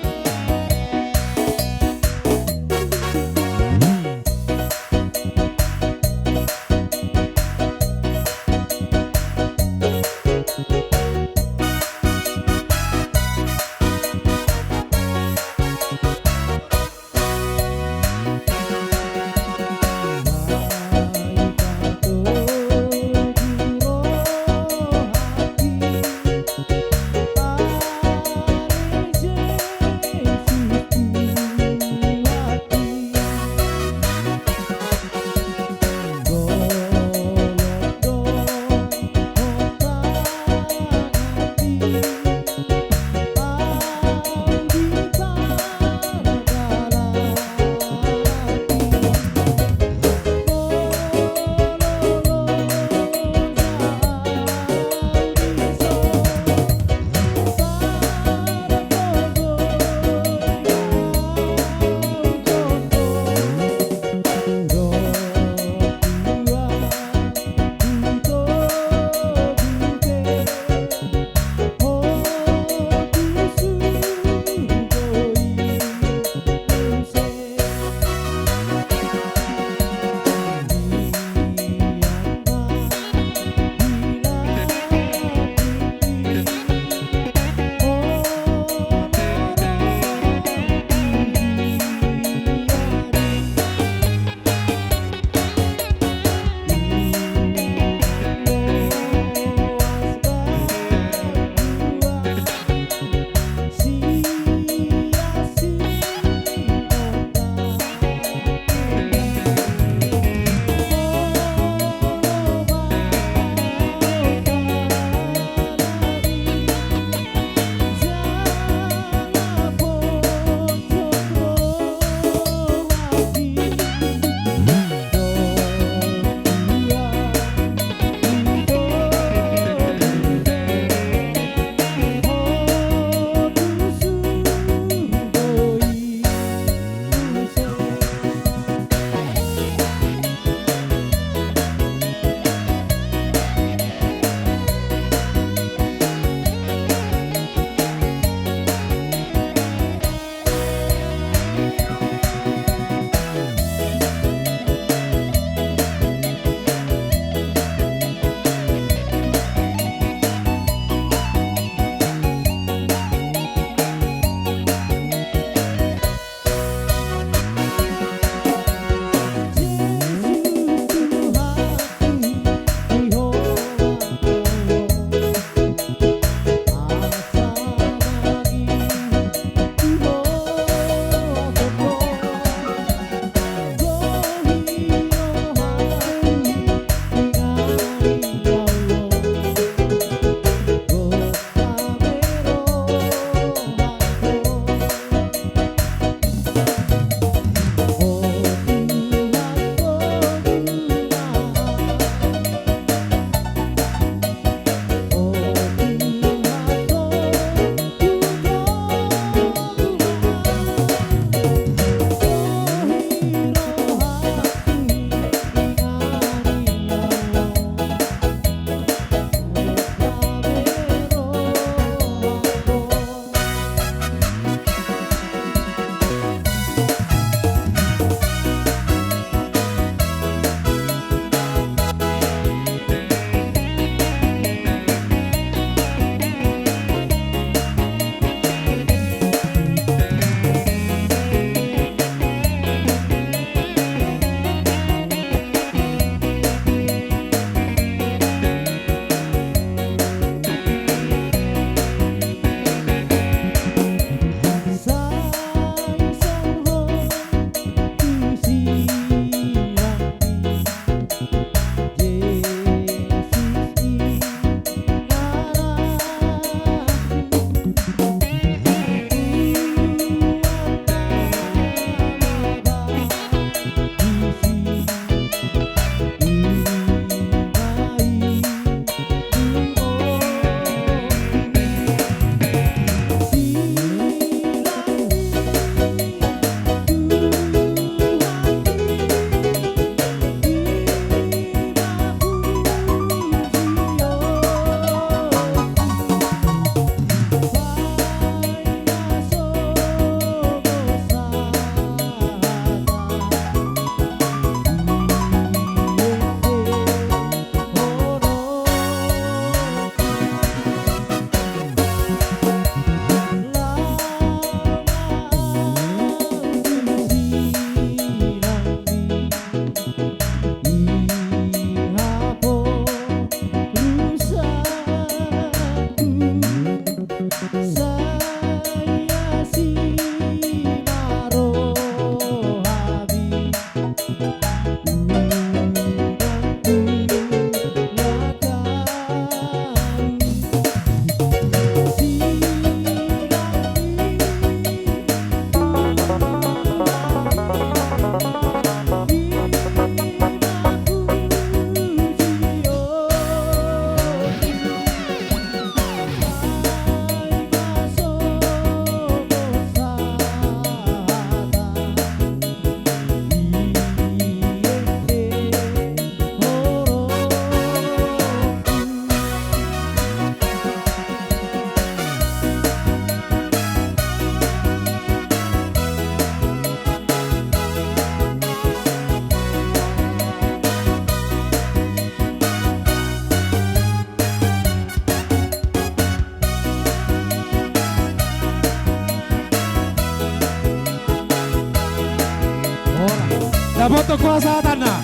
Toto kuasa tanah.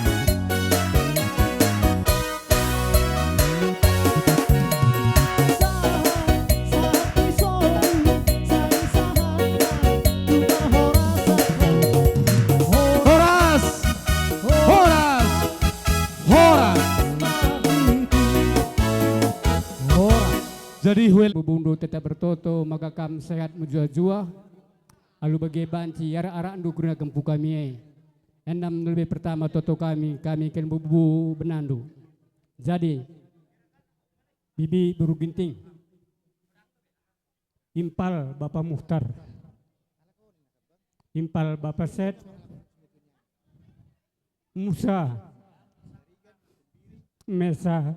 Horas, horas, horas. Jadi huel Bubundo tetap bertoto maka kam sehat menjua-jua. Lalu bagi banci ara-ara andu guna gempu kami. Enam lebih pertama toto kami kan bubu benandu. Jadi bibi buru ginting. Impal Bapak Muhtar. Impal Bapak Set. Musa. Mesa.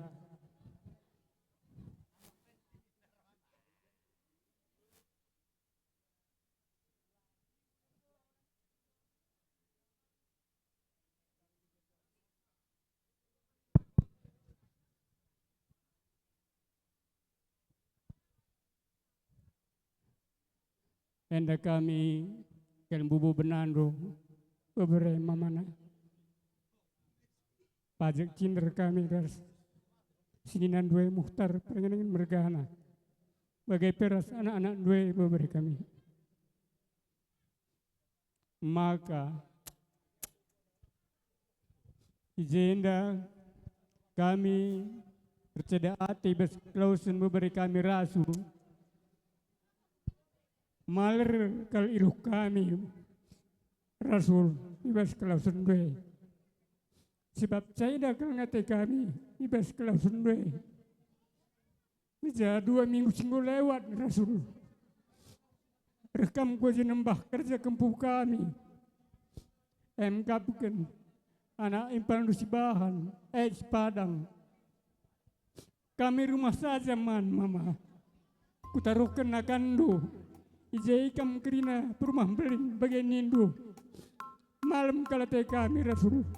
Enda kami kan bubu benando beberapa mana pajak cinder kami dari sininan dua Muhtar pengen mergana bagai peras anak-anak dua beberapa kami maka izenda kami percaya hati berklausun beberapa kami rasu maler kal iluh kami Rasul ibas kelausun dwe sebab saya dah kal ngate kami ibas kelausun dwe bisa 2 minggu singgu lewat Rasul rekam gua jenembah kerja kempuh kami MK bukan anak impal nusi bahan Padang kami rumah saja mama kutaruhkan akandu Ijai kam kerina perumah beling bagian nindu malam kalate kami Rasul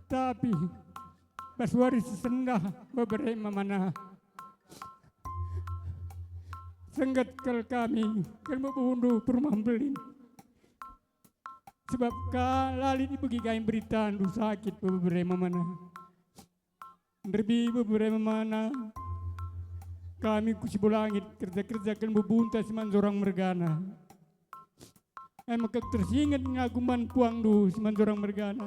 tapi baswari sesendah beberapa mana senggat kal kami kan membundu perumah beling sebab kalali dibagi kain berita andu sakit beberapa mana lebih beberapa mana kami kusibulangit kerja-kerja kan bubunta seman orang mergana. Maka tersingat ngaguman puang du seman orang mergana.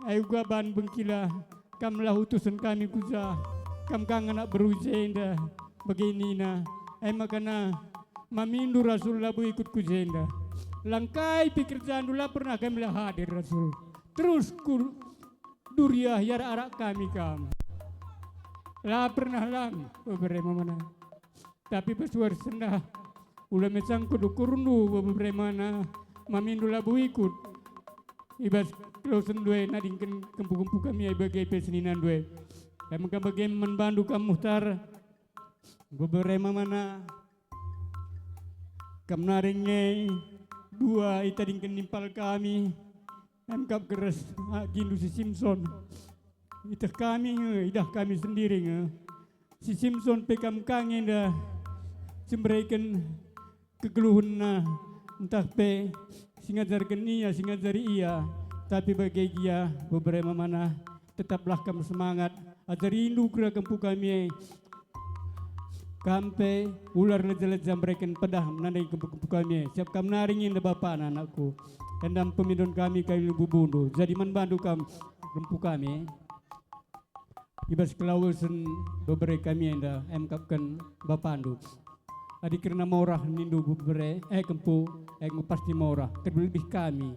Ayo gaban bengkila kam lah utusan kami kuza. Kam kang anak berujenda begini na. Makana mamindu Rasul labu ikut kujenda. Langkai pekerjaan dula pernah kami lah hadir Rasul. Terus duriah yar arak kami kam. Lah pernah lang beberapa mana tapi pesuar sendah ulah mesang kudu kurundu beberapa mana mamindu labu ikut ibas klausen dua nadingkan kempu-kempu kami bagai peseninan dua kami bagai membantu kamu Muhtar beberapa mana kam naringnya 2 itadingkan nimpal kami kap keras gindu si Simpson Itah kami, idah kami sendiri. Si Simpson pekam kangen dah semberikan kegeluhan na entah pe singajarkan ia, singajari ia. Tapi bagi dia beberapa mana tetaplah kamu semangat. Ajari indu kira kempu kami. Kampe ular leja-leja memberikan pedah menandai kempu kami. Siap kamu naringin dah bapak anakku. Kendam pemidon kami kayu bubundu. Jadi membantu kamu kempu kami. Ibas kelausan beberapa kami yang dah emkapkan bapandu. Adik kerana morah nindu beberapa kempu pasti morah. Terlebih kami.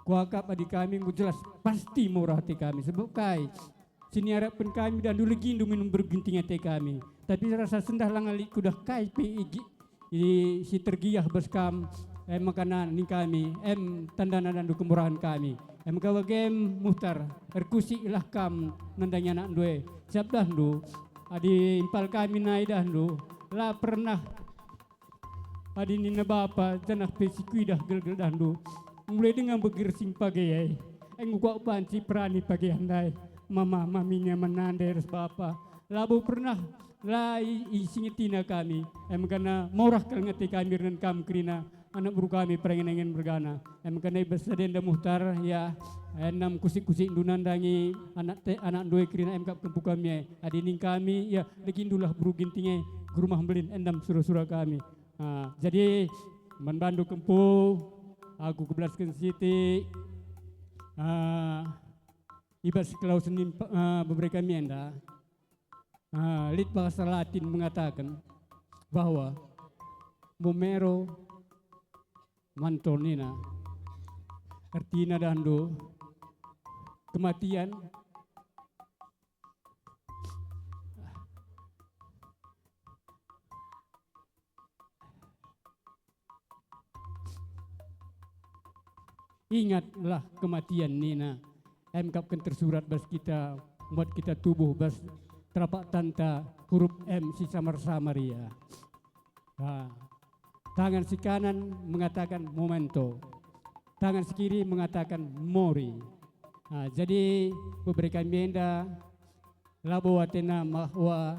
Kuakap adik kami jelas pasti morah hati kami. Sebab kai sini harapkan kami dan dulu gindu minum berginting hati kami. Tapi rasa sendah langali kudah kai PIG si tergiah beskam makanan ni kami tanda nandu kemurahan kami. Maka bagem Muhtar erkusi ilah kam nandanya anak dua siap dah du adi impal kami naik dah du lah pernah adi nina bapa janah pesikui dah gel-gel dah du mulai dengan begersing pagi gua banci perani pagi andai mama maminya menandai res bapa labu pernah lah isinya tina kami makana morah kal ngati kami dan kam kerina anak buru kami perengen bergana. Em kanai bersedenda muhtar ya enam kusik-kusik dunandangi anak dua kerina em kap kempu kami adining kami ya legindulah buru gintinge ke rumah belin endam surah-surah kami. Jadi manbandu kempu aku kebelaskan Siti ibas kalau senin beberapa kami enda lit bahasa Latin mengatakan bahwa Momero Mantonina artinya dando kematian ingatlah kematian Nina emkapkan tersurat bas kita buat kita tubuh bas terapak tanta huruf M si samar-samar ya. Tangan si kanan mengatakan momento, tangan si kiri mengatakan mori. Jadi memberikan mienda labo atena mahwa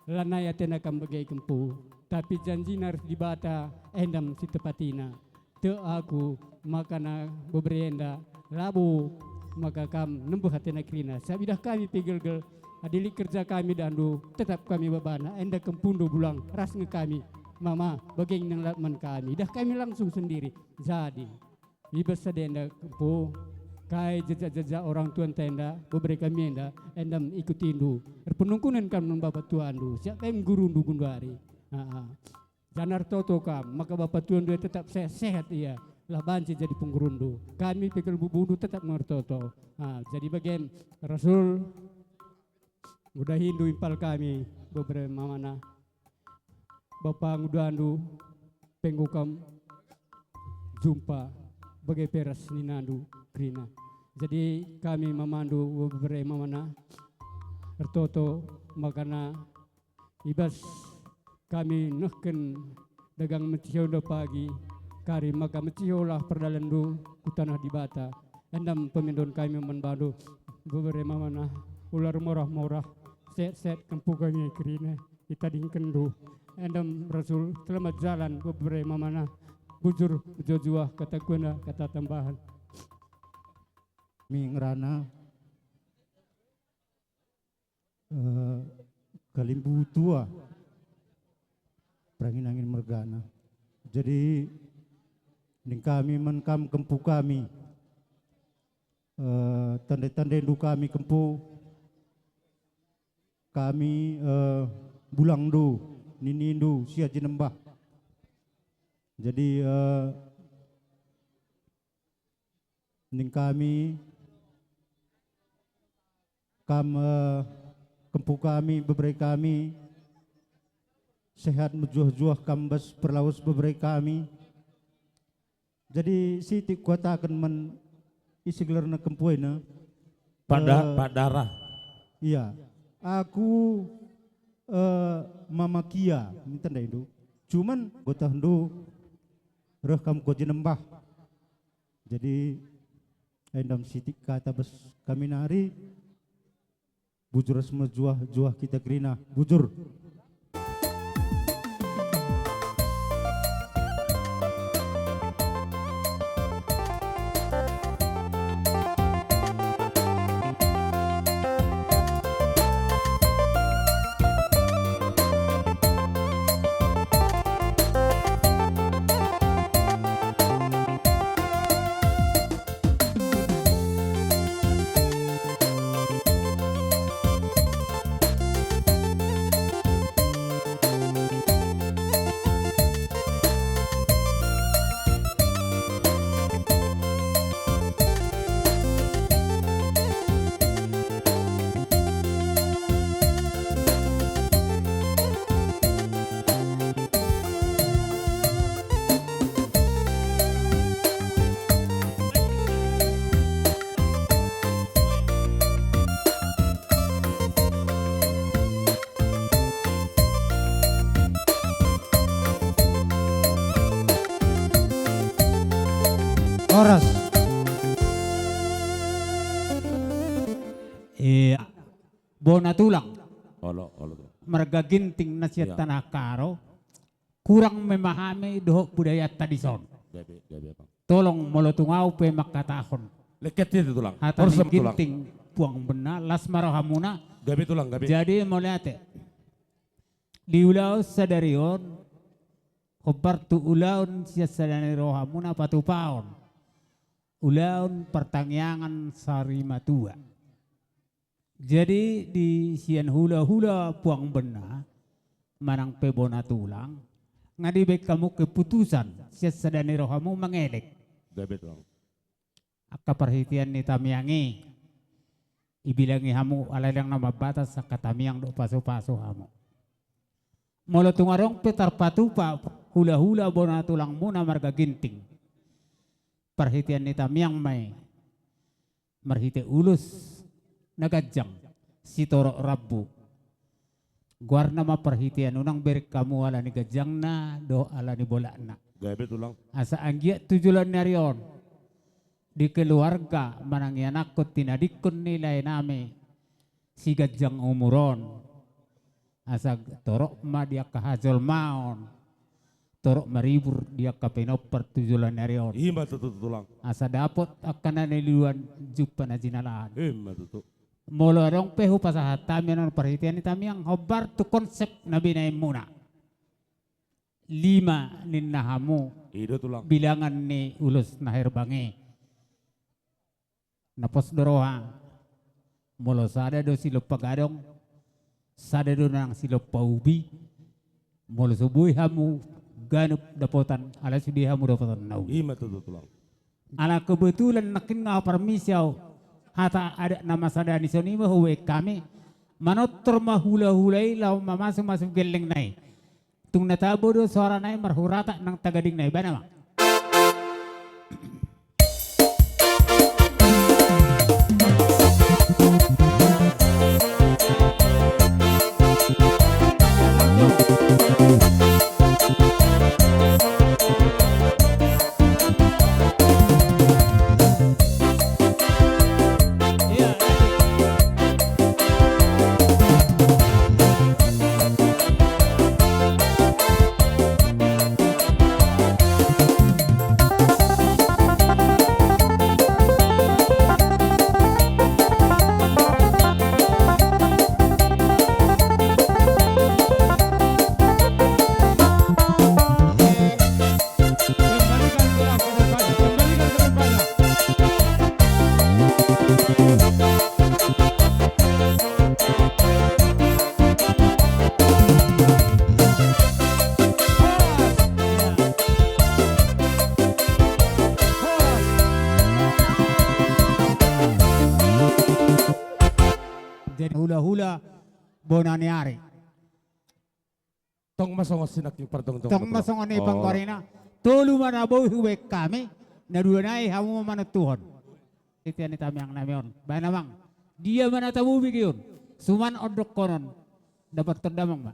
lanaya atena kambagai kempu, tapi janji harus dibata endam si tepatina. Te aku makana beberenda labo maka kam nembuh atena krina. Sabidah kami pegel-gel adili kerja kami dandu tetap kami babana enda kempundo bulang ras nge kami. Mama, bagain nang latman kami. Dah kami langsung sendiri. Jadi, ibas sadenda kempu, kai jejak-jejak orang tuan tenda, beberapa kami enda, endam ikutin du. Penungkunan kam nun bapak tuan du. Siapa yang guru du gundari? Janar toto kam, maka bapak tuan du tetap sehat iya. Lah banci jadi penggurundu. Kami pikir bubudu tetap ngertoto. Jadi bagian Rasul udah Hindu impal kami beberapa mana. Bapak ngudandu penggukam jumpa bagai peras ninandu krina. Jadi kami memandu beberapa mana ertoto makana ibas kami nehken dagang menciau do pagi kari maka menciau lah perdalandu ku tanah di bata endam pemindon kami membandu beberapa mana ular morah-morah set-set kempu kami krina kita dingkendu endam Rasul selamat jalan beberapa mana bujur jojuah kata kuna kata tambahan mingrana kalimbu tua perangin angin mergana jadi ning kami menkam kempu kami tanda-tanda du kami kempu kami bulang du ninindu sia jenembah. Jadi ning kami kempu kami beberapa kami sehat menjuah-juah kambas perlaus beberapa kami. Jadi Siti kuatakan men isi gelarna kempuena Padara. Iya. Aku Mama Kia minta itu cuman gotah hendu rekam ko jenembah jadi endam sitik kata bes kami nari bujur semua juah kita kerina bujur. Oras. Bona tulang. Olo. Marga ginting nasihat Iya. tanah karo. kurang memahami doh budaya tradision. Gabi bang. Tolong molotungau pe makatahon. Leket itu tulang. Hata Orsam tulang. ginting puang benar las marahamuna. Gabi tulang gabi. Jadi melihat diulau sadarion kobar tu ulaun sia sadani rohamuna patupaon. Ulaun pertangyangan sarimatua. Jadi di sian hula-hula puang benar manang pebona tulang ngadibek kamu keputusan sia sadani rohamu mengelek. Gabi tulang. Akka perhatian ni tamiangi ibilangi hamu alalang nama batas sa katamiang do paso-paso hamu. Molo tungarong petar patupa hula-hula bona tulang muna marga ginting. Perhatian ni tamiang may marhite ulus nagajang si toro rabbu. Guar nama perhatian unang berik kamu ala ni gajang na do ala ni bola na. Gabi tulang. Asa anggiat tujulan narion di keluarga manang anakku tinadikun nilai nami si gajang umuron. Asa torok ma dia kahajol maon. Torok maribur dia kapenoper tujulan narion. Ima tutu tulang. Asa dapot akan nililuan jupa na jinalaan. Ima tutu. Molo dong pehu pasahat tami non perhatian ni tami yang hobar tu konsep nabi na muna. 5 ninnahamu bilangan ni ulus nahir bangi. Napos doroha molo sada do silop pagadong sada do nang silop paubi molo subuhi hamu ganup dapotan ala sudi hamu dapotan nau. Ima tutu tulang. Ala kebetulan nakin nga permisyaw hata ada nama sada ni soni huwe kami manotor mahula-hulay law mamasuk-masuk geleng nai. Tung natabo do suara nai marhurata nang tagading nai bana mak. Jadi hula-hula bonaniari. Tong masongos sinak yung partong Tong masongon ni pangkorina. Tulu manaboy huwek kami. Naduanay hamu manutuhon. Itu yang itami ang namion. Bayan namang. Dia manatabu bigyon. Suman odok konon. Dapat terdamang ba?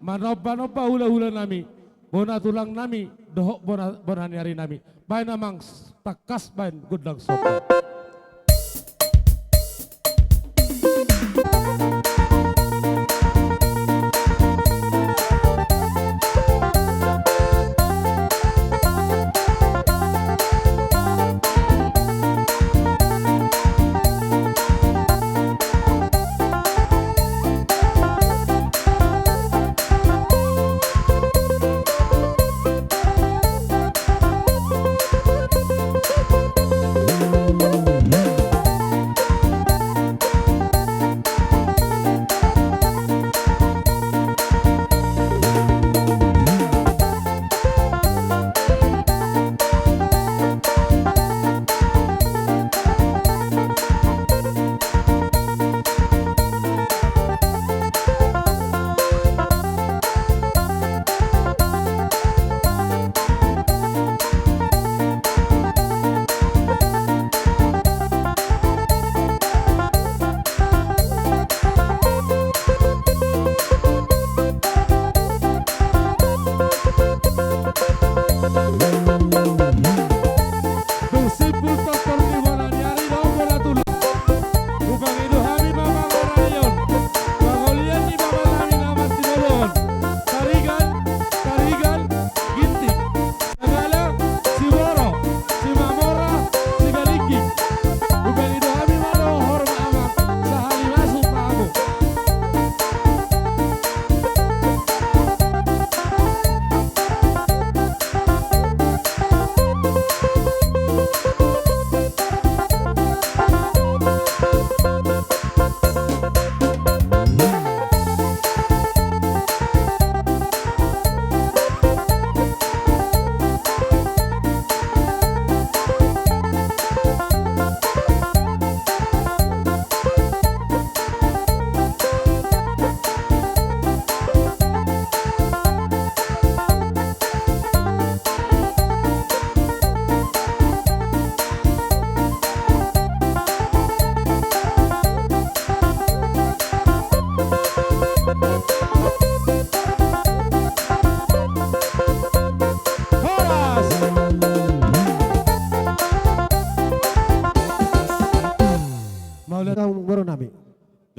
Manoba-noba hula-hula nami, bona tulang nami, dohok bona nyari nami. Bayan namang takas bayan gudang sopa.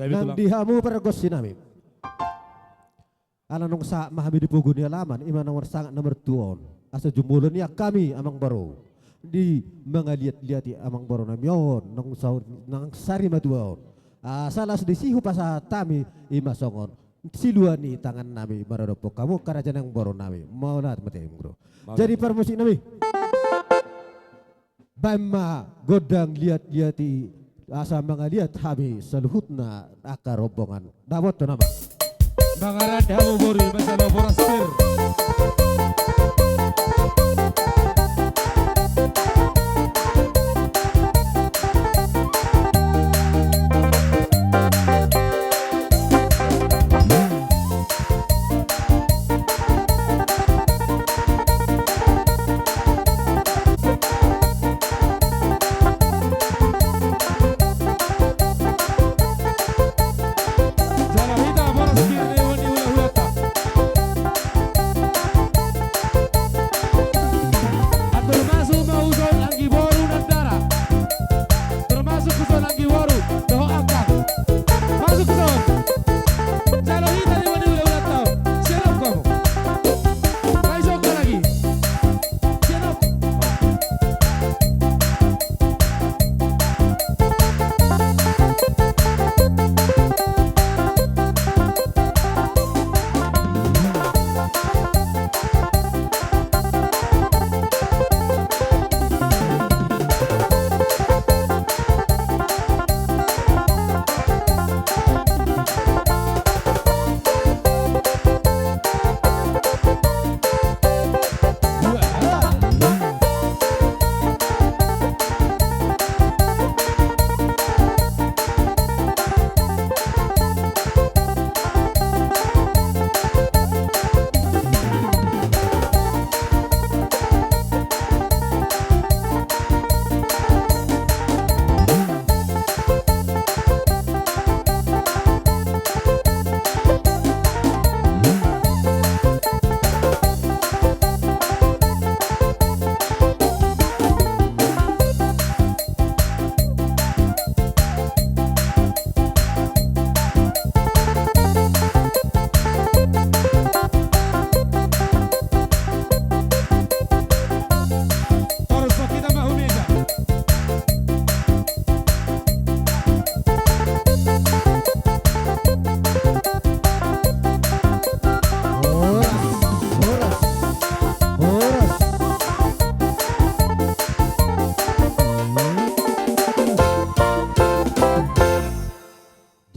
Nang dihamu pergos sinami. Alanong sa mahami di puguni alaman ima nomor sangat nomor tuon. Asa jumulon ya kami amang baro. Di mangaliat-liati amang baro namyon nang saur nang sari matuon. Salas di sihu pasa tami ima songon. Siluani tangan nami marodopok kamu karajan yang baro nami. Maulat mati bro. Jadi permusik nami. Bama godang liat-liati asa mangaliat habi seluhutna akar rombongan. Dawat to nama. Bangarada mo bori masalah borastir.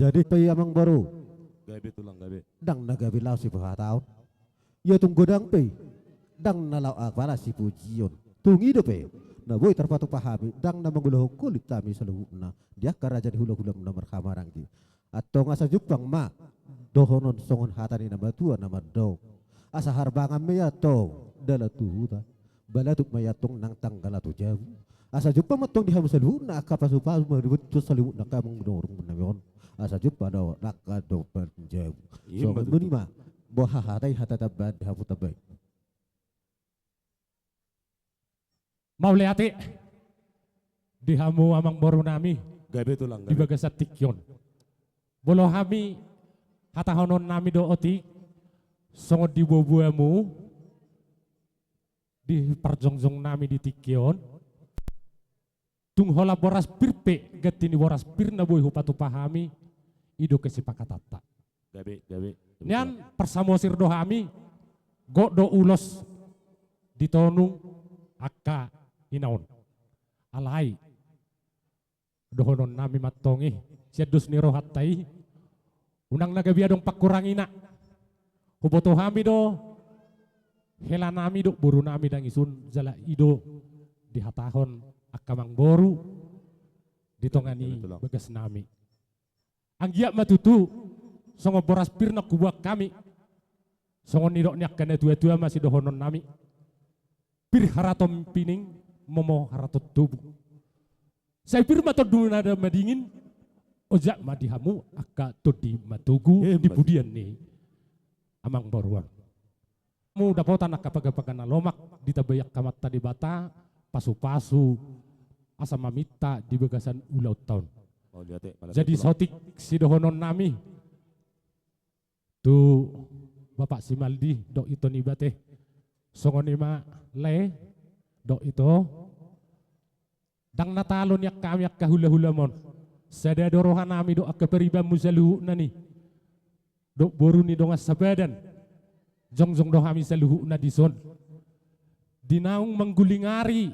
Jadi pay amang baru. Gabi tulang gabi. Dang nagabi law si tahun. Ya tunggu dang pay. Dang nalaw akbala si pujion. Tungi do pay. Na boy terpatu pahami. Dang na mangulah kulit kami seluhuna. Dia karajan hula-hula nomor kamaranggi. Atau ngasa Jepang ma. Dohonon songon hatani nama tua nama do. Asa harbangan meya to. Dala tuhuta. Balatuk mayatong nang tanggala tu jauh. Asa Jepang matong dihamu seluhuna. Kapasupasu maribut seluhuna kamang dorong menayon. Asa Jepang do nakado panjau. So menima boha hatai hatatabad hamu tabay. Mau lihat dihamu amang baru nami gabi tulang di bagasat tikyon. Bolo hami hatahonon nami do oti songo di bobuamu di parjongjong nami di tikyon. Tung hola boras pirpe gatini boras pirna boy hupatu pahami ido kesepakatata. Gabi. Nian persamosir dohami do ulos ditonung akka inaon. Alai dohonon nami matongi siadus ni rohatai unang nagabi adong pakurangina. Huboto hami do hela nami do buru nami dang isun jala ido di hatahon akamang boru ditongani bagas nami. Anggiak matutu songo boras pirna kubuak kami. Songo nirok niak kena tua-tua masih dohonon nami. Pir haratom pining momo haratot tubuh. Saya pir mato nada madingin ojak madihamu akka todi matugu di budian nih amang baruan. Mu dapotan akka pagapagan lomak ditabayak kamat tadi bata pasu-pasu asa mamita di bagasan ulau tahun. Jadi sotik si dohonon nami. Tu Bapak Simaldi dok itu nibate. Songonima le dok itu. Dang natalon yak kami yak kahula-hula mon. Sada dorohan nami dok akaperiba muzaluhu nani. Dok boru ni dongas sabadan. Jong-jong doh kami saluhu na dison. Dinaung menggulingari.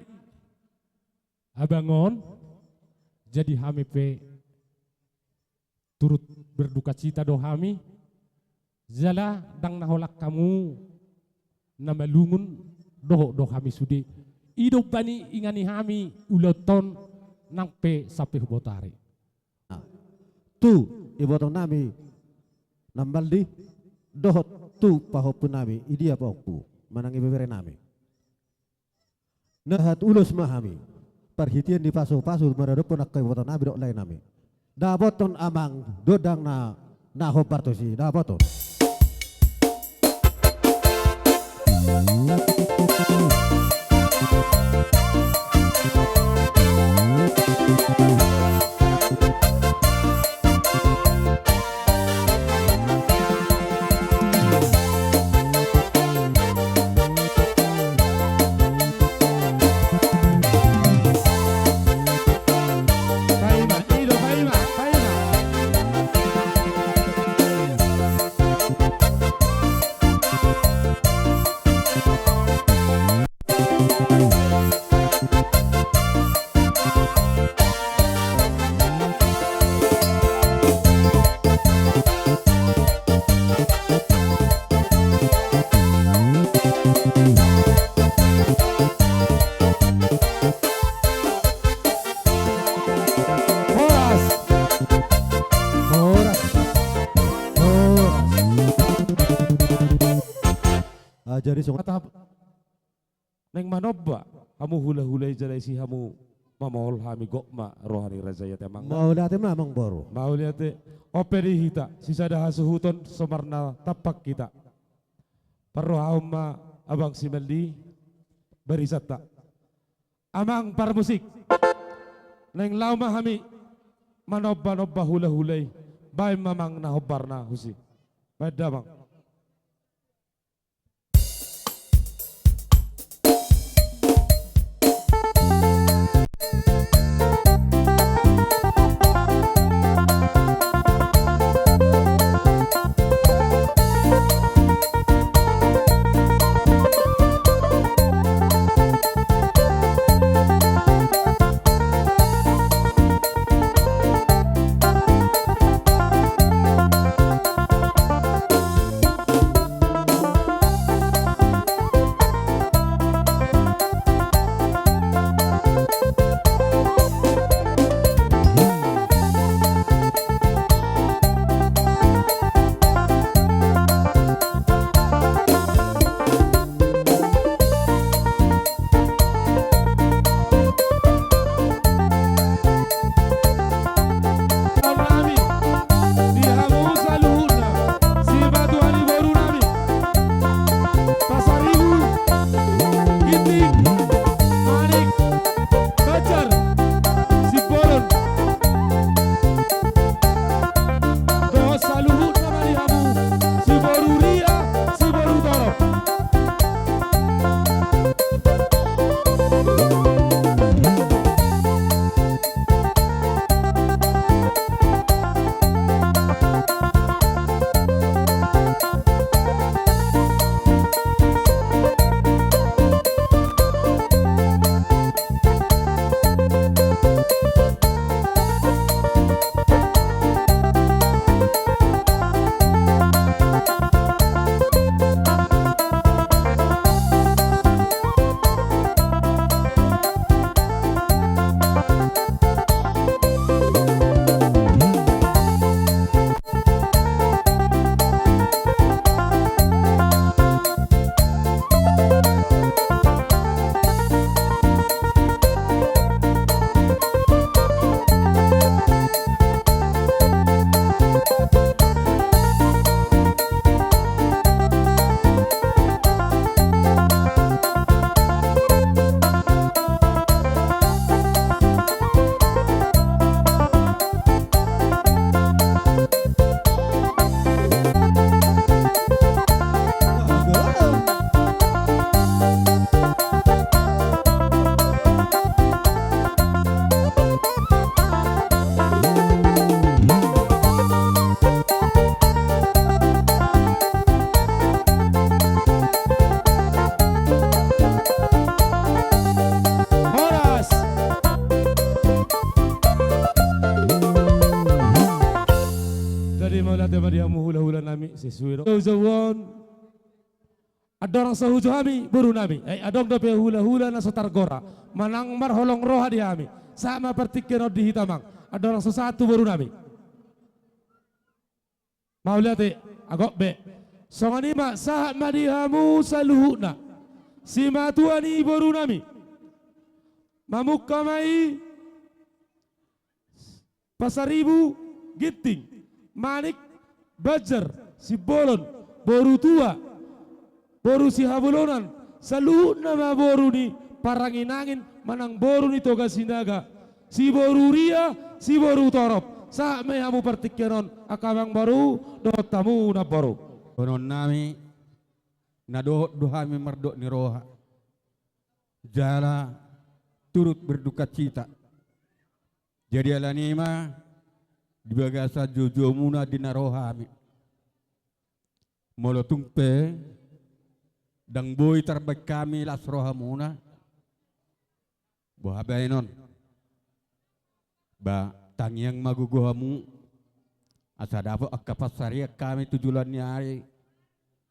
Abangon. Jadi kami pe turut berduka cita doh kami. Jala dang naholak kamu namalungun doh kami sudi. Hidup bani ingani kami uloton nang pe sape hubotari. Tu ibotong nami nambaldi dohot tu pahopun nami idia pokpu manangi bebere nami. Nahat ulus mahami perhitian di pasu meredupun akkai botong nami dok lain nami. Da boton amang dodang na hopartosi da boton. Jadi kata neng manobba kamu hula-hulai jalai si kamu mamol hami gokma rohani razayat emang mau lihat emang baru mau lihat operi hita sisa dah suhuton somarna tapak kita perro hauma abang Simaldi berisat tak amang par musik neng lauma hami manobba hula-hulai bay mamang nahobarna husi beda bang. Sama dia mau hula-hula nami sesuai. Zawon. Ada orang sahujo kami baru nami. Adong dope hula-hula na sotar gora. Manang mar holong roha di kami. Sama pertikian di hitamang. Ada orang sesatu baru nami. Mau lihat agok be. Songani mak sah madihamu saluhuna. Si matuani baru nami. Mamuk kamai Pasaribu Giting Manik Bajar si Bolon Boru tua Boru si Habulonan Saluhut nama boru ni Paranginangin Manang boru ni Toga Sinaga Si boru ria Si boru torop Sa mehamu partikianon Akabang baru Dohot tamu na boru Konon nami na dohot duhami mardok ni roha jala turut berduka cita. Jadi alanima di bagasa jojo muna di narohami. Molo tungpe dang boy terbaik kami las roha muna. Buah non. Ba tangyang maguguhamu asa dapat akapasaria kami tujulan hari.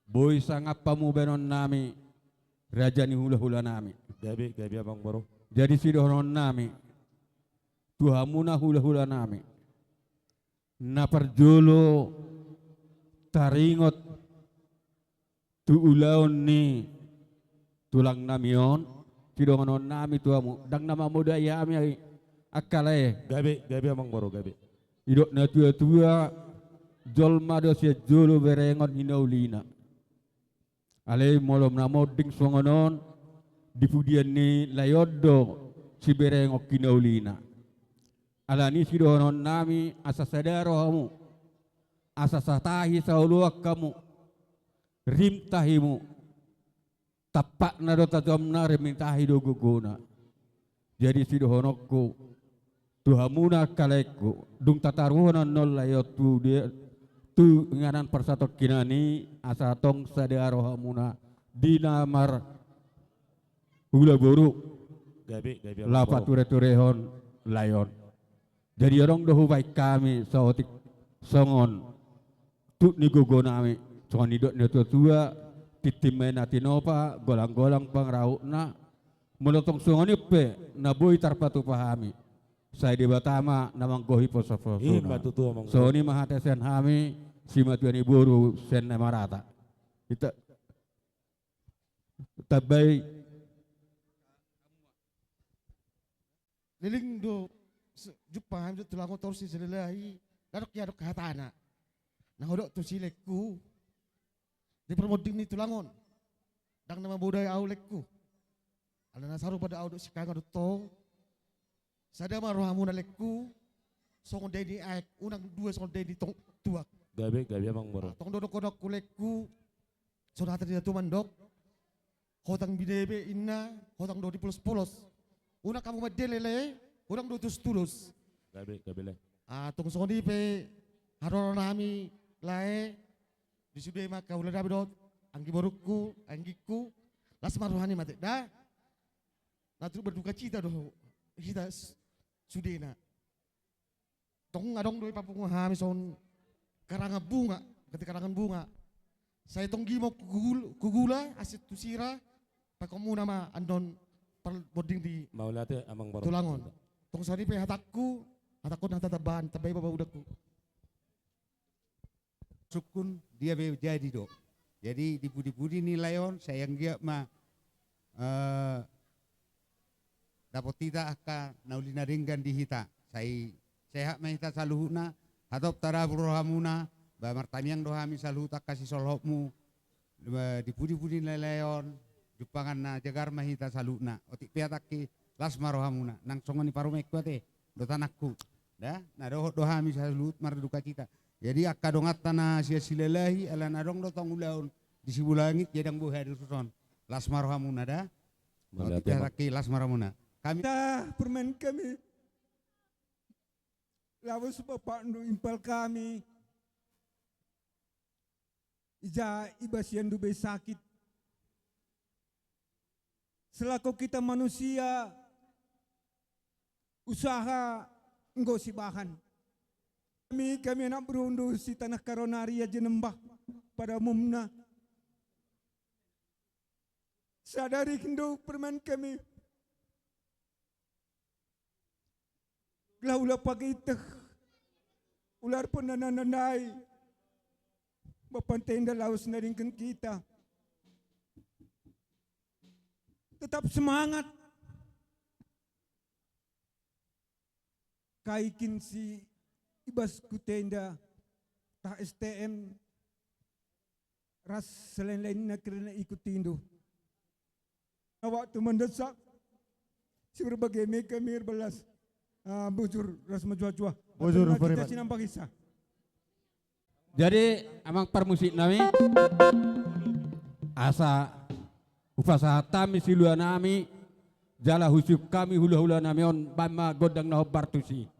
Boy sangat pamu benon nami raja ni hula-hula nami. Gabi abang baru. Jadi sidonon nami tuhamuna hula-hula nami na perjolo taringot tu ulaon ni tulang namion sidonon nami tuamu dang nama muda ya ami akale gabi abang baru gabi idok na tua jolma do sia jolo berengon hinaulina ale molom na moding songonon dipudian ni layodo si berengok hinaulina alani sidonon nami asa sadarohamu asa satahi sauluak kamu rimtahimu tapak na do tajamna rimtahi do guguna jadi sidohonokku tuhamuna kalekku dung tataruhanan nol layot tu dia tu nganan persatok kinani asa tong sadarohamuna dinamar hula buruk gabi lapa ture-turehon layon. Jadi orang dohu baik kami saotik songon tu ni gogo nami songon idok ni tua titimai natinopa golang-golang pangraukna melotong songon ipe naboy tarpatu pahami saya di Batama namang gohi posofosuna so ni mahatesen hami si matuani buru sen namarata kita tabai liling do Jepang itu telah kotor si selelahi dadok ya dok hatana nah hodok tu silekku di permoding ni tulangon dang nama budaya aulekku ala nasaru pada audok si kanga to sada marohamu nalekku songon dedi aek unang dua songon dedi tong tuak gabi abang baru tong dodok kodok kulekku sonata dia tu mandok hotang bidebe inna hotang do di polos-polos una kamu madelele urang do tulus gabi le tong soni pe harono nami lae di sude maka ulah dabe dot anggi boruku anggiku las maruhani mate da natu berduka cita do kita sudena tong ngadong do papung hami son karangan bunga ketika karangan bunga saya tong gimo kugula asit tusira pakomu nama andon boarding di mau lihat ya amang baru tulangon tong sani pe hatakku na tataban tabay baba udakku sukun dia be jadi do jadi dipudi-pudi ni layon sayang dia ma dapat tidak akan naulina ringgan di hita saya sehat mah hita saluhuna atau tarabur rohamuna ba martamiang dohami saluhuta kasih solhopmu dipudi-pudi ni layon jupangan na jagar mahita saluna otik piataki las marohamuna nang songoni parumek kuate do tanakku dah na dohot dohami salut marduka cita jadi akka dongat tanah sia silelahi ala nadong do tong ulaun di sibulangit jedang bu hadir suson las marohamuna dah otik piataki las marohamuna kami permen kami lawas bapak ndo impal kami ija ibasian dube sakit selaku kita manusia usaha enggo si bahan Kami anak berunduh si tanah Karonaria jenembah pada umumna. Sadari hindu permen kami. Ulah pagi teh. Ular pun nananay. Bapantain laos na rin kita. Tetap semangat. Kaikin si ibas kutenda ta STM ras selain-lain na karena ikutindo. Awak tu mendesak si berbagai mereka balas bujur ras majua-jua. Bujur kita sinambang isa. Jadi amang permusik nami asa upasaha tami silua nami jala husyuk kami hula-hula nami on bama godang naho bartusi.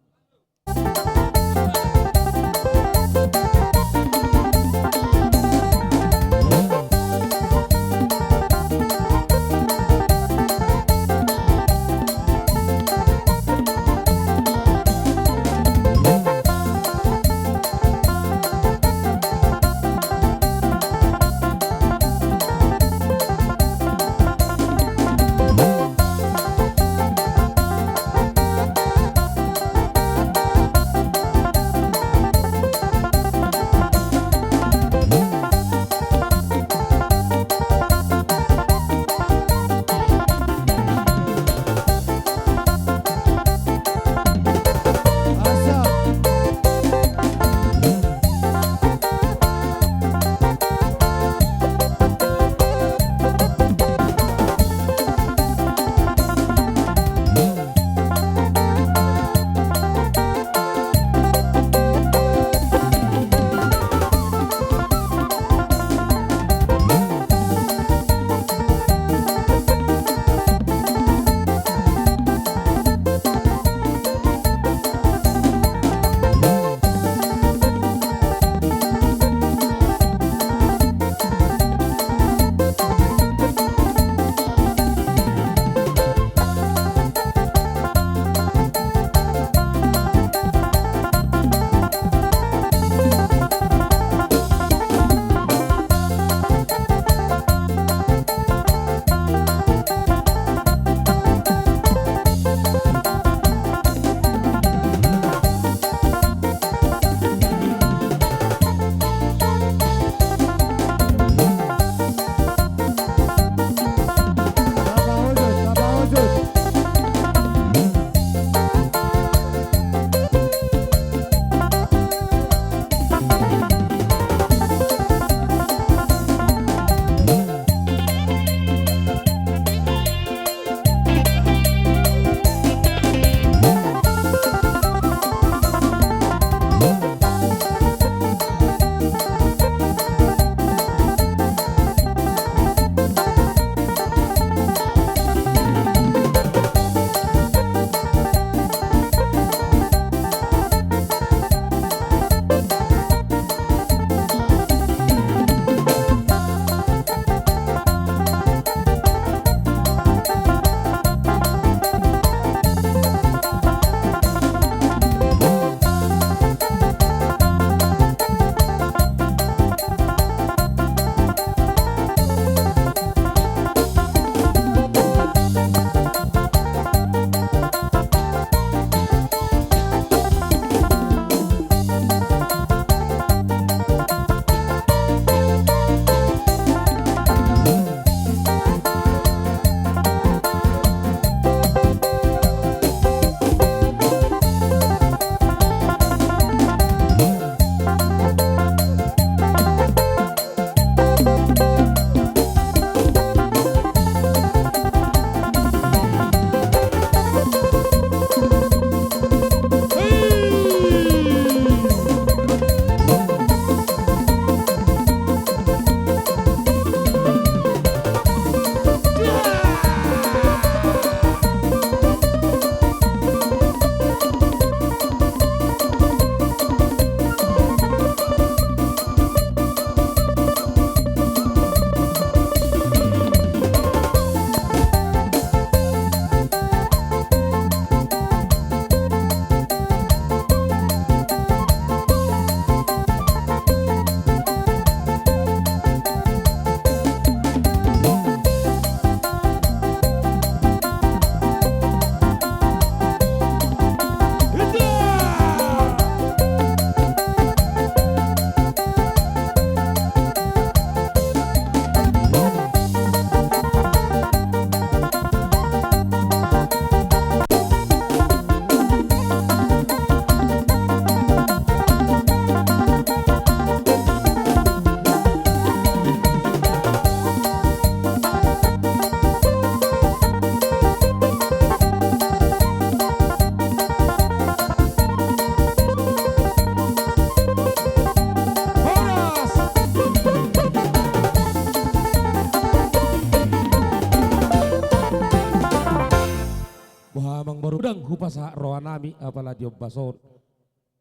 pasah roha nami apala diom bason.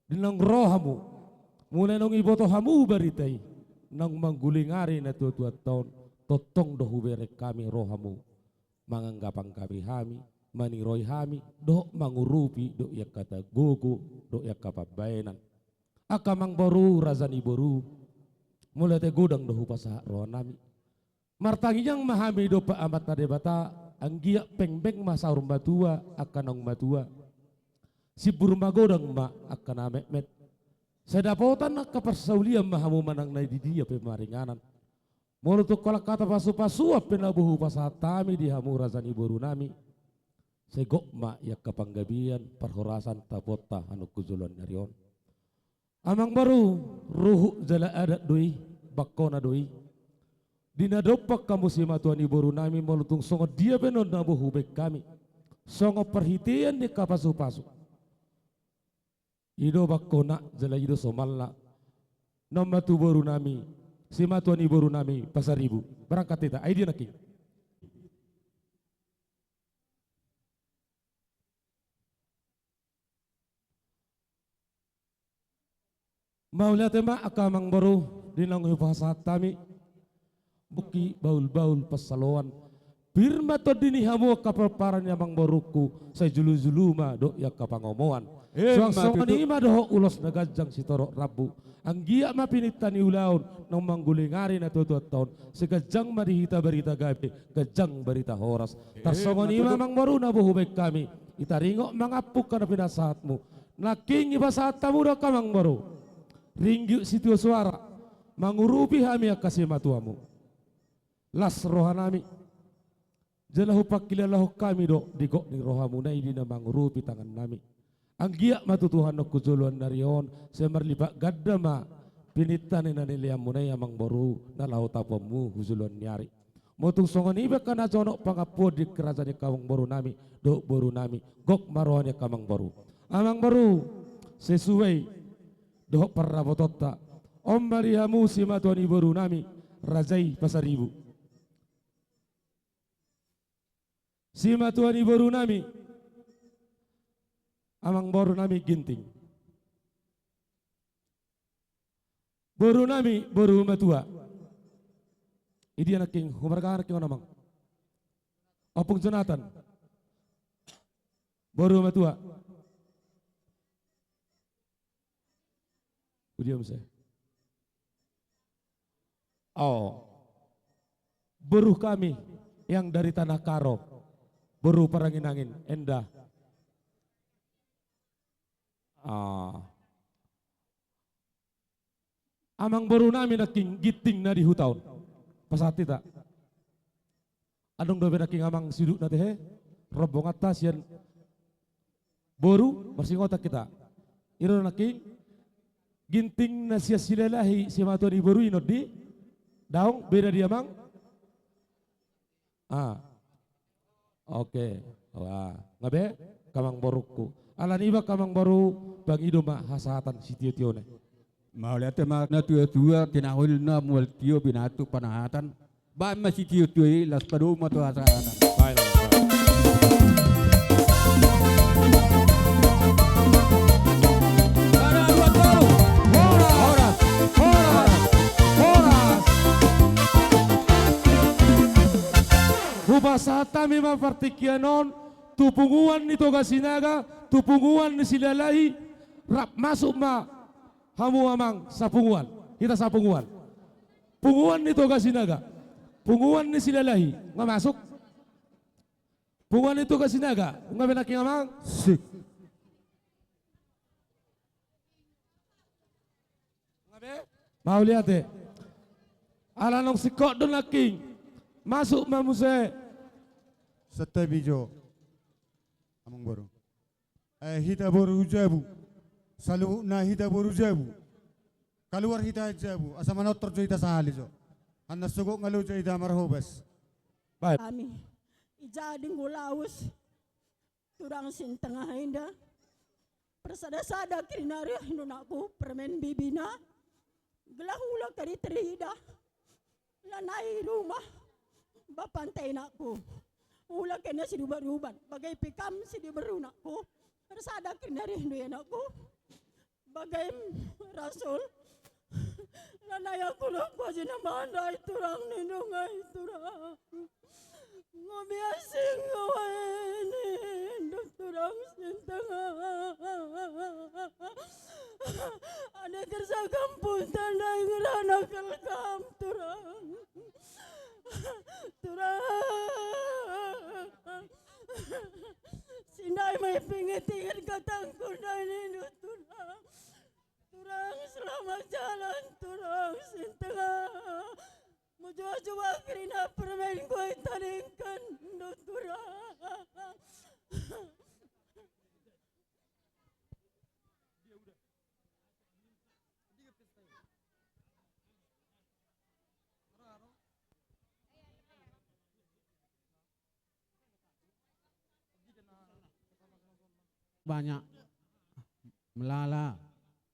Dinang rohamu mulai nong iboto hamu baritai nang manggulingari na tua tahun totong dohu berek kami rohamu manganggapang kami hami maniroi hami do mangurupi do yak kata gogo do yak kapabayanan akamang baru razani baru mulai te godang dohu pasah roha nami martangiyang mahami do pa amat na debata anggia pengbeng masarum batua akanong matua si burma godang ma akan amet sedapotan nak kepersaulian mahamu manang na di dia pemaringanan morutuk kolak kata pasu-pasu penabuhu pasatami di hamu razani baru nami segok ma yak kapanggabian perhorasan tapota anu kuzulan narion amang baru ruhu jala adat doi bakona doi dina dopak kamu si matuani baru nami molutung songo dia benon nabuhu bek kami songo perhitian di kapasu-pasu ido bakona jala ido somalna nama tu baru nami si matuani baru nami pasaribu berangkat kita ai dia naki mau lihat tema akamang baru dinang bahasa tami buki baul-baul pasaloan birma to dini hamu kapal paran yamang baruku saya julu-juluma dok ya kapangomoan suang-suang ni ima doho ulos nagajang si torok rabu anggia mapinitani ulaun nang manggulingari na tutuat tahun segajang marihita berita gabi gajang berita horas tarsongon ima mang baru na buhubek kami itaringok mangapuk karena pinasahatmu naking ibasahat tamu do kamang baru ringgi situ suara mangurupi hami akasi matuamu las rohanami jalahu pakilalahu kami do digok ni rohamu na idina mangurupi tangan nami anggia matutuhan no kujuluan narion semerlipak gadama pinitan ina niliam munay amang boru na lau tapamu huzuluan nyari motung songon iba kana jono pangapod di kerajaan kawang boru nami do boru nami gok marohnya kamang boru amang boru sesuai do parrabotota om marihamu si matuani boru nami rajai pasaribu si matuani boru nami amang baru nami ginting baru nami baru matua idi anak king humarga anak king namang opung Jonathan baru matua udiam saya beruh kami yang dari tanah Karo beruh parangin-angin endah amang baru nami naking giting na di hutaun pasati tak adong dobe naking amang siduk na tehe robong atas yan baru marsingota kita iro naking ginting na siya silalahi si matua di baru inod di daong beda di amang oke wah ngabe kamang baruku alan iba kamang baru bang idoma hasatan si tio-tione mau lihat tema na tua-tua tinahul na mual tio binatu panahatan ba masih tio-tio las padu matu hasatan Hubasata mima partikianon tupunguan ni Togasinaga tupunguan ni Silalahi rap masuk ma hamu amang sapunguan kita sapunguan punguan ni Togasinaga punguan ni Silalahi nggak masuk punguan ni Togasinaga nggak benaking amang sik mau lihat deh alanong sikok don laking masuk mamuse Satabijo amang baru hita baru jabu salu na hita baru jabu keluar hita jabu asa manotor jo hita sahali jo anna sugok ngalu jo hita marhobas baik kami ijading gulaus turang sintengah inda persada-sada kirinari hinunaku permen bibina gelahula kari terida lanai rumah bapantai nakku ulah kena si ruban-ruban bagai pikam si di berunakku persada kinari hinduyan ako. Bagay rasul. Nanaya ko lang pa sinamanda iturang ninungay iturang. Ngobiasing ngawain iturang sintanga. Ada kerja kampung tandai ngerana kalkam turang. Turang. Sinai may pingitingin katangko na nino turang. Turang selamat jalan turang sintanga. Mujua-jua kerina permen ko itaningkan no turang. Banyak melala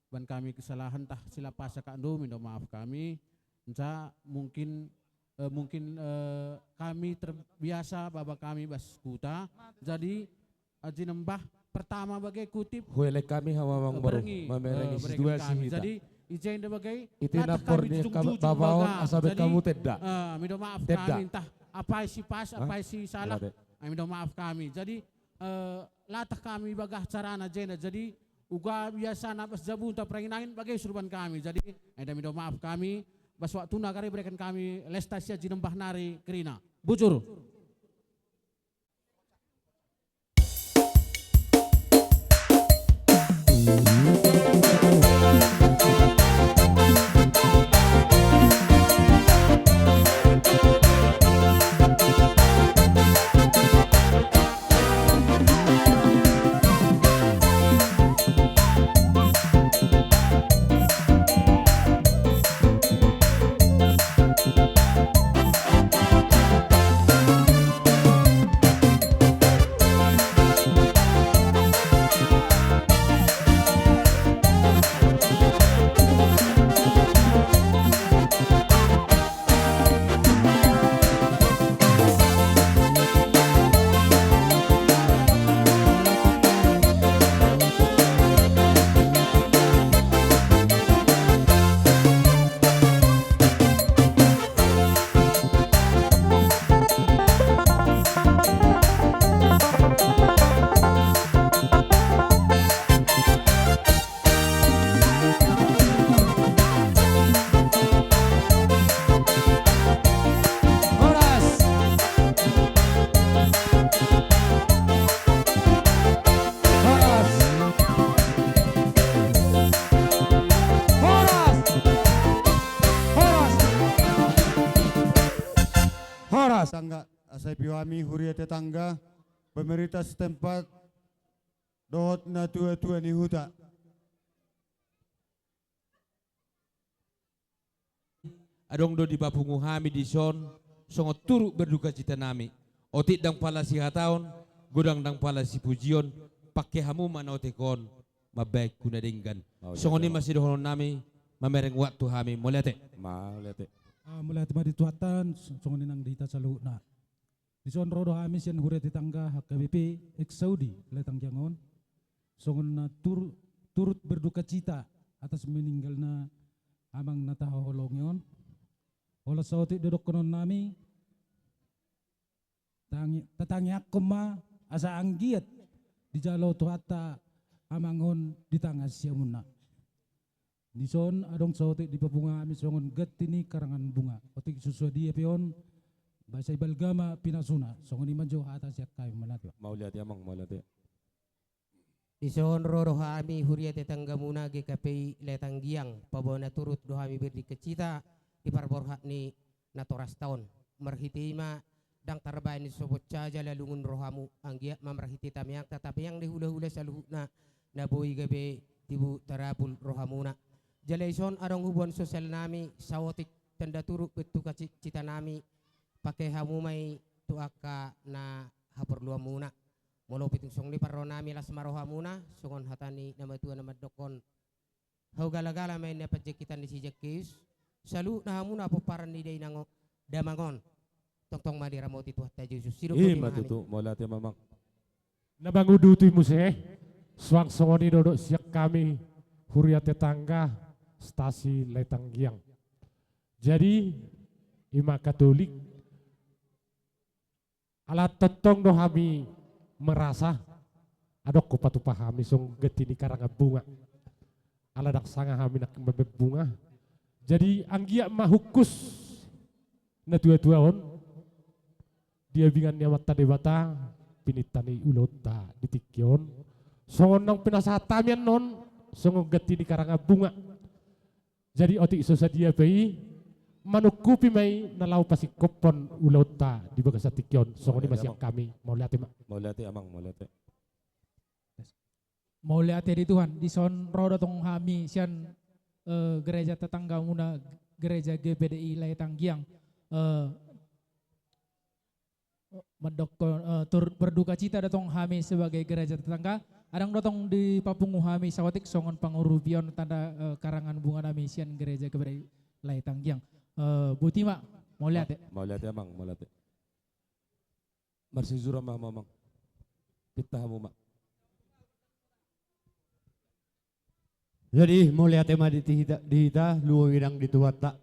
ban kami kesalahan tah sila pasa kak ndo minta maaf kami enca mungkin kami terbiasa baba kami bas kuta jadi aji nembah pertama bagai kutip Huele kami hawa mang baru memerangi situasi kita. Jadi ijain bagai itu napornya babaon asabet kamu tidak. Minta maaf kami entah apa si pas apa si salah. Minta maaf kami. Jadi latah kami bagah carana jena jadi uga biasa nabas jabu untuk perangin bagai suruban kami jadi minta maaf kami bas waktu nakari berikan kami lestasia jinembah nari kerina bujur. Tangga asai piwami huria tetangga pemerintah setempat dohot na tua-tua ni huta. Adong do di bapungu hami di son songo turu berduka cita nami. Otik dang pala si hataon, godang dang pala si pujion, pakai hamu mana otekon, mabaik kuna dinggan. Songo ni masih dohon nami, mamereng waktu hami molete. Molete. Mulai tempat dituatan, songon nang dihita salu na. Di son rodo hamis yang hure tetangga HKBP ex Saudi letang jangon. Songon na turut berduka cita atas meninggalnya amang nataho holongyon. Olah sautik duduk konon nami, tetangnya kema asa anggiat di jalo tuhata amangon di tangga siamuna. Di son adong sautik di papunga kami songon getini karangan bunga. Otik susua dia pion bahasa ibalgama pinasuna. Songon imanjo atas yak kami melatih. Mau lihat ya mang, mau lihat ya. Ison roro hami huria tetangga muna GKPI letang giang pabona turut dohami berdi kecita di parborhat ni natoras tahun merhitima dang tarbain sobot caja lalungun rohamu anggia mamrahiti tamiang tetapi yang dihula-hula saluhna naboi gabe tibu tarapul rohamuna jalaison adong hubungan sosial nami sawotik tanda turut betu cita nami pakai hamu mai tuaka na haperluam muna molo pitung song ni parro nami las marohamuna songon hatani nama tua nama dokon hau gala-gala main dapat jekitan di si jekis salu na hamuna paparan ni day nango damangon tong madira mo titu hatta Jesus sido matutu mola te mamang nabangudutu mo se Suang songoni dodok siak kami huria tetangga stasi Letanggiang. Jadi ima Katolik ala totong do kami merasa adok ko patu pahami song getini karanga bunga. Ala dak sanga kami nak bebek bunga. Jadi anggia mahukus na tua-tuaon dia bingannya mata debata pinitani ulota ditikyon songon nang pinasatamian non songon gati di karanga bunga. Jadi otik iso sadia pai manukupi mai nalau pasi kopon ulota di bagasa tikyon songon di masih kami mau lihat mak mau lihat amang mau lihat mau lihat di Tuhan di son roda tong hami sian gereja tetangga muna gereja GPDI Letanggiang tur berduka cita datang kami sebagai gereja tetangga adang datang di papungu kami sawatik songon pangurubion tanda karangan bunga nami sian gereja GPDI Letanggiang. Butima mau lihat ya? Mau lihat ya mang, mau lihat ya. Marsizura mah mamang. Pitahamu mak. Jadi mau lihat tema di hita luwirang di tuwata.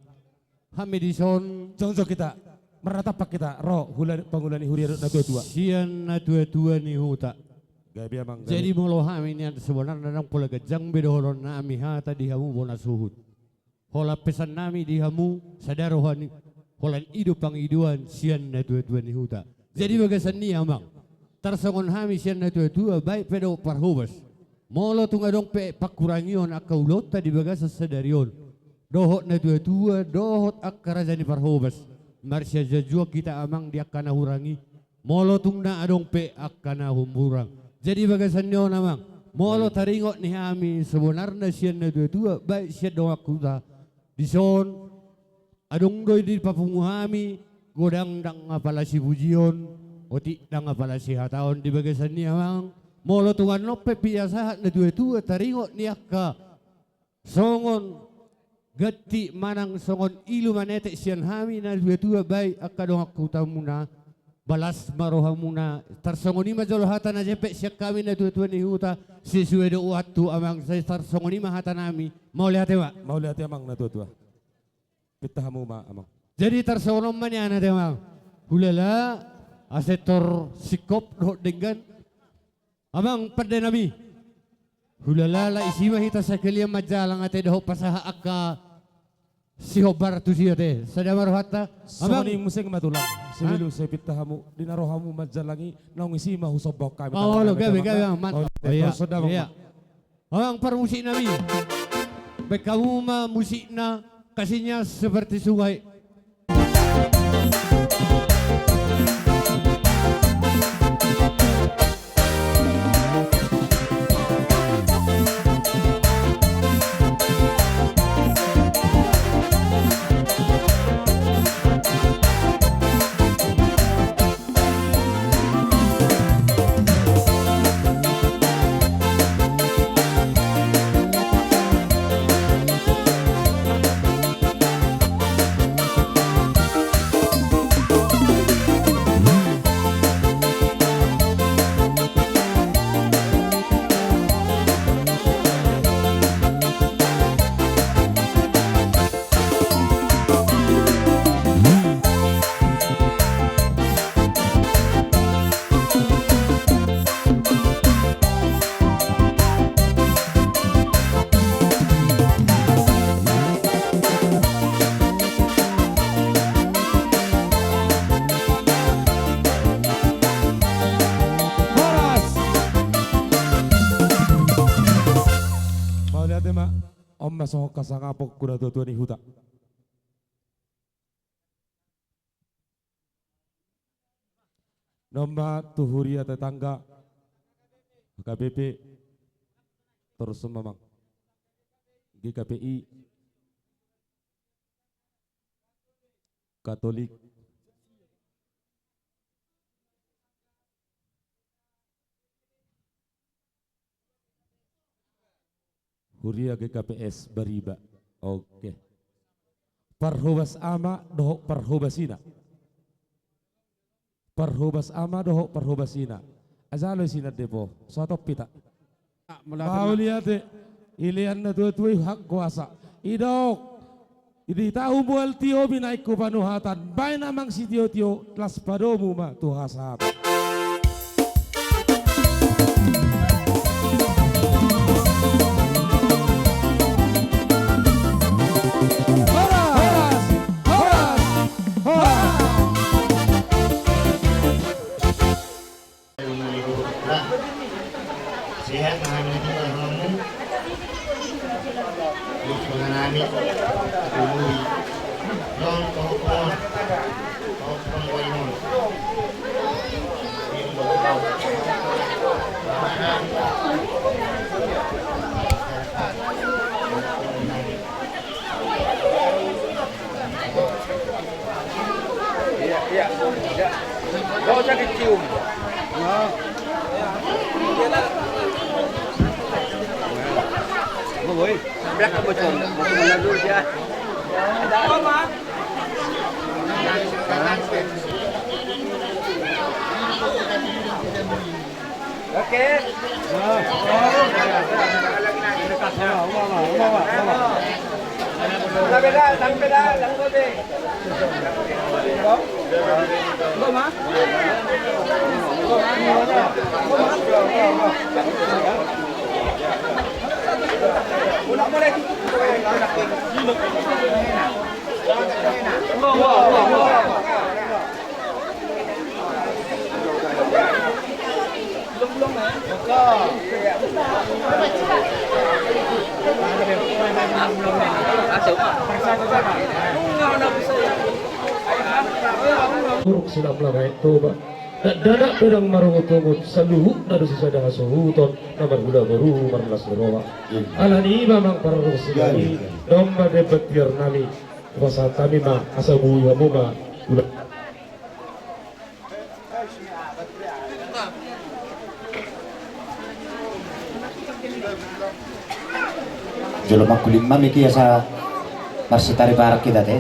Kami di son jongso kita meratapak kita roh pangulani huria na tua-tua. Sian na tua-tua ni huta. Gabi amang. Jadi molo kami ni sebenarnya nang pola gejang bedohoron na ami hata di hamu bona suhut. Hola pesan nami di hamu sadarohan holan hidup pangiduan sian na tua-tua ni huta. Jadi bagasan ni amang. Tarsongon kami sian na tua-tua baik pedo parhubas. Molo tungadong pe pakurangion akaulot tadi bagasa sadarion. Dohot na tua-tua, dohot akarajani parhobas. Marsya jajua kita amang dia kana hurangi. Molo tung na adong pe akana humurang. Jadi bagasan nyo namang. Molo taringot ni kami sebenarnya siya na tua-tua, baik siya dong akuta. Dison, adong doy di papungu kami, godang dang ngapala si Pujion, oti dang ngapala si Hataon di bagasan ni amang. Molo tungan no pe piyasahat na tua-tua, taringot ni akka. Songon, gati manang songon ilu manete sian hami na tua-tua baik akadong akuta muna balas maroha muna tarsongoni majolohata na jepe siak kami na tua-tua ni huta sesuai do waktu amang saya tarsongoni mahata nami mau lihat ya mau lihat amang na tua-tua pitahamu ma amang jadi tarsonom manyana ya amang hulala asetor sikop do dengan amang pada nami hulala la isima hita sakaliya majalang ate do pasaha akka si hobar tu siya te sadamar hatta amang museng matulang sebelum saya pitahamu dinarohamu majalangi naung isi mahu sobok kami oh lo gawe mantap iya amang permusik nami baik kamu ma musikna kasihnya seperti sungai. Sohok kasangapok kuda tua-tua ni huta. Nomba tuhuria tetangga KBP terus memang GKPI Katolik Huria GKPS Bariba. Oke. Parhubas ama dohok parhubasina. Parhubas ama dohok parhubasina. Azalo sina depo. Suatu pita. Mau lihat ilian na tuwi hak kuasa. Idok. Idi tahu bual tio binaiku panuhatan. Baik namang si tio kelas padomu ma tuhasat. Sehat mengambil ilmu mengenai ilmu non pohon Iya. Gak usah dicium. Boy, sebelah ke bocor, mau kemana dulu dia? Ada apa, Mak? Oke. Beda, langgote. Enggak, Mak? Udah mulai belum Sila melawai toba. Dadak pedang marungu tumut saluhu nadu sisada hasuhuton namar gula baru marlas berowa. Alani mamang parang sigari domba debat biar nami kuasa kami ma asabu yamu ma gula. Jolo makulim mami kia sa marsitari barak kita teh.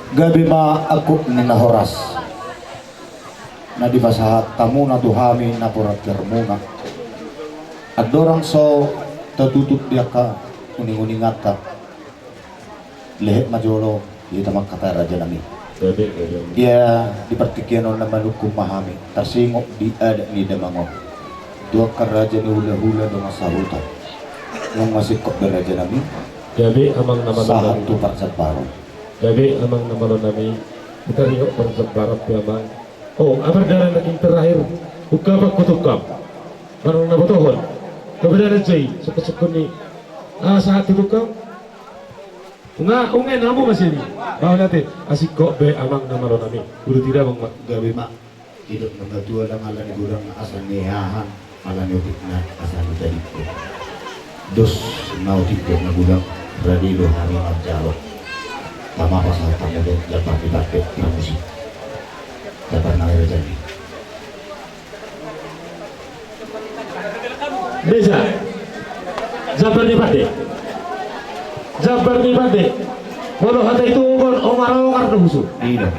Gabi ma aku nina horas na di basahat tamu na tuhami na purat kermuna adorang so tertutup dia ka uning-uning ngata lehet majolo di tamak kata raja nami dia dipertikian oleh manuku mahami tersingok di ada ni damango dua raja ni hula-hula dengan sahuta yang masih kok beraja nami Gabi amang nama sahatu parsat baru. Gabi amang nama nami kita lihat parsat barat amang. Oh, amar darah naging terakhir buka pak kutukam. Marong na botohon. Kebenaran jay suka-suka ni saat itu kau. Unga namu masih ni. Bawa natin asik kok be amang nama nami. Udah tidak bang Gabi mak hidup membantu orang ala ni kurang asal nehahan ala ni ukitna asal ni tadi. Dos mau tidur na gudang beradi lo hari marjalo lama pasal tamu do dapat dipakai musik dapat nalar jadi Desa Jabar di Pate walau hata itu ongar-ongar nusu tidak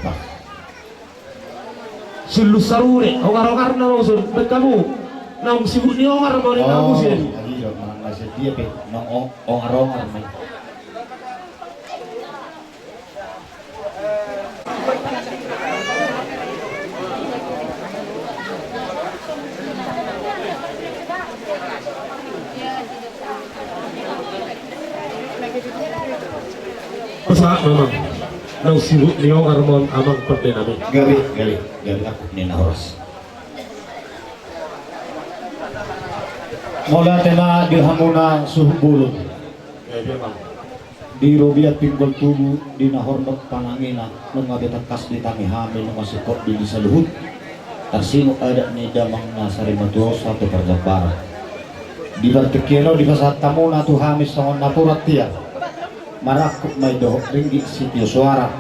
pak silus sarune ongar-ongar nusu kamu nang sibuk ni ongar mau ni kamu sih dia pe nong ongar-ongar main Masa mamang nang sibuk ni ongar mon amang perde nami gali aku ni na horas Mola tema di hamuna suhu bulun di robiat pinggol tubuh di nahornok panangina nung ngabetakas di tangi hamil nung masikop di saluhut tersingok ada ni damang nasari matuo satu perjabara di bertekelo di pasat tamu na tu hamis songon napurat tia marakuk may dohok ringgi sitio suara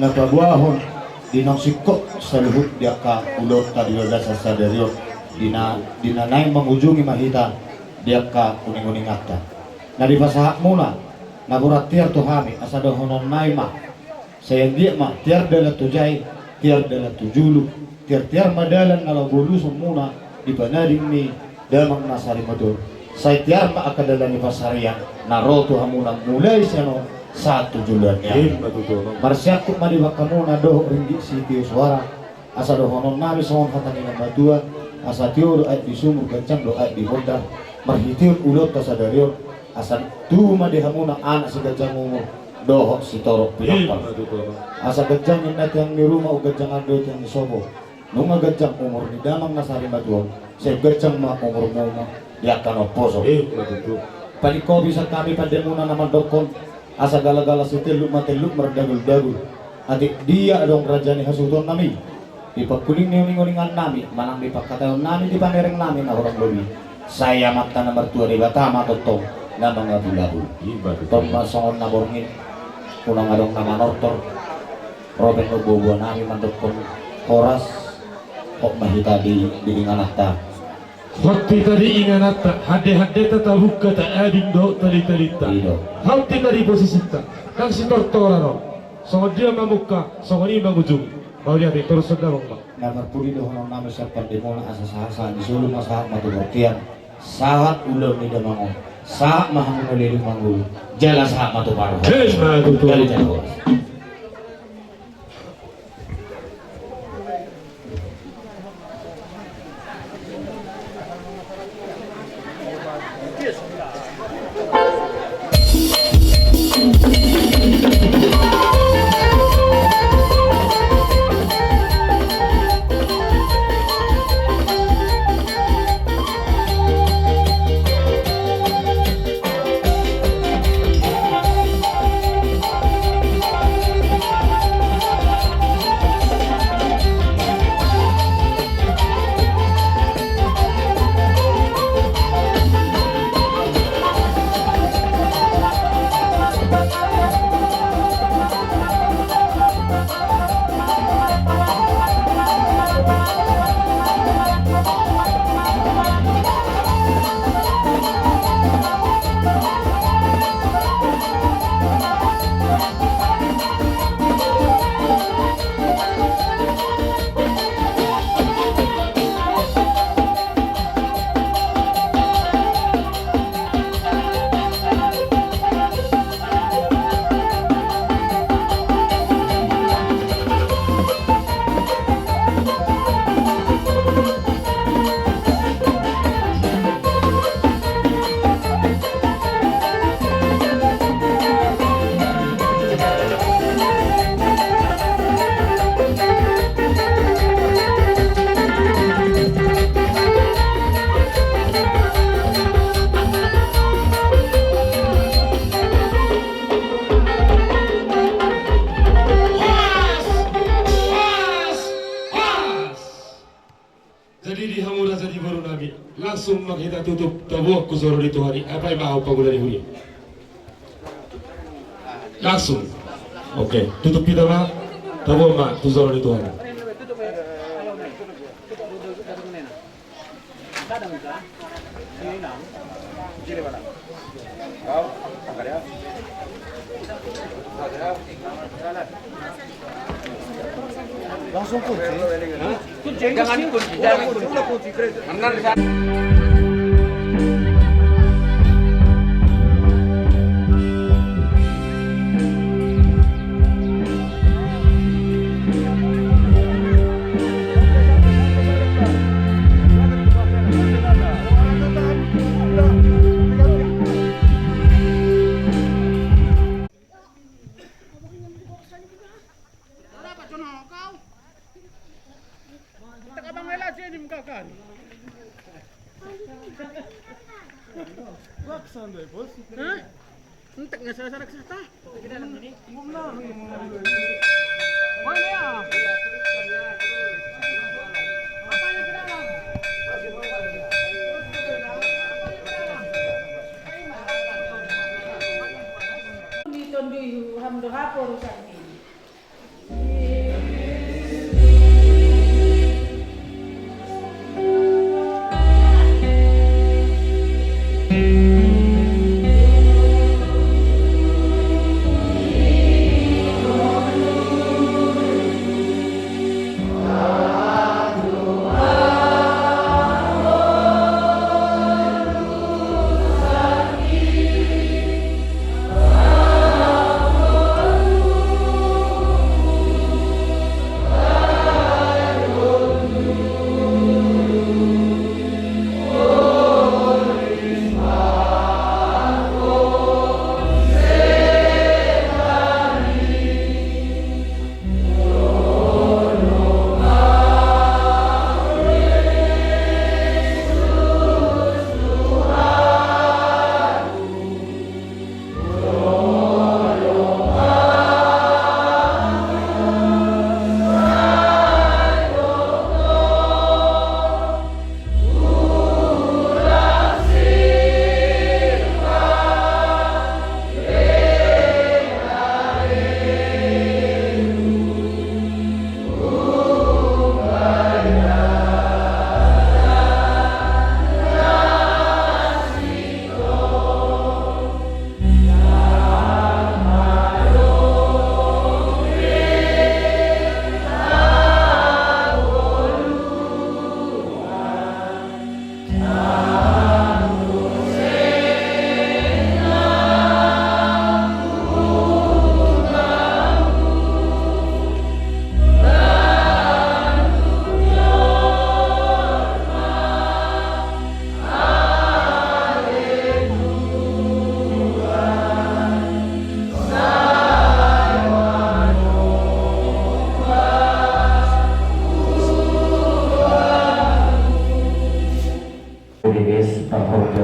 napabuahon di nong sikop saluhut dia ka ulot tadi sa sadariot dina naing mengunjungi mahita dia ka kuning-kuning ngata na di pasahak muna naburat tiar tu hami asa dohonon naima sayang dia mah tiar dala tujai tiar dala tujulu tiar madalan ngalau bolu semuna di panaring ni damang nasari matur saya tiar ma akadala ni pasarian naroto hamunang mulai siano 1 Juliannya marsiakut madiwak kamuna doh ringgit siti suara asa dohonon nami sohon hatangin batuan asa tiur ay di sumur kencang do ay di honda marhitiun ulot kasadarion asa tuma di hamunang anak si gajang umur dohok si torok pilapal asa gajang inat yang di rumah u gajang andot yang di sobo nunga gajang umur di damang nasari batuan saya gajang ma umur muma yakan oposo paliko bisa kami pandemuna nama dokon asa gala-gala seteluk mateluk merdagul-dagul adik dia dong rajani hasuton nami dipakuling niuning-uningan nami manang dipakatayon nami di panereng nami na orang lobi saya mata na mertua di batama totong na mga bulabul tong masongon na borngin kunang adong nama nortor Robin Nobobo nami mandokon horas kok mahita di inganata Waktu tadi ingat hade-hade tatabuk kata ading do tali-talita. Hauti tadi posisi ta. Kang si tortorano. Songo dia mamuka, songo ni mangujung. Mau dia terus sedang bang. Namar puri do hono nama serpan demona asa sahasa di sulu masahat matu bertian. Sahat ulo ni damango. Sahat mahang nalili mangul. Jala sahat matu paru. Hei matu tu. Jali jala. langsung kita tutup tabuh kusoro di Tuhan apa yang mau panggulan huri langsung oke tutup kita mah tabuh mah kusoro di Tuhan langsung kunci jangan kunci benar Entek nggak salah-salah kesata.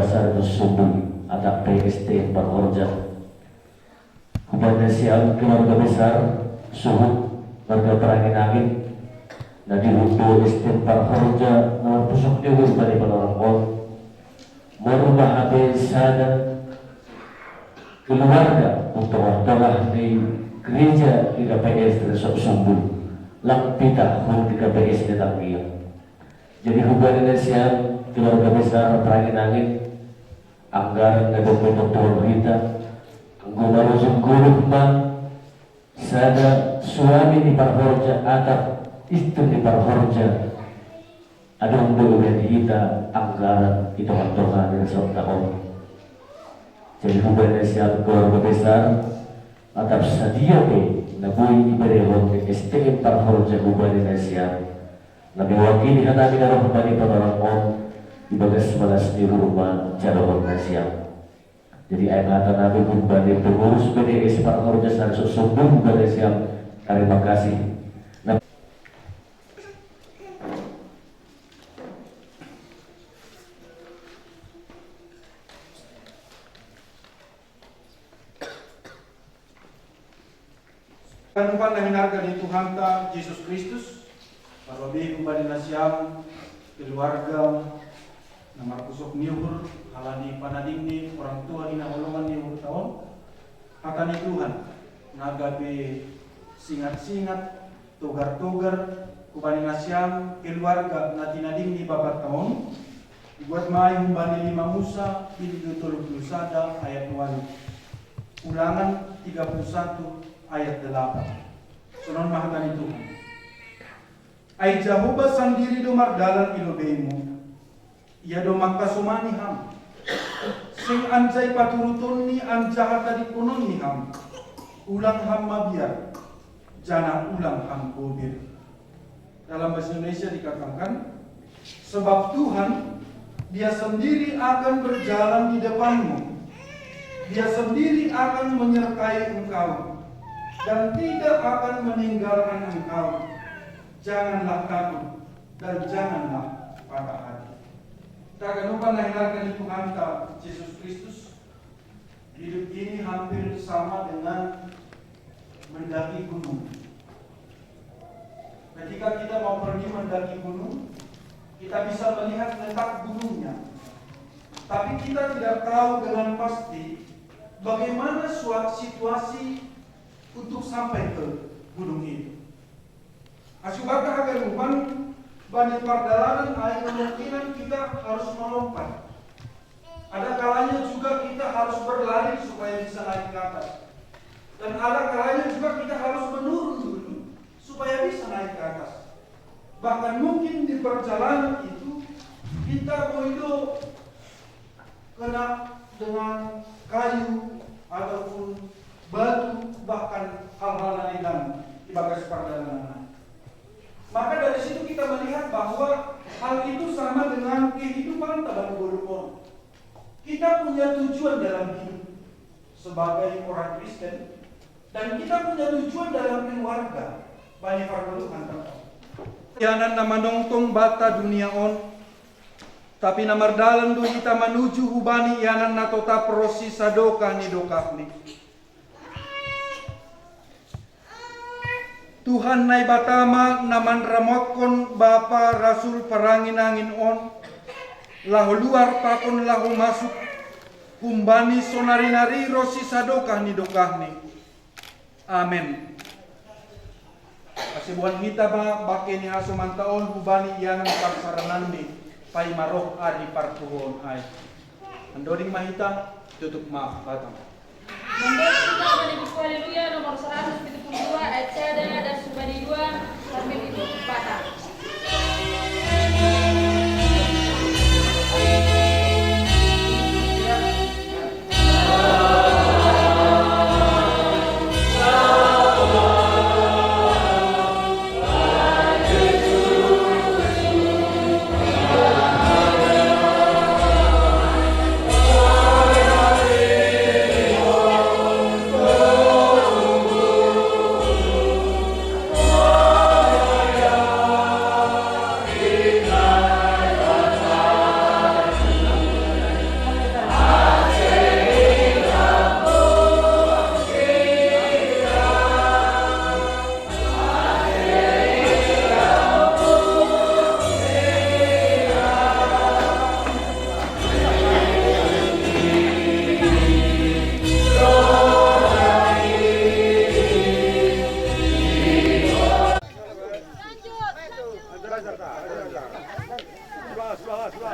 Sardo Sumbung ada PST Parhorja kepada siang keluarga besar Suhud warga Parangin-Angin na dihuto ST Parhorja na pusok niyo kepada penorangkon merubah abe sana keluarga untuk warga di gereja di KPS Resort Sumbung lang pita hong di KPS di Tanggiang. Jadi hubungan siang keluarga besar Parangin-Angin anggaran na doktor Rita ang gumarusong gulog ma sada suami ni Parhorja atau istri ni Parhorja adong bulugan kita anggaran itu kantongan ng isang taon. Jadi hubungan siang keluarga besar atau sadia pe na buhay ibarehon ni STM Parhorja hubungan siang na biwakili ka namin na roh ni Panorangkon ibagas malas di rumah Jarawang Nasyam. Jadi ayat kata Nabi Bumbani pengurus PDS Parhorja dan Sumbung Nasyam. Terima kasih. Kanupan na hinarga ni Tuhan ta Jesus Kristus, parwabi kumbani Nasyam, keluarga na markusok niyuhur halani panadingni orang tua ni naulungan niyuhur taon kata ni Tuhan nagabi singat-singat togar-togar kubani Nasyam keluarga na tinadingni babat taon buat mai humbani 5 Musa pintu 31 ayat 2 Ulangan 31 ayat 8 Sunon mahatan itu Ai Jehovah sendiri do mardalan ilobemu ia do makasumani ham sing anjay paturutun ni anjahat tadi punon ni ham ulang ham mabiar jana ulang ham bobir. Dalam bahasa Indonesia dikatakan sebab Tuhan dia sendiri akan berjalan di depanmu, dia sendiri akan menyertai engkau dan tidak akan meninggalkan engkau. Janganlah takut dan janganlah patah hati. Tak lupa mengenalkan Tuhan Yesus Kristus. Hidup ini hampir sama dengan mendaki gunung. Ketika kita mau pergi mendaki gunung, kita bisa melihat letak gunungnya. Tapi kita tidak tahu dengan pasti bagaimana situasi untuk sampai ke gunung itu. Asubakah agar uman banyak perjalanan ada kemungkinan kita harus melompat. Ada kalanya juga kita harus berlari supaya bisa naik ke atas. Dan ada kalanya juga kita harus menurun dulu supaya bisa naik ke atas. Bahkan mungkin di perjalanan itu kita itu kena dengan kayu ataupun batu bahkan hal-hal lain di bagas perjalanan. Maka dari situ kita melihat bahwa hal itu sama dengan kehidupan tabang golongan. Kita punya tujuan dalam hidup sebagai orang Kristen dan kita punya tujuan dalam keluarga. Banyak perlukan tertentu. Yanan nama nongtong bata dunia on, tapi namar dalan do kita menuju hubani yanan natota prosi sadoka ni dokahni. Tuhan nai batama naman ramokon Bapa Rasul Parangin-Angin on lahu luar pakon lahu masuk kumbani sonari-nari rosi sadokah ni dokahni. Amin. Kasibuan kita ba bake ni aso mantaon hubani yang parsaranan ni pai marok adi parpuhon ay. Andoding mahita tutup maaf batang. Memberi kita menuju Haleluya nomor 172 ayat 1 dan 2 sampai itu patah. Oh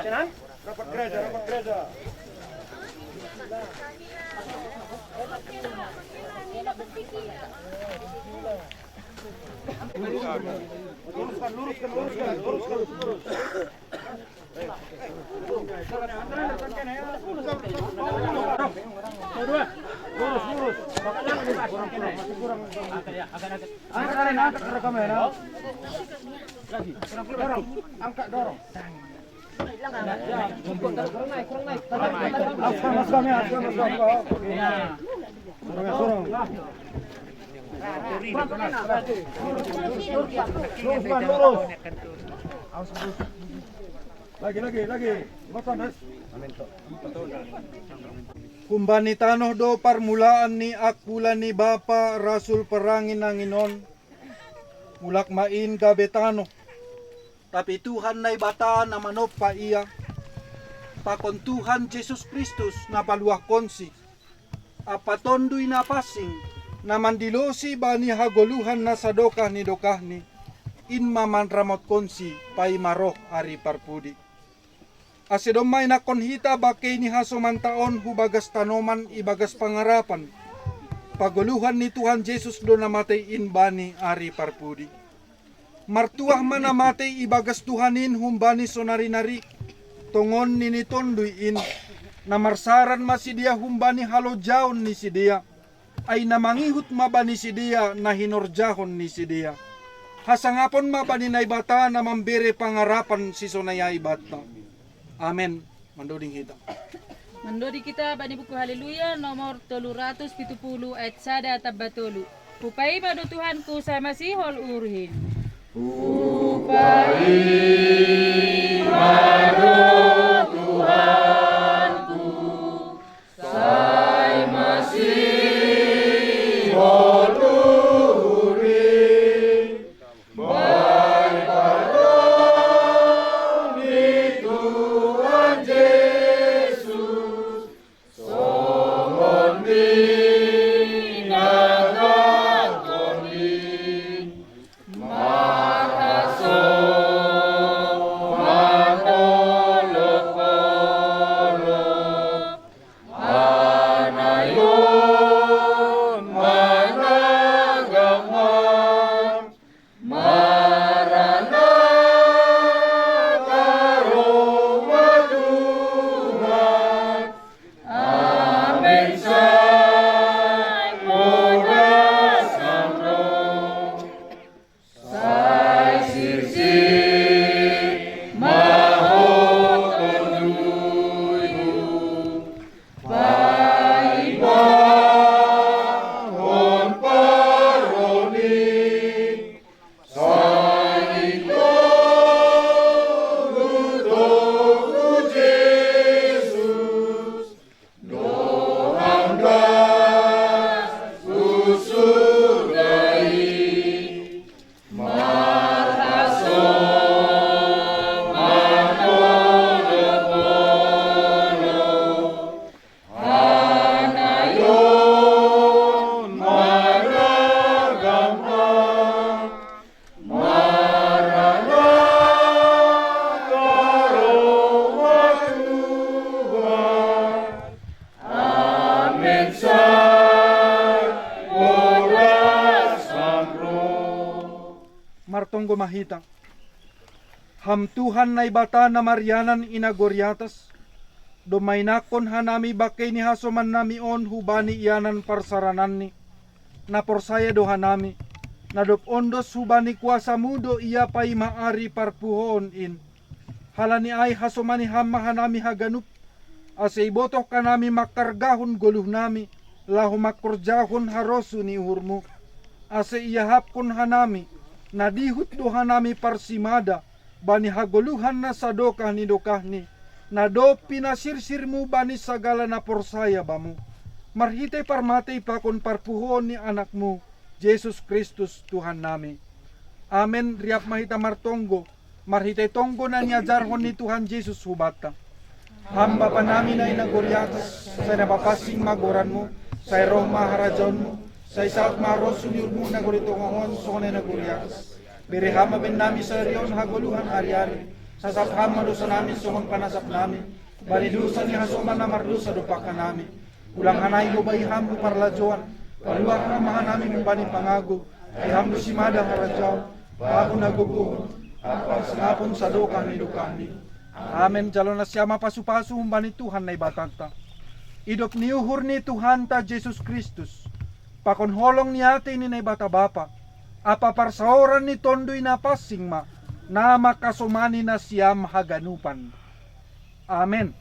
Rapat gereja, rapat gereja. Luruskan. Lurus. Angkat ke kamera. Lagi. Angkat dorong. Kurang naik. Lagi. Kumbani tanoh do parmulaan ni akula ni Bapa Rasul Perangin Nanginon mulak main kabetano tapi Tuhan na ibata na manop pa iya pakon Tuhan Jesus Kristus na paluah konsi apatondoy na pasing na mandilosi bani hagoluhan na sadokah ni in maman ramot konsi pay maroh ari parpudi asidomay na konhita bakay ni hasomantaon hubagas tanoman ibagas pangarapan paguluhan ni Tuhan Jesus do namatay in bani ari parpudi martuah man namatay ibagas Tuhanin humbani sonari-nari tongon ninitondoy in na marsaran masidia humbani halojaon ni sidia ay namangihut mabani sidia na hinorjahon ni sidia hasangapon mabani na ibata na mambere pangarapan si sonaya ibata. Amen. Mandoding hita. Mandodi kita bani buku Haleluya nomor 370 ayat 1 tabbatulu. Upai madu Tuhanku sama si hol urhin. Upai madu Tuhanku sai masih hol urhin. Baik pardon itu Yesus songon minagakonin maraso manolokolo anayon managaman martonggo mahita. Ham Tuhan na ibata na marianan inagoryatas. Domainakon hanami bakay ni hasoman nami on hubani iyanan parsaranan ni. Naporsaya do hanami. Nadop ondos hubani kuasa mudo iya pay maari parpuhon in. Halani ay hasomani hama hanami haganup. Ase ibotoh kanami makargahon goluh nami. Lahu makorjahon harosu ni uhurmu. Ase iyahapkon hanami. Nadihut do hanami parsimada. Bani hagoluhan na sadokah ni dokahni. Nado pinasirsirmu bani sagala na porsaya bamu. Marhite parmatay pakon parpuhon ni anakmu. Jesus Kristus Tuhan nami. Amen. Riap mahita martonggo. Marhite tonggo na niajarhon ni Tuhan Jesus hubata. Hamba pa namin na inagoryatas. Sa napapasing magoranmu. Sa roh maharajonmu. Sa isa't marosun yurmu na guritongon. So na nagoryatas. Berehama ben nami sa riyon haguluhan ari-ari. Sasaphan madusa namin sungon panasap namin. Balidusan ni hasuman na mardusa dupakan namin. Ulang hanay mo ba ihambo parlajuan. Paluak na mga namin yung bani pangago. Ihambo si Mada harajaw. Bago naguguhon. At pagsangapon sa dukang ni dukani. Amen. Jalo na siya mapasupaso bani Tuhan na ibatagta. Idop niuhur ni Tuhan ta Jesus Kristus. Pakonholong ni ate ni na ibatabapa. Apaparsaoran ni tondoy na pasingma. Na makasumani na siyam haganupan. Amen.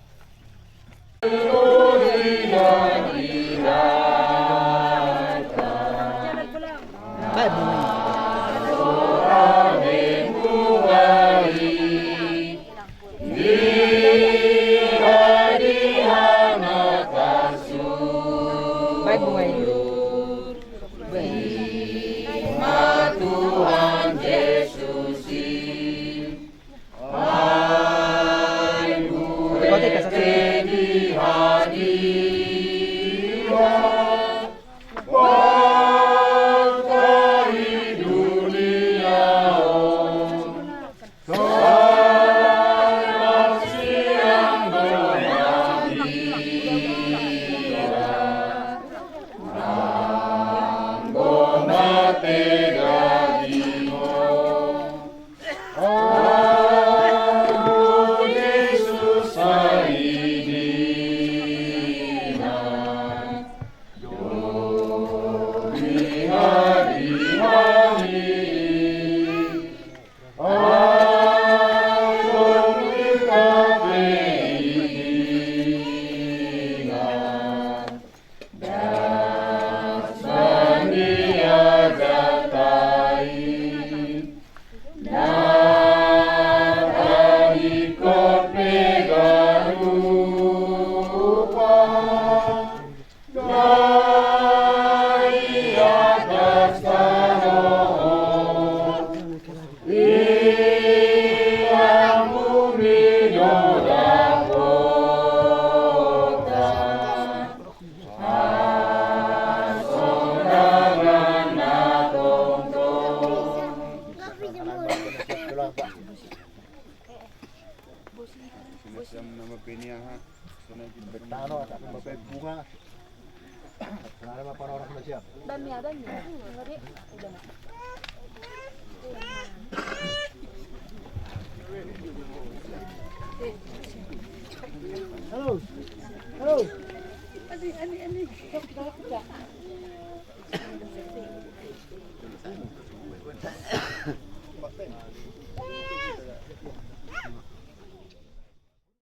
Halo. Halo. Ani.